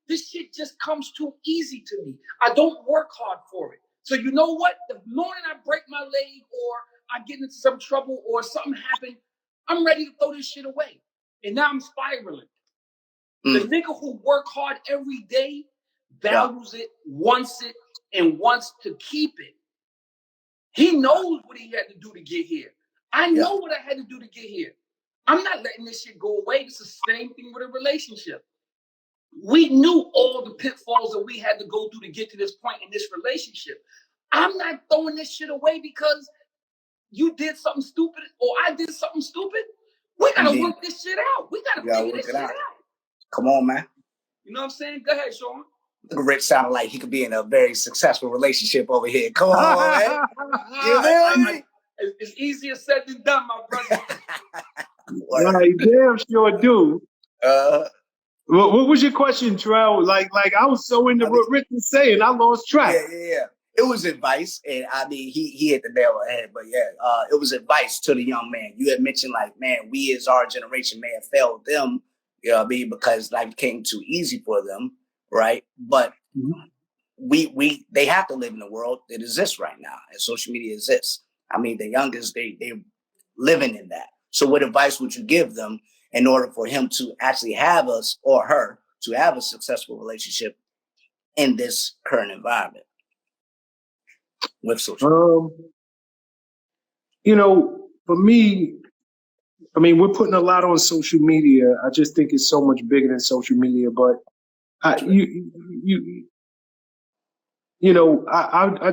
this shit just comes too easy to me. I don't work hard for it. So you know what? The moment I break my leg or I get into some trouble or something happen, I'm ready to throw this shit away. And now I'm spiraling. The nigga who work hard every day values it, wants it, and wants to keep it. He knows what he had to do to get here. I know what I had to do to get here. I'm not letting this shit go away. It's the same thing with a relationship. We knew all the pitfalls that we had to go through to get to this point in this relationship. I'm not throwing this shit away because you did something stupid or I did something stupid. We gotta work this shit out. We gotta figure this shit out. Come on, man. You know what I'm saying? Go ahead, Sean. Rich sounded like he could be in a very successful relationship over here. Come on, man. You feel me? It's easier said than done, my brother. Right, damn sure do. What was your question, Terrell? Like I was so into what Rich was saying, I lost track. Yeah. It was advice, and I mean, he hit the nail on the head. But it was advice to the young man. You had mentioned, like, man, we as our generation may have failed them, you know what I mean, because life came too easy for them, right? But they have to live in the world that exists right now, and social media exists. I mean, the youngest, they're living in that. So what advice would you give them in order for him to actually have us or her to have a successful relationship in this current environment with social media? For me, I mean, we're putting a lot on social media. I just think it's so much bigger than social media. But I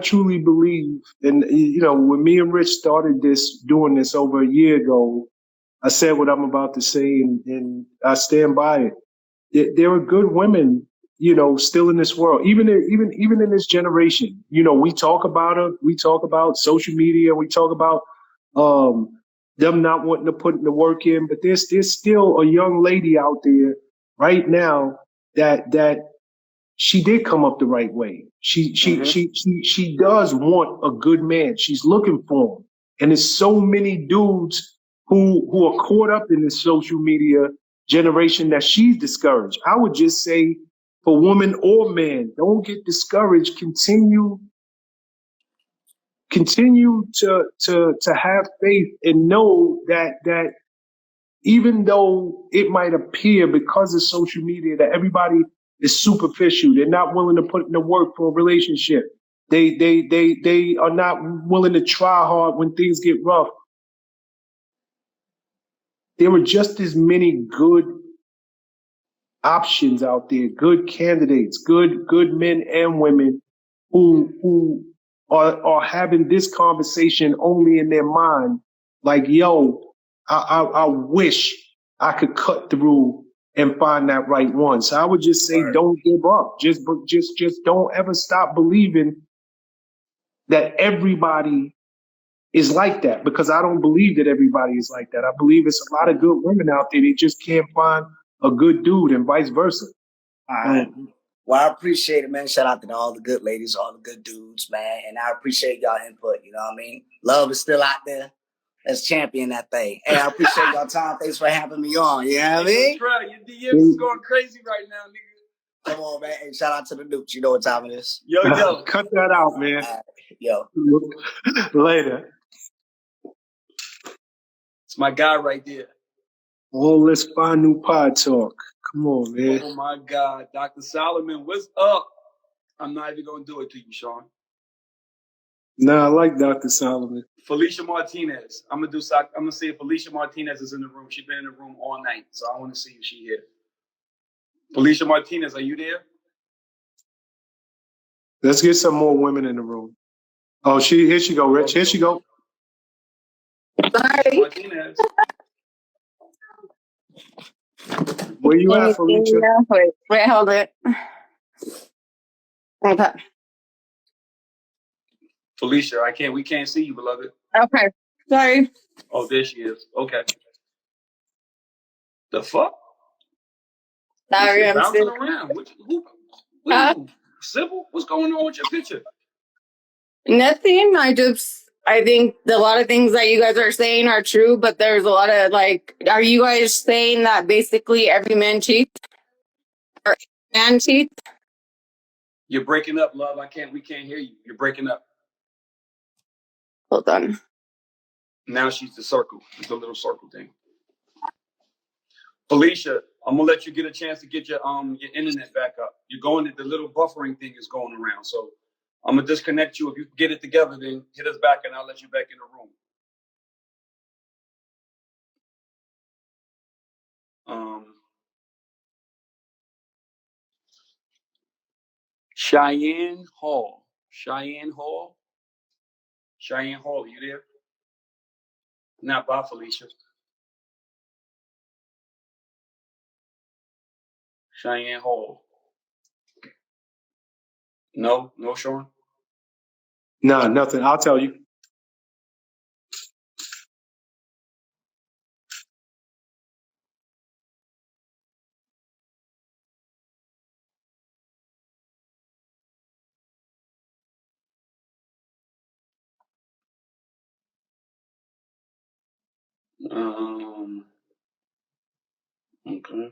truly believe, and when me and Rich started doing this over a year ago, I said what I'm about to say, and I stand by it. There are good women, still in this world, even in this generation. We talk about it. We talk about social media. We talk about them not wanting to put the work in, but there's still a young lady out there right now that she did come up the right way. She does want a good man. She's looking for him. And there's so many dudes who are caught up in this social media generation that she's discouraged. I would just say, for woman or man, don't get discouraged. Continue to have faith and know that even though it might appear because of social media that everybody is superficial, they're not willing to put in the work for a relationship. They are not willing to try hard when things get rough. There are just as many good options out there, good candidates, good men and women who are having this conversation only in their mind. Like, yo, I wish I could cut through and find that right one. So I would just say, don't give up. Just don't ever stop believing that everybody is like that, because I don't believe that everybody is like that. I believe it's a lot of good women out there. They just can't find a good dude, and vice versa. All right. Well, I appreciate it, man. Shout out to all the good ladies, all the good dudes, man. And I appreciate y'all input. You know what I mean? Love is still out there. Let's champion that thing. Hey, I appreciate y'all time. Thanks for having me on. You know what I mean? Your DMs is going crazy right now, nigga. Come on, man. Hey, shout out to the Dukes. You know what time it is. Yo. Cut that out, man. Yo. Later. It's my guy right there. Oh, let's find new pod talk. Come on, man. Oh, my God. Dr. Solomon, what's up? I'm not even going to do it to you, Sean. Nah, I like Dr. Solomon. Felicia Martinez. I'm gonna see if Felicia Martinez is in the room. She's been in the room all night, so I want to see if she's here. Felicia Martinez, are you there? Let's get some more women in the room. Oh, here she go, Rich. Here she go. Sorry. Martinez. Where you at, Felicia? Wait, hold it. Okay. Felicia, we can't see you, beloved. Okay. Sorry. Oh, there she is. Okay. The fuck? Sorry, I'm bouncing sick. around. Sybil? What's going on with your picture? Nothing. I think a lot of things that you guys are saying are true, but there's a lot of are you guys saying that basically every man cheats? Or man cheats? You're breaking up, love. We can't hear you. You're breaking up. Hold on. Now she's the circle. It's the little circle thing. Felicia, I'm gonna let you get a chance to get your internet back up. You're going, the little buffering thing is going around. So I'm gonna disconnect you. If you can get it together, then hit us back and I'll let you back in the room. Cheyenne Hall, are you there? Not by Felicia. Cheyenne Hall. No, Sean? Nah, nothing. I'll tell you. Okay.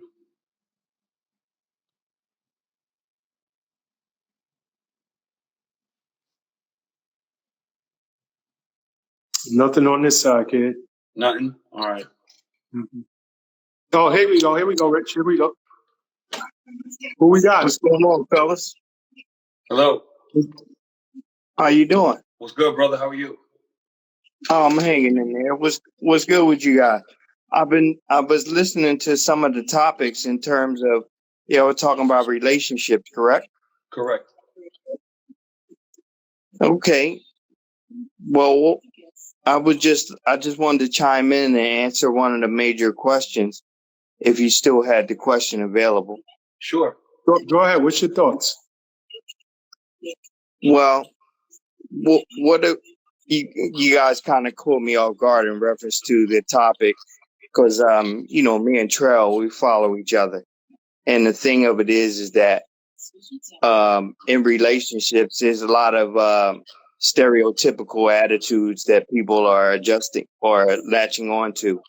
Nothing on this side, kid. Nothing? All right. Mm-hmm. Oh, here we go, Rich. Here we go. Who we got? What's going on, fellas? Hello. How you doing? What's good, brother? How are you? Oh, I'm hanging in there. What's good with you guys? I was listening to some of the topics in terms of, we're talking about relationships, correct? Correct. Okay. Well, I just wanted to chime in and answer one of the major questions, if you still had the question available. Sure. Go ahead. What's your thoughts? Well, what you guys kind of caught me off guard in reference to the topic, because me and Trell, we follow each other, and the thing of it is that in relationships, there's a lot of stereotypical attitudes that people are adjusting or latching on to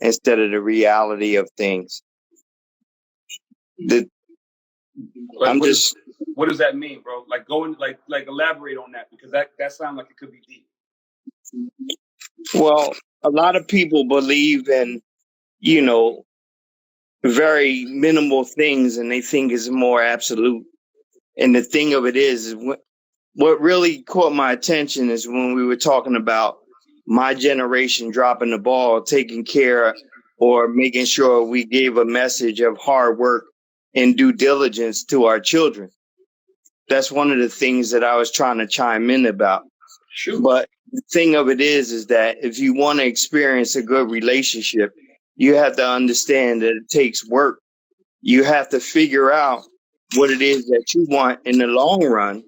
instead of the reality of things. Like, I'm what just what does that mean, bro? Like going like elaborate on that, because that sounds like it could be deep. well, a lot of people believe in, you know, very minimal things and they think is more absolute. And the thing of it is what really caught my attention is when we were talking about my generation dropping the ball, taking care or making sure we gave a message of hard work and due diligence to our children. That's one of the things that I was trying to chime in about. Shoot. But the thing of it is that if you want to experience a good relationship, you have to understand that it takes work. You have to figure out what it is that you want in the long run,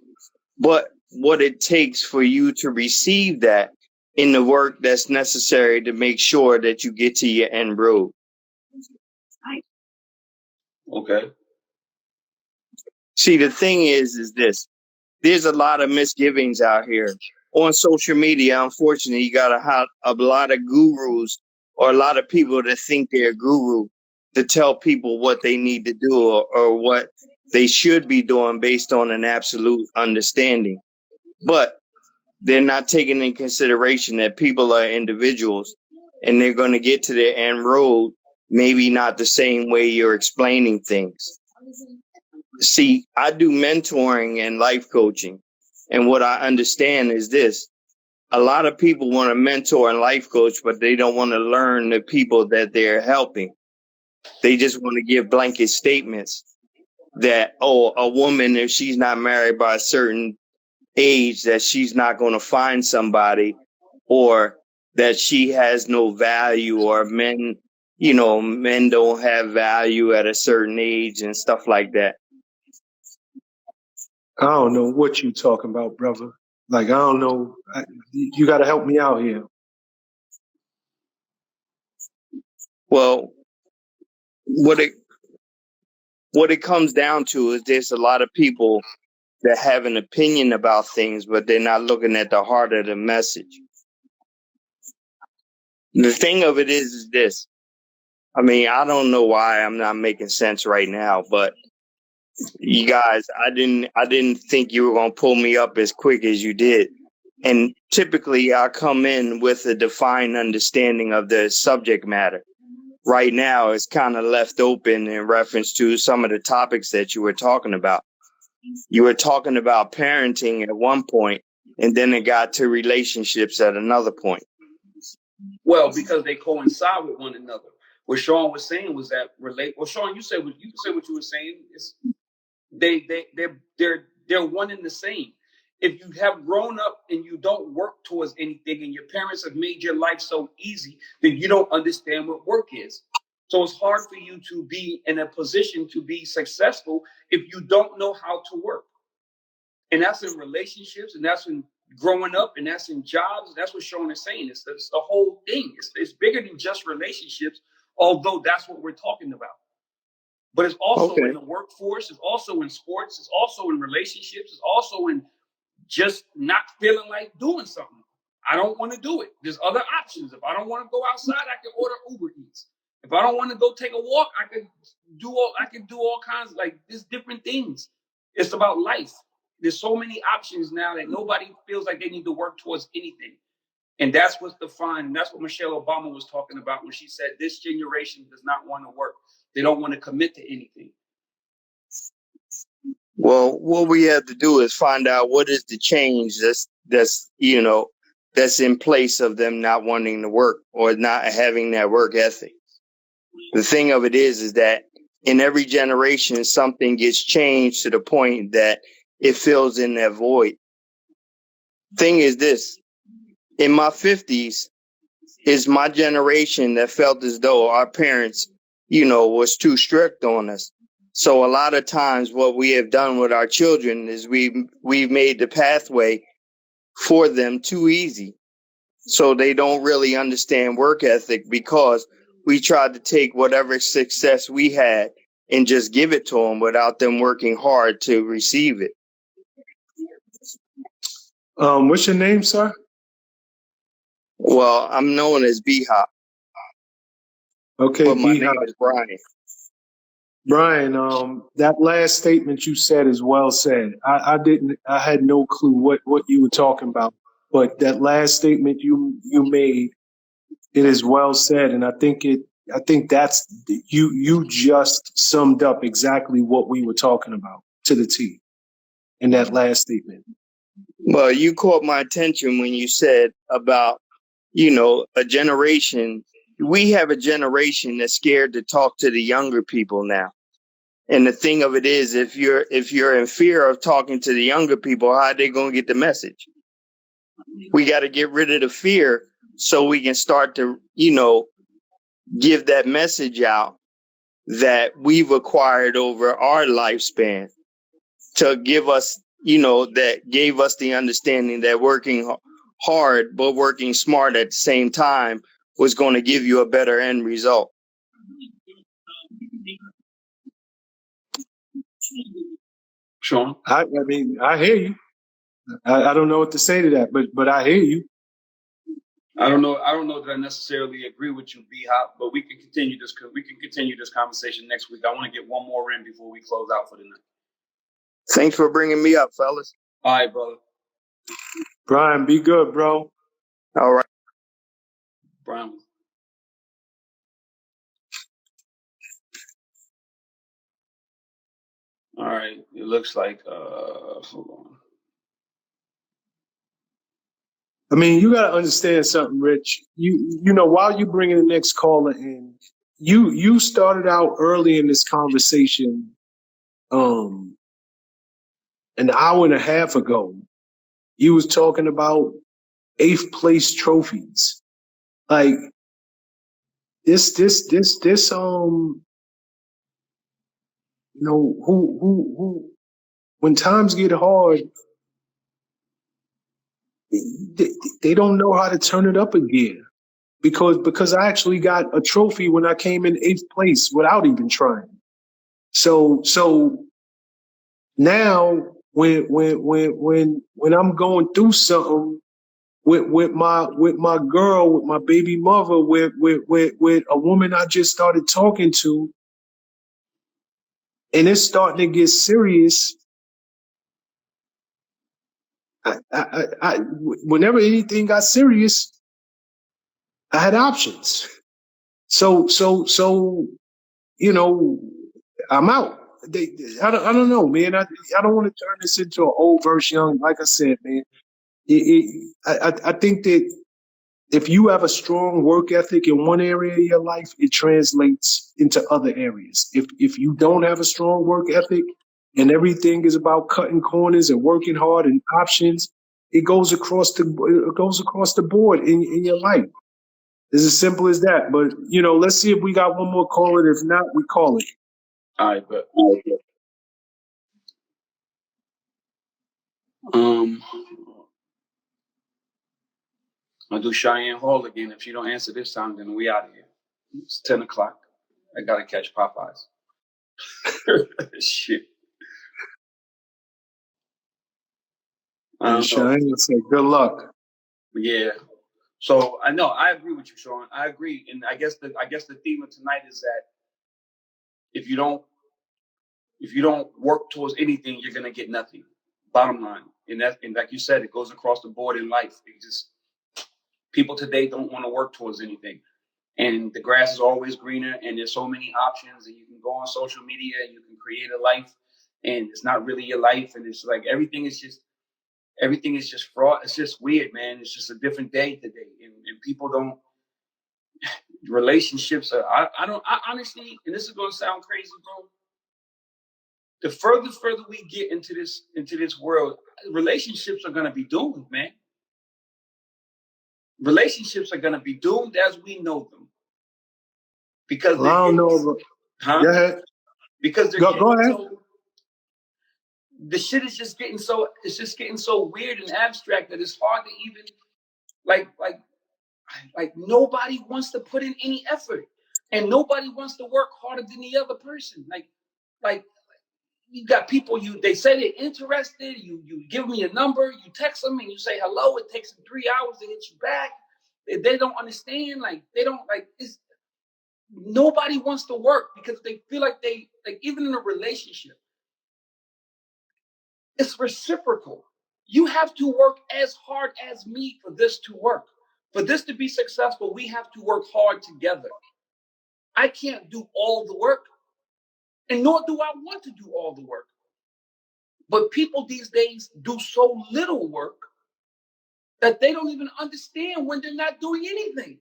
but what it takes for you to receive that in the work that's necessary to make sure that you get to your end road. Okay. See, the thing is this. There's a lot of misgivings out here on social media. Unfortunately, you got a lot of gurus or a lot of people that think they're a guru to tell people what they need to do or what they should be doing based on an absolute understanding. But they're not taking in consideration that people are individuals and they're going to get to their end road, maybe not the same way you're explaining things. See, I do mentoring and life coaching. And what I understand is this. A lot of people want to mentor and life coach, but they don't want to learn the people that they're helping. They just want to give blanket statements that, oh, a woman, if she's not married by a certain age, that she's not going to find somebody, or that she has no value, or men don't have value at a certain age and stuff like that. I don't know what you talking about, brother. Like, I don't know. You got to help me out here. Well, what it comes down to is there's a lot of people that have an opinion about things, but they're not looking at the heart of the message. The thing of it is this. I mean, I don't know why I'm not making sense right now, but you guys, I didn't think you were going to pull me up as quick as you did. And typically I come in with a defined understanding of the subject matter. Right now it's kind of left open in reference to some of the topics that you were talking about. You were talking about parenting at one point, and then it got to relationships at another point. Well, because they coincide with one another. What Sean was saying was that Well, Sean, you said what you were saying. Is they're one and the same. If you have grown up and you don't work towards anything, and your parents have made your life so easy, then you don't understand what work is. So it's hard for you to be in a position to be successful if you don't know how to work. And that's in relationships, and that's in growing up, and that's in jobs. That's what Sean is saying. It's the whole thing. It's bigger than just relationships, although that's what we're talking about. But it's also in the workforce. It's also in sports. It's also in relationships. It's also in just not feeling like doing something. I don't want to do it. There's other options. If I don't want to go outside, I can order Uber Eats. If I don't want to go take a walk, I can do all kinds. Like, there's different things. It's about life. There's so many options now that nobody feels like they need to work towards anything. And that's what's defined. And that's what Michelle Obama was talking about when she said this generation does not want to work. They don't want to commit to anything. Well, what we have to do is find out what is the change that's in place of them not wanting to work or not having that work ethic. The thing of it is that in every generation, something gets changed to the point that it fills in that void. Thing is this, in my 50s, is my generation that felt as though our parents, was too strict on us. So a lot of times what we have done with our children is we've made the pathway for them too easy. So they don't really understand work ethic because we tried to take whatever success we had and just give it to them without them working hard to receive it. What's your name, sir? Well, I'm known as B-Hop, Okay, but my B-Hop. name is Brian. Brian, that last statement you said is well said. I had no clue what you were talking about, but that last statement you made, it is well said, and I think that's you just summed up exactly what we were talking about to the T in that last statement. Well, you caught my attention when you said about, a generation. We have a generation that's scared to talk to the younger people now. And the thing of it is, if you're in fear of talking to the younger people, how are they going to get the message? We got to get rid of the fear so we can start to, give that message out that we've acquired over our lifespan to give us, that gave us the understanding that working hard but working smart at the same time was going to give you a better end result. Sean? I mean, I hear you. I don't know what to say to that, but I hear you. I don't know that I necessarily agree with you, B-Hop, but we can continue this conversation next week. I want to get one more in before we close out for the night. Thanks for bringing me up, fellas. All right, brother. Brian, be good, bro. All right. Brian. All right. It looks like hold on. I mean, you got to understand something, Rich. You know, while you bringing the next caller in, you started out early in this conversation, an hour and a half ago. You was talking about 8th place trophies, like this. Who when times get hard, they don't know how to turn it up a gear because I actually got a trophy when I came in 8th place without even trying. So now when I'm going through something with my girl, with my baby mother, with a woman I just started talking to, and it's starting to get serious. Whenever anything got serious, I had options. So I'm out. I don't know, man. I don't want to turn this into an old verse young. Like I said, man, I think that if you have a strong work ethic in one area of your life, it translates into other areas. If you don't have a strong work ethic and everything is about cutting corners and working hard and options, it goes across the board in your life. It's as simple as that. But let's see if we got one more caller. If not, we call it. All right, but I'll do Cheyenne Hall again. If she don't answer this time, then we out of here. It's 10 o'clock. I gotta catch Popeyes. Shit. Cheyenne say good luck. Yeah. So I know I agree with you, Sean. I agree, and I guess the theme of tonight is that if you don't work towards anything, you're gonna get nothing. Bottom line, and like you said, it goes across the board in life. People today don't want to work towards anything, and the grass is always greener. And there's so many options, and you can go on social media and you can create a life, and it's not really your life, and it's like everything is just fraud. It's just weird, man. It's just a different day today, and people don't. Relationships are. I honestly, and this is gonna sound crazy, bro. The further we get into this world, relationships are gonna be doomed, man. Relationships are gonna be doomed as we know them, because I don't know. Go ahead. Because they're go ahead. The shit is just getting so weird and abstract that it's hard to even like nobody wants to put in any effort, and nobody wants to work harder than the other person. Like like you got people, they say they're interested, you give me a number, you text them and you say hello, it takes them 3 hours to hit you back. They don't understand, like they don't like it's nobody wants to work because they feel like even in a relationship, it's reciprocal. You have to work as hard as me for this to work. For this to be successful, we have to work hard together. I can't do all the work, and nor do I want to do all the work. But people these days do so little work that they don't even understand when they're not doing anything.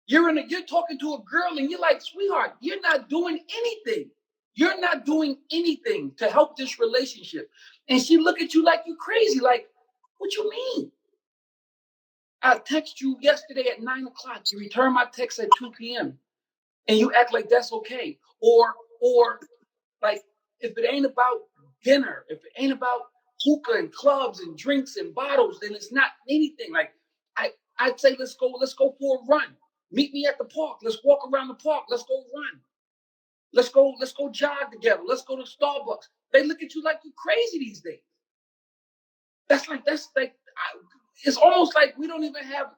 You're talking to a girl and you're like, sweetheart, you're not doing anything. You're not doing anything to help this relationship. And she look at you like you crazy. Like, what you mean? I text you yesterday at 9 o'clock. You return my text at 2 p.m. and you act like that's okay. Or like, if it ain't about dinner, if it ain't about hookah and clubs and drinks and bottles, then it's not anything. Like, I'd say, let's go for a run. Meet me at the park. Let's walk around the park. Let's go run. Let's go jog together. Let's go to Starbucks. They look at you like you're crazy these days. It's almost like we don't even have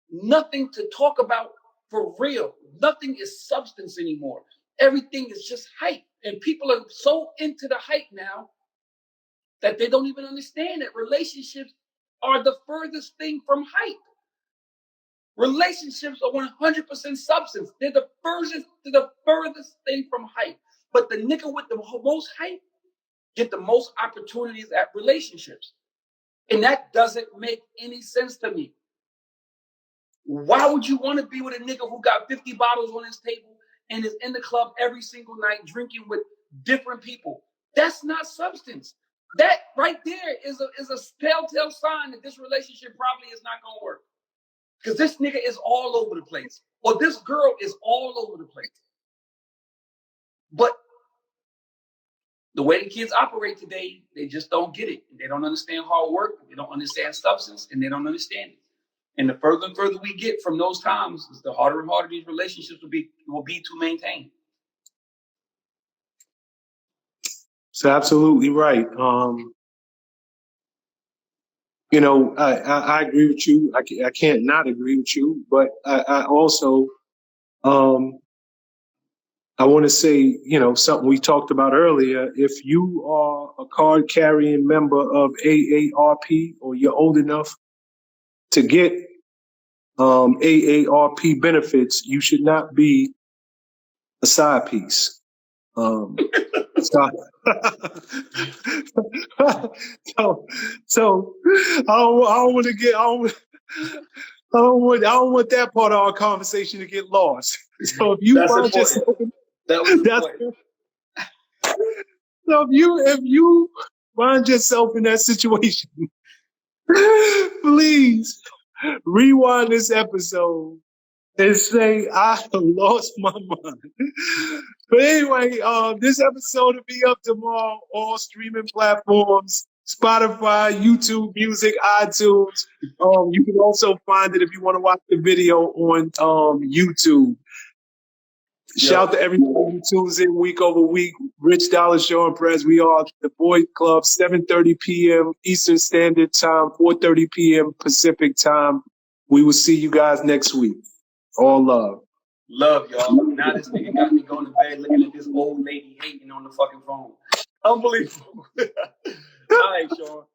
nothing to talk about for real. Nothing is substance anymore. Everything is just hype. And people are so into the hype now that they don't even understand that relationships are the furthest thing from hype. Relationships are 100% substance. They're the furthest thing from hype. But the nigga with the most hype get the most opportunities at relationships. And that doesn't make any sense to me. Why would you want to be with a nigga who got 50 bottles on his table and is in the club every single night drinking with different people? That's not substance. That right there is a telltale sign that this relationship probably is not going to work. Because this nigga is all over the place. Or this girl is all over the place. But the way the kids operate today, they just don't get it. They don't understand hard work. They don't understand substance. And they don't understand it. And the further and further we get from those times, the harder and harder these relationships will be to maintain. It's absolutely right. I agree with you. I can't not agree with you, but I also, I want to say, something we talked about earlier. If you are a card carrying member of AARP or you're old enough to get AARP benefits, you should not be a side piece. So I don't want that part of our conversation to get lost. So if you find yourself, so if you find yourself in that situation, please rewind this episode and say, I lost my mind. But anyway, this episode will be up tomorrow, all streaming platforms, Spotify, YouTube Music, iTunes. You can also find it if you want to watch the video on YouTube. Shout out to everybody who tunes in week over week. Rich Dollar Show and Prez. We are the Boys Club, 7:30 p.m. Eastern Standard Time, 4:30 p.m. Pacific Time. We will see you guys next week. All love. Love, y'all. Now this nigga got me going to bed looking at this old lady hating on the fucking phone. Unbelievable. All right, Sean.